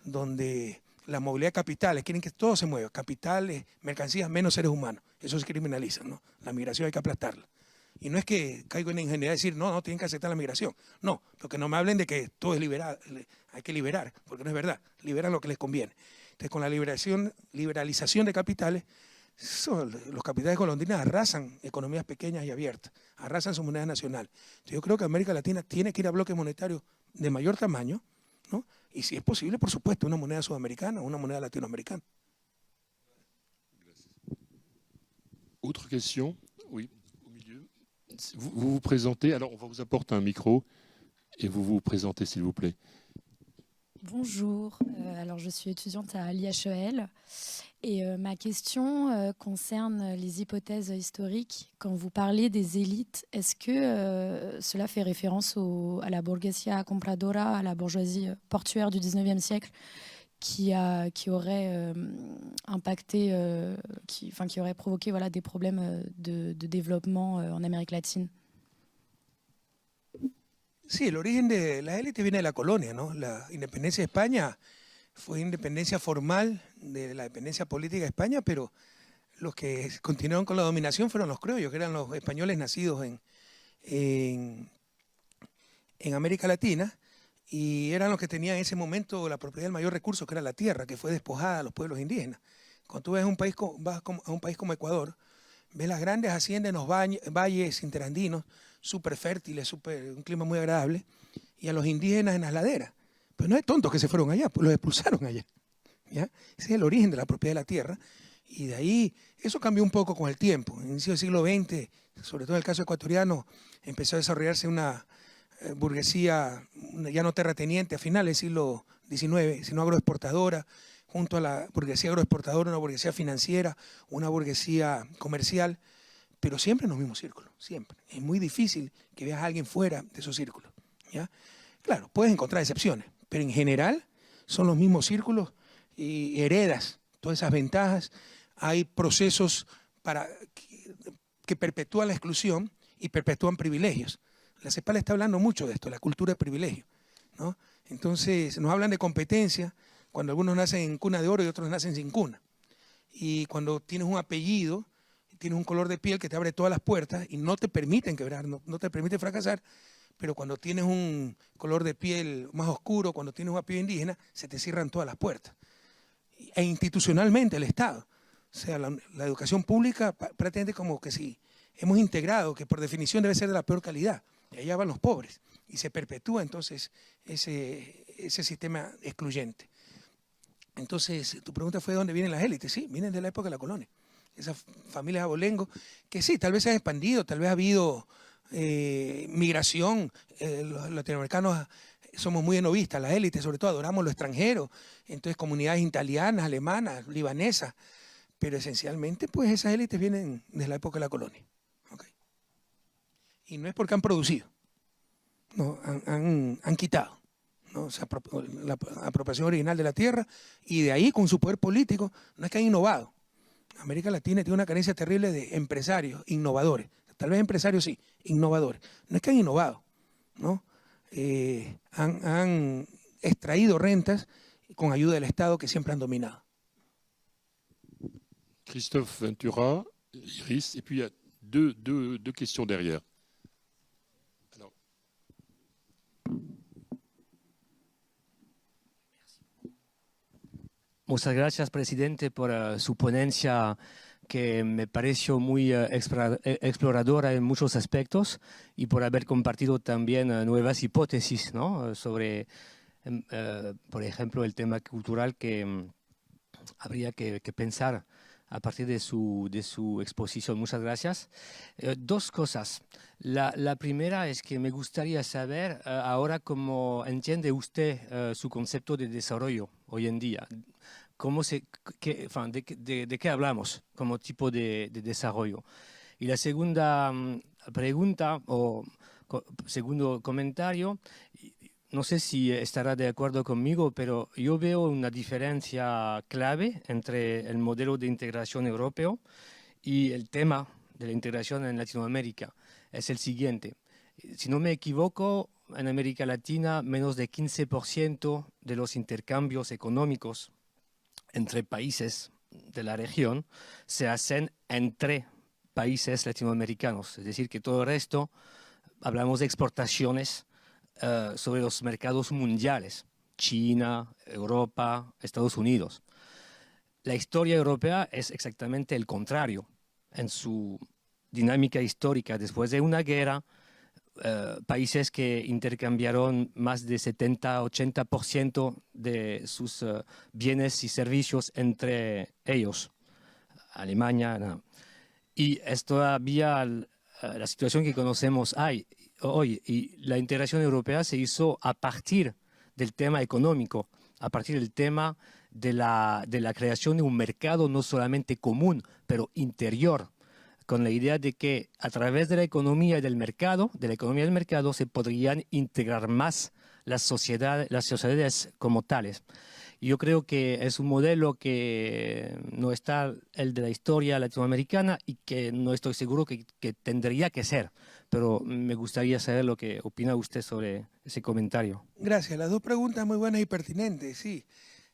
donde la movilidad de capitales, quieren que todo se mueva, capitales, mercancías, menos seres humanos. Eso se criminaliza, ¿no? La migración hay que aplastarla. Y no es que caigo en la ingenuidad de decir, no, tienen que aceptar la migración. No, porque no me hablen de que todo es liberar, hay que liberar, porque no es verdad. Liberan lo que les conviene. Entonces, con la liberalización de capitales, los capitales golondrinas arrasan economías pequeñas y abiertas, arrasan su moneda nacional. Entonces, yo creo que América Latina tiene que ir a bloques monetarios de mayor tamaño, ¿no? Y si es posible, por supuesto, una moneda sudamericana o una moneda latinoamericana. Autre question? Oui. Vous vous présentez, alors on va vous apporter un micro et vous vous présentez s'il vous plaît. Bonjour, alors je suis étudiante à l'IHEL et ma question concerne les hypothèses historiques. Quand vous parlez des élites, est-ce que cela fait référence à la burguesia compradora, à la bourgeoisie portuaire du 19e siècle qui aurait impacté, qui aurait provoqué voilà, des problèmes de développement en Amérique latine? Sí, el origen de la élite viene de la colonia, ¿no? La independencia de España fue independencia formal de la dependencia política de España, pero los que continuaron con la dominación fueron los criollos, que eran los españoles nacidos en América Latina, y eran los que tenían en ese momento la propiedad del mayor recurso, que era la tierra, que fue despojada a los pueblos indígenas. Cuando tú ves vas a un país como Ecuador, ves las grandes haciendas en los valles interandinos, súper fértiles, un clima muy agradable, y a los indígenas en las laderas. Pero no es tontos que se fueron allá, pues los expulsaron allá, ¿ya? Ese es el origen de la propiedad de la tierra, y de ahí eso cambió un poco con el tiempo. En el inicio del siglo XX, sobre todo en el caso ecuatoriano, empezó a desarrollarse una burguesía ya no terrateniente a finales del siglo XIX, sino agroexportadora, junto a la burguesía agroexportadora, una burguesía financiera, una burguesía comercial, pero siempre en los mismos círculos, siempre. Es muy difícil que veas a alguien fuera de esos círculos, ¿ya? Claro, puedes encontrar excepciones, pero en general son los mismos círculos y heredas todas esas ventajas. Hay procesos que perpetúan la exclusión y perpetúan privilegios. La CEPAL está hablando mucho de esto, la cultura de privilegio, ¿no? Entonces nos hablan de competencia cuando algunos nacen en cuna de oro y otros nacen sin cuna. Y cuando tienes un apellido, tienes un color de piel que te abre todas las puertas y no te permiten quebrar, no te permite fracasar, pero cuando tienes un color de piel más oscuro, cuando tienes un apellido indígena, se te cierran todas las puertas. E institucionalmente el Estado, o sea, la educación pública prácticamente como que sí, hemos integrado que por definición debe ser de la peor calidad, y allá van los pobres, y se perpetúa entonces ese sistema excluyente. Entonces, tu pregunta fue ¿de dónde vienen las élites? Sí, vienen de la época de la colonia. Esas familias abolengo, que sí, tal vez se han expandido, tal vez ha habido migración. Los latinoamericanos somos muy enovistas, las élites, sobre todo adoramos lo extranjero, entonces comunidades italianas, alemanas, libanesas, pero esencialmente pues esas élites vienen desde la época de la colonia. ¿Okay? Y no es porque han producido, no, han quitado, ¿no? O sea, la apropiación original de la tierra, y de ahí con su poder político no es que han innovado. América Latina tiene una carencia terrible de empresarios innovadores. Tal vez empresarios sí, innovadores. No es que han innovado, ¿no? Han extraído rentas con ayuda del Estado que siempre han dominado. Christophe Ventura, Iris, et puis il y a deux questions derrière. Alors. Muchas gracias, presidente, por su ponencia que me pareció muy exploradora en muchos aspectos y por haber compartido también nuevas hipótesis, ¿no? Sobre, por ejemplo, el tema cultural que habría que pensar a partir de su exposición. Muchas gracias. Dos cosas. La primera es que me gustaría saber ahora cómo entiende usted su concepto de desarrollo hoy en día. ¿De qué hablamos como tipo de desarrollo? Y la segunda pregunta o segundo comentario, no sé si estará de acuerdo conmigo, pero yo veo una diferencia clave entre el modelo de integración europeo y el tema de la integración en Latinoamérica. Es el siguiente. Si no me equivoco, en América Latina menos de 15% de los intercambios económicos entre países de la región se hacen entre países latinoamericanos. Es decir, que todo el resto, hablamos de exportaciones sobre los mercados mundiales, China, Europa, Estados Unidos. La historia europea es exactamente el contrario. En su dinámica histórica, después de una guerra, países que intercambiaron más de 70-80% de sus bienes y servicios entre ellos, Alemania, no. Y es todavía la situación que conocemos hoy, y la integración europea se hizo a partir del tema económico, a partir del tema de la creación de un mercado no solamente común, pero interior, con la idea de que a través de la economía del mercado, se podrían integrar más las sociedades como tales. Y yo creo que es un modelo que no está el de la historia latinoamericana y que no estoy seguro que tendría que ser. Pero me gustaría saber lo que opina usted sobre ese comentario. Gracias. Las dos preguntas muy buenas y pertinentes, sí.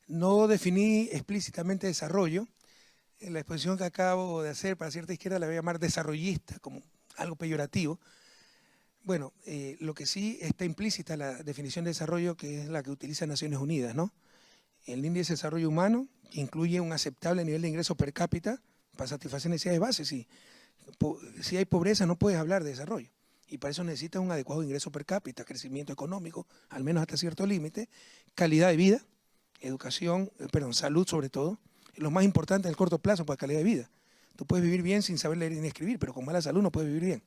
No definí explícitamente desarrollo. En la exposición que acabo de hacer para cierta izquierda la voy a llamar desarrollista, como algo peyorativo. Bueno, lo que sí está implícita la definición de desarrollo, que es la que utiliza Naciones Unidas, ¿no? El índice de desarrollo humano incluye un aceptable nivel de ingreso per cápita para satisfacer necesidades básicas. Si hay pobreza no puedes hablar de desarrollo. Y para eso necesitas un adecuado ingreso per cápita, crecimiento económico, al menos hasta cierto límite, calidad de vida, salud sobre todo. Lo más importante en el corto plazo para calidad de vida. Tú puedes vivir bien sin saber leer ni escribir, pero con mala salud no puedes vivir bien.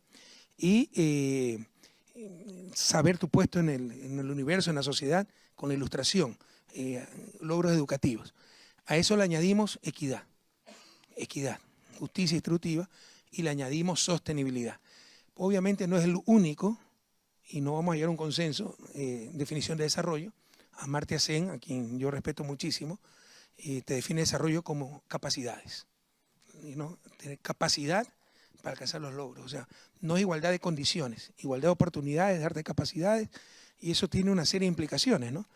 Y saber tu puesto en el universo, en la sociedad, con la ilustración, logros educativos. A eso le añadimos equidad, justicia distributiva, y le añadimos sostenibilidad. Obviamente no es el único, y no vamos a llegar a un consenso, definición de desarrollo. Amartya Sen, a quien yo respeto muchísimo, te define desarrollo como capacidades, ¿no? Tener capacidad para alcanzar los logros. O sea, no es igualdad de condiciones, igualdad de oportunidades, darte capacidades, y eso tiene una serie de implicaciones, ¿no?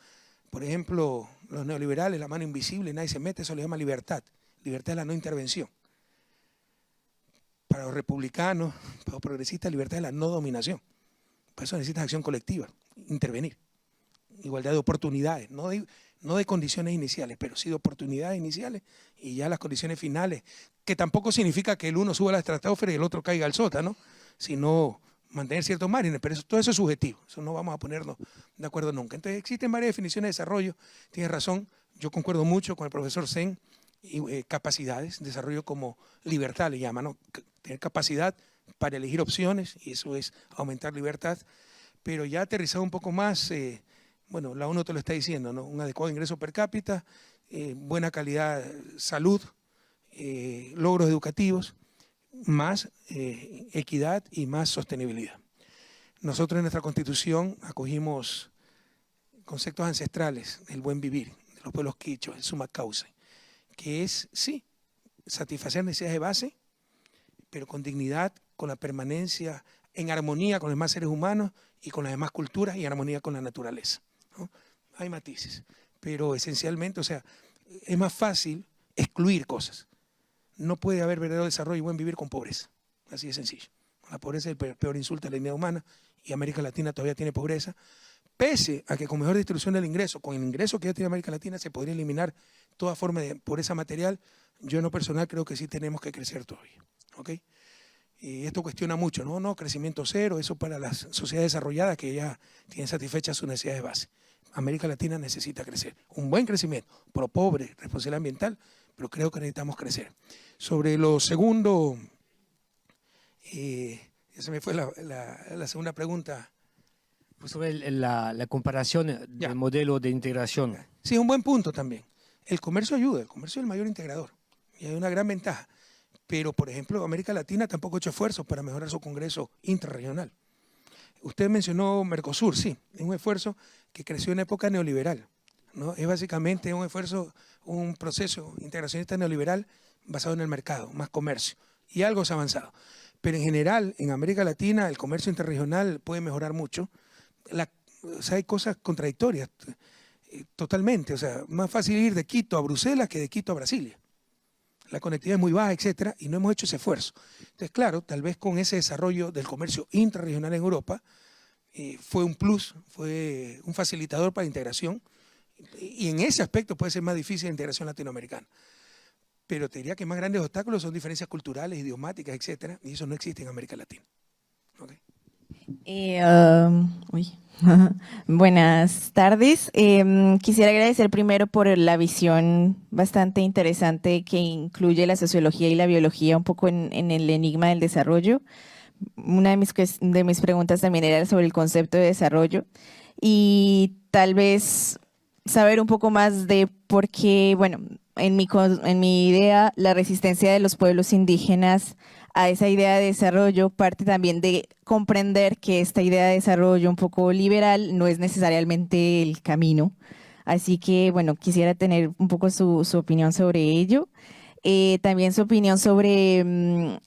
Por ejemplo, los neoliberales, la mano invisible, nadie se mete, eso le llama libertad. Libertad es la no intervención. Para los republicanos, para los progresistas, libertad es la no dominación. Por eso necesitas acción colectiva, intervenir. Igualdad de oportunidades, no de condiciones iniciales, pero sí de oportunidades iniciales y ya las condiciones finales, que tampoco significa que el uno suba a la estratosfera y el otro caiga al sótano, sino mantener ciertos márgenes, pero todo eso es subjetivo, eso no vamos a ponernos de acuerdo nunca. Entonces existen varias definiciones de desarrollo, tienes razón, yo concuerdo mucho con el profesor Sen, y capacidades, desarrollo como libertad le llaman, ¿no? Tener capacidad para elegir opciones, y eso es aumentar libertad, pero ya aterrizado un poco más, bueno, la ONU te lo está diciendo, ¿no? Un adecuado ingreso per cápita, buena calidad, salud, logros educativos, más equidad y más sostenibilidad. Nosotros en nuestra Constitución acogimos conceptos ancestrales del buen vivir, de los pueblos quichuas, el summa causa, que es, sí, satisfacer necesidades de base, pero con dignidad, con la permanencia, en armonía con los demás seres humanos y con las demás culturas y en armonía con la naturaleza, ¿no? Hay matices, pero esencialmente, o sea, es más fácil excluir cosas. No puede haber verdadero desarrollo y buen vivir con pobreza. así de sencillo. La pobreza es el peor insulto a la dignidad humana y América Latina todavía tiene pobreza, pese a que con mejor distribución del ingreso, con el ingreso que ya tiene América Latina, se podría eliminar toda forma de pobreza material. Yo en lo personal creo que sí tenemos que crecer todavía, ¿ok? Y esto cuestiona mucho, ¿no? No, crecimiento cero, eso para las sociedades desarrolladas que ya tienen satisfechas sus necesidades de base. América Latina necesita crecer, un buen crecimiento, pro pobre, responsabilidad ambiental, pero creo que necesitamos crecer. Sobre lo segundo, ya se me fue la segunda pregunta. Pues sobre la comparación del modelo de integración. Sí, es un buen punto también. El comercio ayuda, el comercio es el mayor integrador y hay una gran ventaja. Pero, por ejemplo, América Latina tampoco ha hecho esfuerzos para mejorar su congreso intrarregional. Usted mencionó Mercosur, sí, es un esfuerzo que creció en época neoliberal, ¿no? Es básicamente un esfuerzo, un proceso integracionista neoliberal basado en el mercado, más comercio, y algo se ha avanzado. Pero en general, en América Latina, el comercio interregional puede mejorar mucho. O sea, hay cosas contradictorias, totalmente. O sea, más fácil ir de Quito a Bruselas que de Quito a Brasilia. La conectividad es muy baja, etcétera, y no hemos hecho ese esfuerzo. Entonces, claro, tal vez con ese desarrollo del comercio intrarregional en Europa, fue un plus, fue un facilitador para la integración, y en ese aspecto puede ser más difícil la integración latinoamericana. Pero te diría que más grandes obstáculos son diferencias culturales, idiomáticas, etcétera, y eso no existe en América Latina. ¿Okay? Buenas tardes. Quisiera agradecer primero por la visión bastante interesante que incluye la sociología y la biología un poco en el enigma del desarrollo. Una de mis preguntas también era sobre el concepto de desarrollo y tal vez saber un poco más de por qué, bueno, en mi idea, la resistencia de los pueblos indígenas a esa idea de desarrollo parte también de comprender que esta idea de desarrollo un poco liberal no es necesariamente el camino. Así que, bueno, quisiera tener un poco su opinión sobre ello. También su opinión sobre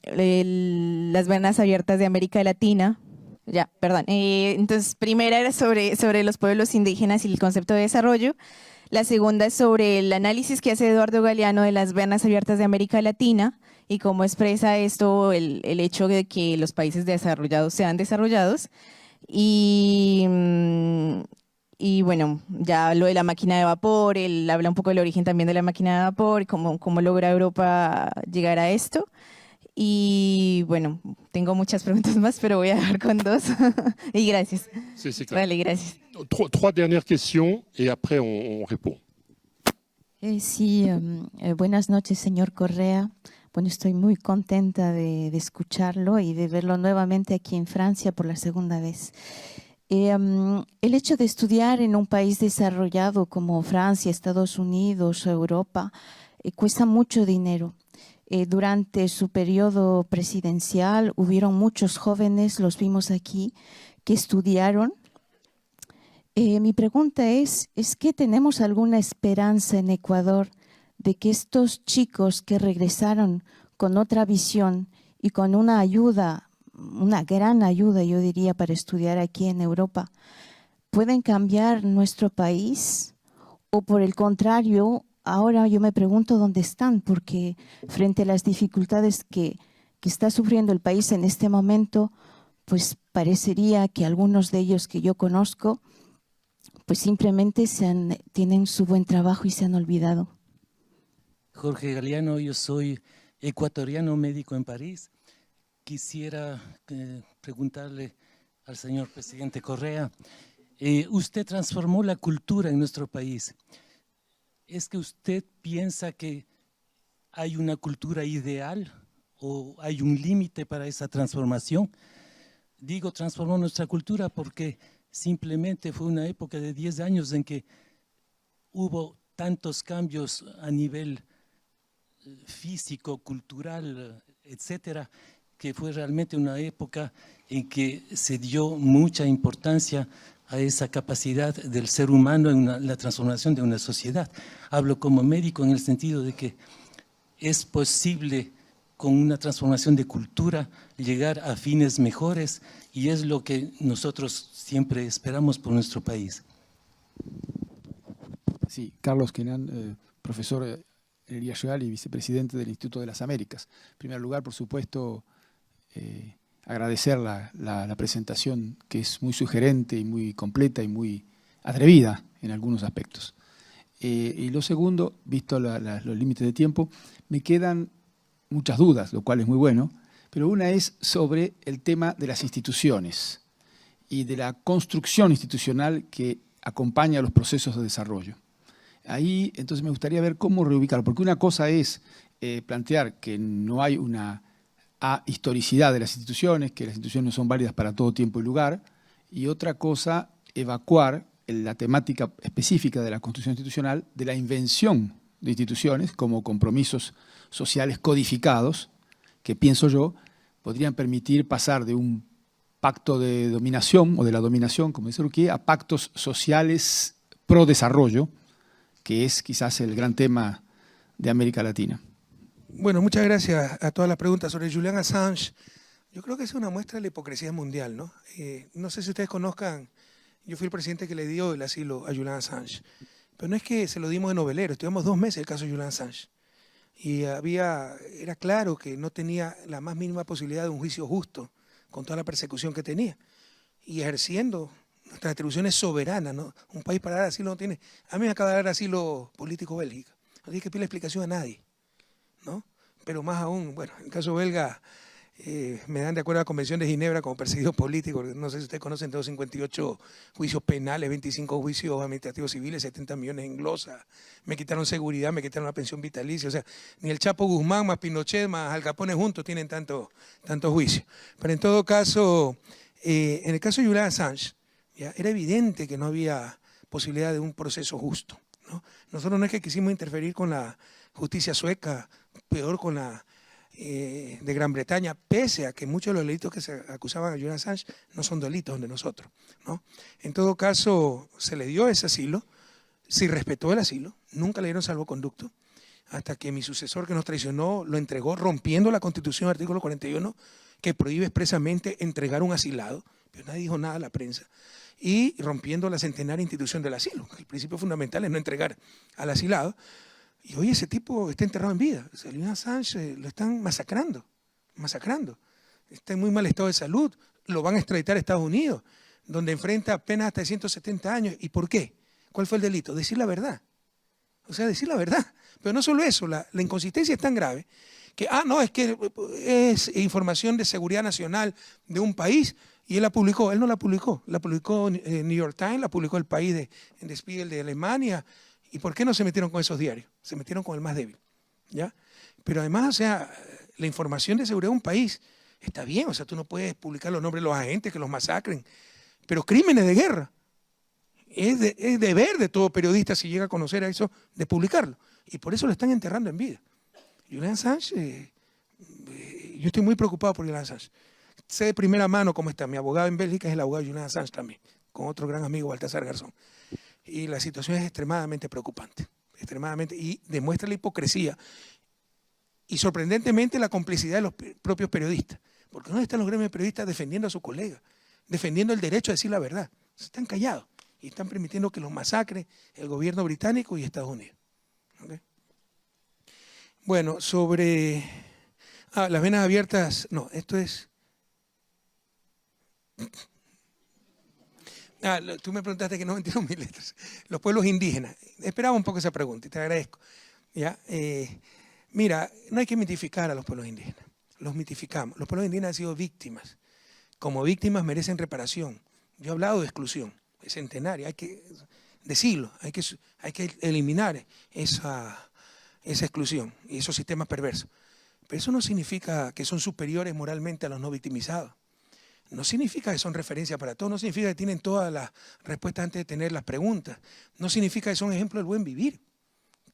las venas abiertas de América Latina. Entonces, primera era sobre los pueblos indígenas y el concepto de desarrollo. La segunda es sobre el análisis que hace Eduardo Galeano de las venas abiertas de América Latina y cómo expresa esto el hecho de que los países desarrollados sean desarrollados. Y bueno, ya lo de la máquina de vapor, él habla un poco del origen también de la máquina de vapor y cómo logra Europa llegar a esto. Y bueno, tengo muchas preguntas más, pero voy a dejar con dos. Y gracias. C'est clair. Vale, gracias. Trois dernières questions et après on répond. Buenas noches, señor Correa. Bueno, estoy muy contenta de escucharlo y de verlo nuevamente aquí en Francia por la segunda vez. El hecho de estudiar en un país desarrollado como Francia, Estados Unidos o Europa cuesta mucho dinero. Durante su periodo presidencial hubieron muchos jóvenes, los vimos aquí, que estudiaron. Mi pregunta es que tenemos alguna esperanza en Ecuador de que estos chicos que regresaron con otra visión y con una ayuda, una gran ayuda, yo diría, para estudiar aquí en Europa, pueden cambiar nuestro país? O por el contrario, ahora yo me pregunto dónde están, porque frente a las dificultades que está sufriendo el país en este momento, pues parecería que algunos de ellos que yo conozco, pues simplemente tienen su buen trabajo y se han olvidado. Jorge Galeano, yo soy ecuatoriano médico en París. Quisiera preguntarle al señor presidente Correa, usted transformó la cultura en nuestro país. ¿Es que usted piensa que hay una cultura ideal o hay un límite para esa transformación? Digo, transformó nuestra cultura porque simplemente fue una época de 10 años en que hubo tantos cambios a nivel físico, cultural, etcétera, que fue realmente una época en que se dio mucha importancia a esa capacidad del ser humano en la transformación de una sociedad. Hablo como médico en el sentido de que es posible con una transformación de cultura llegar a fines mejores y es lo que nosotros siempre esperamos por nuestro país. Sí, Carlos Kenan, profesor en el IASHOAL y vicepresidente del Instituto de las Américas. En primer lugar, por supuesto, agradecer la presentación, que es muy sugerente y muy completa y muy atrevida en algunos aspectos. Y lo segundo, visto los límites de tiempo, me quedan muchas dudas, lo cual es muy bueno, pero una es sobre el tema de las instituciones y de la construcción institucional que acompaña a los procesos de desarrollo. Ahí, entonces, me gustaría ver cómo reubicarlo, porque una cosa es plantear que no hay una historicidad de las instituciones, que las instituciones no son válidas para todo tiempo y lugar, y otra cosa, evacuar la temática específica de la construcción institucional de la invención de instituciones como compromisos sociales codificados, que pienso yo, podrían permitir pasar de un pacto de dominación o de la dominación, como dice Ruquier, a pactos sociales pro desarrollo, que es quizás el gran tema de América Latina. Bueno, muchas gracias a todas las preguntas sobre Julian Assange. Yo creo que es una muestra de la hipocresía mundial, ¿no? No sé si ustedes conozcan, yo fui el presidente que le dio el asilo a Julian Assange, pero no es que se lo dimos de novelero, estuvimos 2 meses el caso de Julian Assange. Y era claro que no tenía la más mínima posibilidad de un juicio justo con toda la persecución que tenía. Y ejerciendo nuestras atribuciones soberanas, ¿no? Un país para dar asilo no tiene. A mí me acaba de dar asilo político Bélgica. No tiene que pedirle explicación a nadie, ¿no? Pero más aún, bueno, en el caso belga me dan de acuerdo a la Convención de Ginebra como perseguido político. No sé si ustedes conocen, tengo 58 juicios penales, 25 juicios administrativos civiles, 70 millones en glosa. Me quitaron seguridad, me quitaron la pensión vitalicia. O sea, ni el Chapo Guzmán, más Pinochet, más Al Capone juntos tienen tantos juicios. Pero en todo caso, en el caso de Julian Assange, ¿ya? Era evidente que no había posibilidad de un proceso justo, ¿no? Nosotros no es que quisimos interferir con la justicia sueca, peor con la de Gran Bretaña, pese a que muchos de los delitos que se acusaban a Julian Assange no son delitos de nosotros, ¿no? En todo caso, se le dio ese asilo, se respetó el asilo, nunca le dieron salvoconducto, hasta que mi sucesor que nos traicionó lo entregó rompiendo la Constitución, artículo 41, que prohíbe expresamente entregar un asilado, pero nadie dijo nada a la prensa, y rompiendo la centenaria institución del asilo. El principio fundamental es no entregar al asilado. Y hoy ese tipo está enterrado en vida. O sea, Julian Assange lo están masacrando. Está en muy mal estado de salud. Lo van a extraditar a Estados Unidos, donde enfrenta penas hasta de 170 años. ¿Y por qué? ¿Cuál fue el delito? Decir la verdad. O sea, decir la verdad. Pero no solo eso, la inconsistencia es tan grave que, no, es que es información de seguridad nacional de un país y él la publicó. Él no la publicó. La publicó New York Times, la publicó El País en Der Spiegel de Alemania. ¿Y por qué no se metieron con esos diarios? Se metieron con el más débil, ¿ya? Pero además, o sea, la información de seguridad de un país está bien, o sea, tú no puedes publicar los nombres de los agentes que los masacren, pero crímenes de guerra, es deber de todo periodista, si llega a conocer a eso, de publicarlo. Y por eso lo están enterrando en vida. Julian Assange, yo estoy muy preocupado por Julian Assange. Sé de primera mano cómo está. Mi abogado en Bélgica es el abogado de Julian Assange también, con otro gran amigo, Baltasar Garzón. Y la situación es extremadamente preocupante, y demuestra la hipocresía y sorprendentemente la complicidad de los propios periodistas. Porque ¿dónde están los gremios de periodistas defendiendo a sus colegas, defendiendo el derecho a decir la verdad? Están callados y están permitiendo que los masacre el gobierno británico y Estados Unidos. ¿Okay? Bueno, sobre las venas abiertas, no, esto es... Tú me preguntaste que no 22.000 letras. Los pueblos indígenas. Esperaba un poco esa pregunta y te agradezco. ¿Ya? Mira, no hay que mitificar a los pueblos indígenas. Los mitificamos. Los pueblos indígenas han sido víctimas. Como víctimas merecen reparación. Yo he hablado de exclusión, de centenaria, de siglos. Hay que eliminar esa exclusión y esos sistemas perversos. Pero eso no significa que son superiores moralmente a los no victimizados. No significa que son referencia para todos, no significa que tienen todas las respuestas antes de tener las preguntas, no significa que son ejemplos del buen vivir.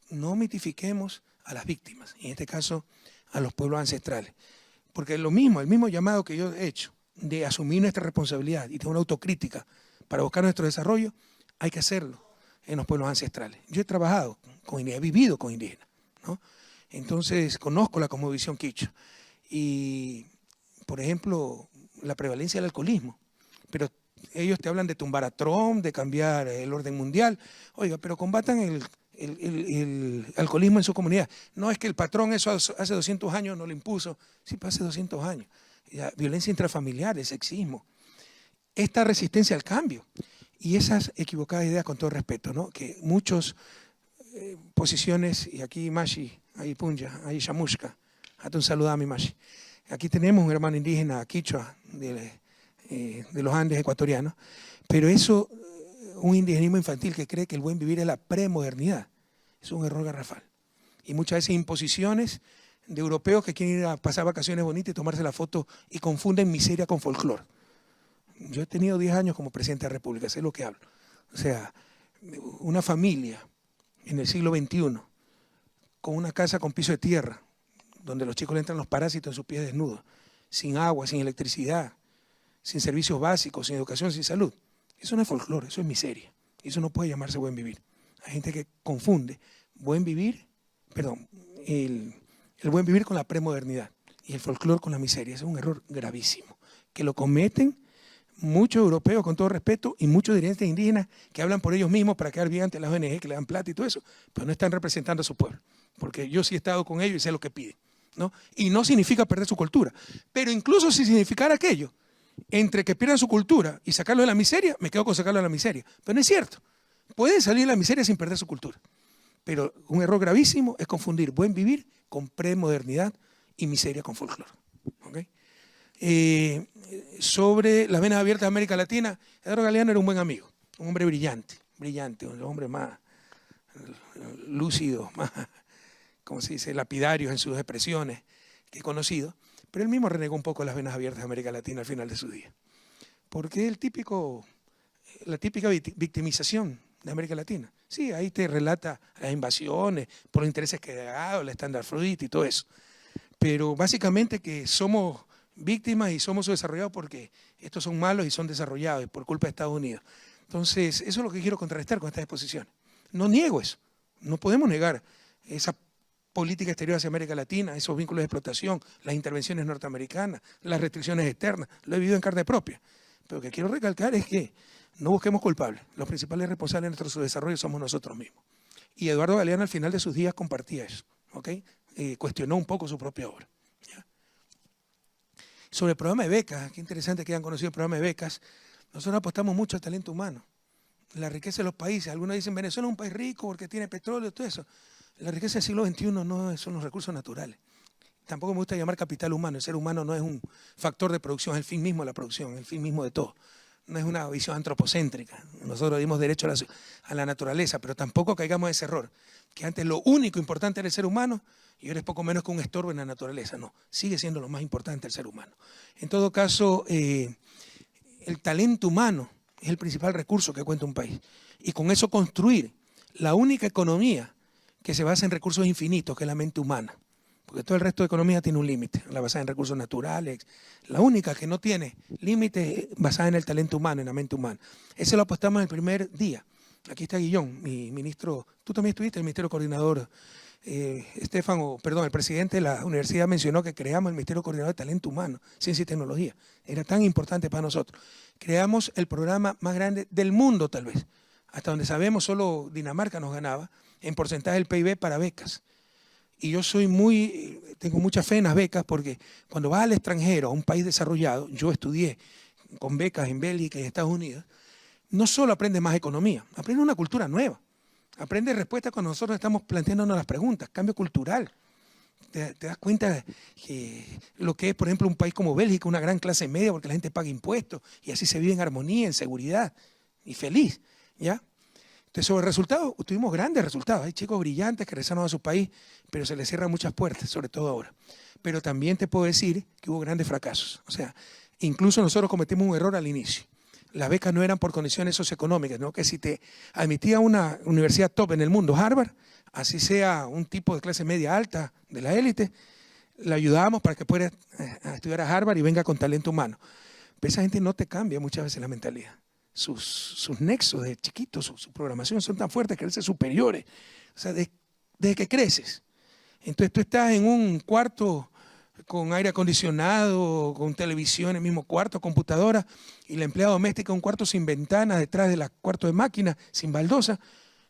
No mitifiquemos a las víctimas, en este caso a los pueblos ancestrales. Porque el mismo llamado que yo he hecho de asumir nuestra responsabilidad y tener una autocrítica para buscar nuestro desarrollo, hay que hacerlo en los pueblos ancestrales. Yo he trabajado con indígenas, he vivido con indígenas, ¿no? Entonces conozco la cosmovisión quichua y, por ejemplo, la prevalencia del alcoholismo, pero ellos te hablan de tumbar a Trump, de cambiar el orden mundial. Oiga, pero combatan el alcoholismo en su comunidad. No es que el patrón eso hace 200 años no lo impuso, sí, hace 200 años. la violencia intrafamiliar, el sexismo, esta resistencia al cambio y esas equivocadas ideas, con todo respeto, ¿no? Que muchos posiciones, y aquí Mashi, ahí Punja, ahí Shamushka, hazte un saludo a mi Mashi. Aquí tenemos un hermano indígena, quichua, de los Andes ecuatorianos, pero eso, un indigenismo infantil que cree que el buen vivir es la premodernidad, es un error garrafal. Y muchas veces imposiciones de europeos que quieren ir a pasar vacaciones bonitas y tomarse la foto y confunden miseria con folclore. Yo he tenido 10 años como presidente de la República, sé lo que hablo. O sea, una familia en el siglo XXI, con una casa con piso de tierra, donde los chicos le entran los parásitos en sus pies desnudos, sin agua, sin electricidad, sin servicios básicos, sin educación, sin salud. Eso no es folclore, eso es miseria. Eso no puede llamarse buen vivir. Hay gente que confunde buen vivir, el buen vivir con la premodernidad y el folclore con la miseria. Ese es un error gravísimo, que lo cometen muchos europeos, con todo respeto, y muchos dirigentes indígenas que hablan por ellos mismos para quedar bien ante las ONG, que le dan plata y todo eso, pero no están representando a su pueblo, porque yo sí he estado con ellos y sé lo que piden, ¿no? Y no significa perder su cultura, pero incluso si significara aquello, entre que pierdan su cultura y sacarlo de la miseria, me quedo con sacarlo de la miseria, pero no es cierto. Pueden salir de la miseria sin perder su cultura, pero un error gravísimo es confundir buen vivir con premodernidad y miseria con folclore. ¿Okay? Sobre las venas abiertas de América Latina, Eduardo Galeano era un buen amigo, un hombre brillante, un hombre más lúcido, más, ¿cómo se dice?, lapidario en sus expresiones que he conocido, pero él mismo renegó un poco las venas abiertas de América Latina al final de su día, porque es la típica victimización de América Latina. Sí, ahí te relata las invasiones, por los intereses que ha dado, el Standard Fruit y todo eso, pero básicamente que somos víctimas y somos subdesarrollados porque estos son malos y son desarrollados por culpa de Estados Unidos. Entonces, eso es lo que quiero contrarrestar con esta exposición. No niego eso, no podemos negar esa política exterior hacia América Latina, esos vínculos de explotación, las intervenciones norteamericanas, las restricciones externas, lo he vivido en carne propia. Pero lo que quiero recalcar es que no busquemos culpables, los principales responsables de nuestro subdesarrollo somos nosotros mismos. Y Eduardo Galeano al final de sus días compartía eso, ¿okay? Cuestionó un poco su propia obra. ¿Ya? Sobre el programa de becas, qué interesante que hayan conocido el programa de becas, nosotros apostamos mucho al talento humano, la riqueza de los países. Algunos dicen Venezuela es un país rico porque tiene petróleo y todo eso. La riqueza del siglo XXI no son los recursos naturales. Tampoco me gusta llamar capital humano. El ser humano no es un factor de producción, es el fin mismo de la producción, el fin mismo de todo. No es una visión antropocéntrica. Nosotros dimos derecho a la naturaleza, pero tampoco caigamos en ese error, que antes lo único importante era el ser humano y ahora es poco menos que un estorbo en la naturaleza. No, sigue siendo lo más importante el ser humano. En todo caso, el talento humano es el principal recurso que cuenta un país. Y con eso construir la única economía que se basa en recursos infinitos, que es la mente humana. Porque todo el resto de economía tiene un límite, la basada en recursos naturales. La única que no tiene límite es basada en el talento humano, en la mente humana. Ese lo apostamos el primer día. Aquí está Guillón, mi ministro. Tú también estuviste, el ministerio coordinador. El presidente de la universidad mencionó que creamos el Ministerio Coordinador de Talento Humano, Ciencia y Tecnología. Era tan importante para nosotros. Creamos el programa más grande del mundo, tal vez. Hasta donde sabemos, solo Dinamarca nos ganaba en porcentaje del PIB para becas. Y yo tengo mucha fe en las becas porque cuando vas al extranjero, a un país desarrollado, yo estudié con becas en Bélgica y en Estados Unidos, no solo aprendes más economía, aprendes una cultura nueva. Aprendes respuestas cuando nosotros estamos planteándonos las preguntas, cambio cultural. Te das cuenta que lo que es, por ejemplo, un país como Bélgica, una gran clase media porque la gente paga impuestos y así se vive en armonía, en seguridad y feliz, ¿ya? Entonces, sobre resultados, tuvimos grandes resultados. Hay chicos brillantes que regresaron a su país, pero se les cierran muchas puertas, sobre todo ahora. Pero también te puedo decir que hubo grandes fracasos. O sea, incluso nosotros cometimos un error al inicio. Las becas no eran por condiciones socioeconómicas, ¿no? Que si te admitía a una universidad top en el mundo, Harvard, así sea un tipo de clase media alta de la élite, le ayudábamos para que pueda estudiar a Harvard y venga con talento humano. Pero esa gente no te cambia muchas veces la mentalidad. Sus nexos de chiquitos, su programación son tan fuertes que creces superiores. O sea, desde que creces. Entonces tú estás en un cuarto con aire acondicionado, con televisión en el mismo cuarto, computadora, y la empleada doméstica en un cuarto sin ventanas, detrás del cuarto de máquina, sin baldosa.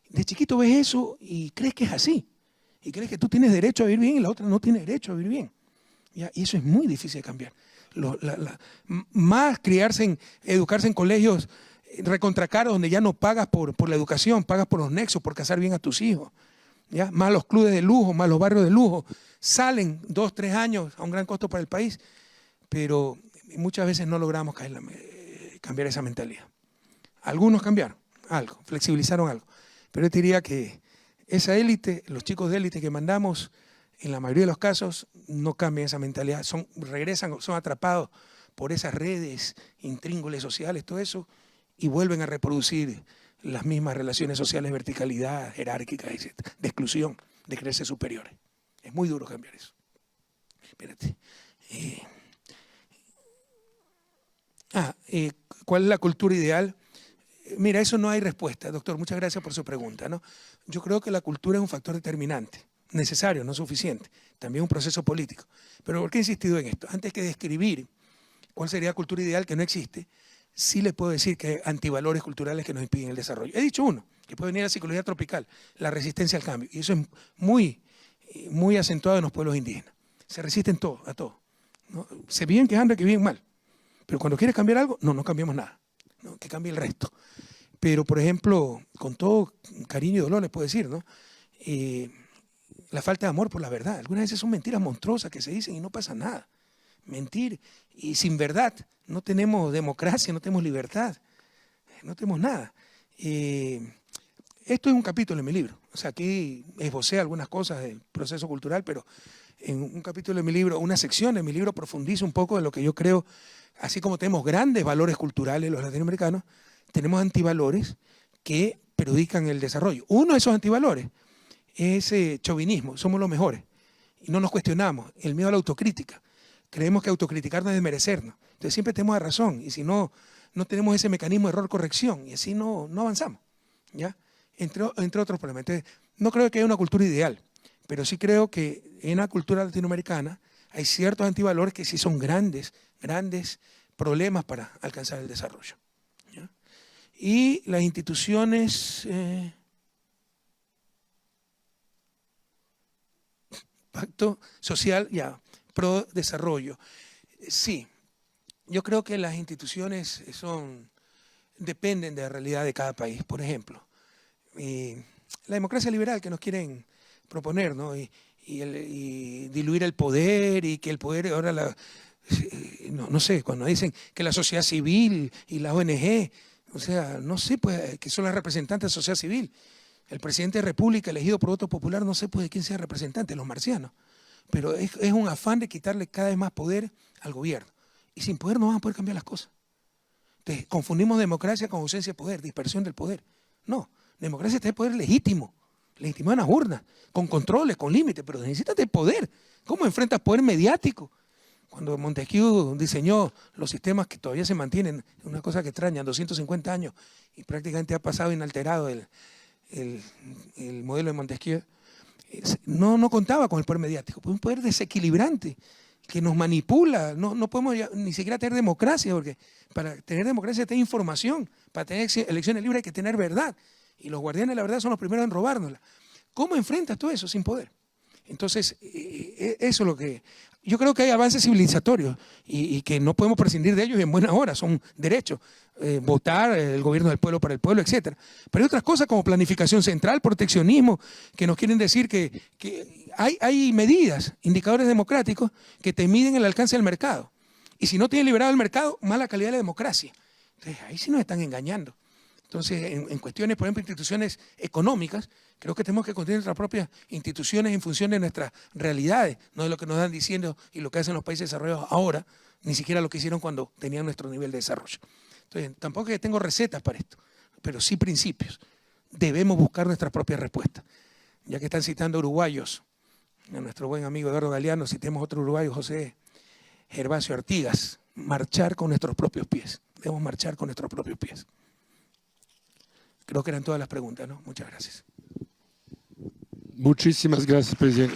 De chiquito ves eso y crees que es así. Y crees que tú tienes derecho a vivir bien y la otra no tiene derecho a vivir bien. ¿Ya? Y eso es muy difícil de cambiar. más educarse en colegios recontracaros donde ya no pagas por la educación, pagas por los nexos, por casar bien a tus hijos. ¿Ya? Más los clubes de lujo, más los barrios de lujo. Salen 2, 3 años a un gran costo para el país, pero muchas veces no logramos cambiar esa mentalidad. Algunos cambiaron algo, flexibilizaron algo, pero yo te diría que esa élite, los chicos de élite que mandamos, en la mayoría de los casos no cambian esa mentalidad, regresan, son atrapados por esas redes, intríngules sociales, todo eso, y vuelven a reproducir las mismas relaciones sociales, verticalidad, jerárquicas, etc., de exclusión, de creerse superiores. Es muy duro cambiar eso. Espérate. ¿Cuál es la cultura ideal? Mira, eso no hay respuesta, doctor. Muchas gracias por su pregunta, ¿no? Yo creo que la cultura es un factor determinante, necesario, no suficiente. También un proceso político. Pero ¿por qué he insistido en esto? Antes que describir cuál sería la cultura ideal, que no existe, sí les puedo decir que hay antivalores culturales que nos impiden el desarrollo. He dicho uno, que puede venir a la psicología tropical, la resistencia al cambio. Y eso es muy acentuado en los pueblos indígenas. Se resisten a todo. ¿No? Se viven quejando de que viven mal. Pero cuando quieres cambiar algo, no cambiamos nada. ¿No? Que cambie el resto. Pero, por ejemplo, con todo cariño y dolor les puedo decir, ¿no? La falta de amor por la verdad. Algunas veces son mentiras monstruosas que se dicen y no pasa nada. Mentir y sin verdad. No tenemos democracia, no tenemos libertad, no tenemos nada. Esto es un capítulo en mi libro. O sea, aquí esbocé algunas cosas del proceso cultural, pero en un capítulo de mi libro, una sección de mi libro, profundizo un poco de lo que yo creo, así como tenemos grandes valores culturales los latinoamericanos, tenemos antivalores que perjudican el desarrollo. Uno de esos antivalores es chauvinismo, somos los mejores y no nos cuestionamos, el miedo a la autocrítica. Creemos que autocriticarnos es desmerecernos. Entonces siempre tenemos la razón y si no tenemos ese mecanismo de error-corrección y así no avanzamos, ¿ya? Entre otros problemas. Entonces, no creo que haya una cultura ideal, pero sí creo que en la cultura latinoamericana hay ciertos antivalores que sí son grandes problemas para alcanzar el desarrollo, ¿ya? Y las instituciones... pacto social, ya, pro desarrollo. Sí, yo creo que las instituciones dependen de la realidad de cada país. Por ejemplo, la democracia liberal que nos quieren proponer, ¿no? Y diluir el poder y que el poder ahora, no sé, cuando dicen que la sociedad civil y la ONG, o sea, no sé, pues, que son las representantes de la sociedad civil. El presidente de la República elegido por voto popular, no sé pues de quién sea representante, los marcianos. Pero es un afán de quitarle cada vez más poder al gobierno. Y sin poder no vamos a poder cambiar las cosas. Entonces, confundimos democracia con ausencia de poder, dispersión del poder. No, democracia está el poder legítimo, legitimado en las urnas, con controles, con límites, pero necesitas el poder. ¿Cómo enfrentas poder mediático? Cuando Montesquieu diseñó los sistemas que todavía se mantienen, una cosa que extraña, 250 años, y prácticamente ha pasado inalterado el modelo de Montesquieu, no contaba con el poder mediático, un poder desequilibrante que nos manipula. No podemos ni siquiera tener democracia, porque para tener democracia hay que tener información, para tener elecciones libres hay que tener verdad, y los guardianes de la verdad son los primeros en robárnosla. ¿Cómo enfrentas todo eso sin poder? Entonces, eso es lo que... Yo creo que hay avances civilizatorios y que no podemos prescindir de ellos en buena hora, son derechos. Votar, el gobierno del pueblo para el pueblo, etc. Pero hay otras cosas como planificación central, proteccionismo, que nos quieren decir que hay medidas, indicadores democráticos que te miden el alcance del mercado. Y si no tienes liberado el mercado, mala calidad de la democracia. Entonces, ahí sí nos están engañando. Entonces, en cuestiones, por ejemplo, instituciones económicas, creo que tenemos que construir nuestras propias instituciones en función de nuestras realidades, no de lo que nos dan diciendo y lo que hacen los países desarrollados ahora, ni siquiera lo que hicieron cuando tenían nuestro nivel de desarrollo. Entonces, tampoco es que tengo recetas para esto, pero sí principios. Debemos buscar nuestras propias respuestas. Ya que están citando uruguayos, a nuestro buen amigo Eduardo Galeano, citemos otro uruguayo, José Gervasio Artigas, marchar con nuestros propios pies. Debemos marchar con nuestros propios pies. Creo que eran todas las preguntas, ¿no? Muchas gracias. Muchísimas gracias, presidente.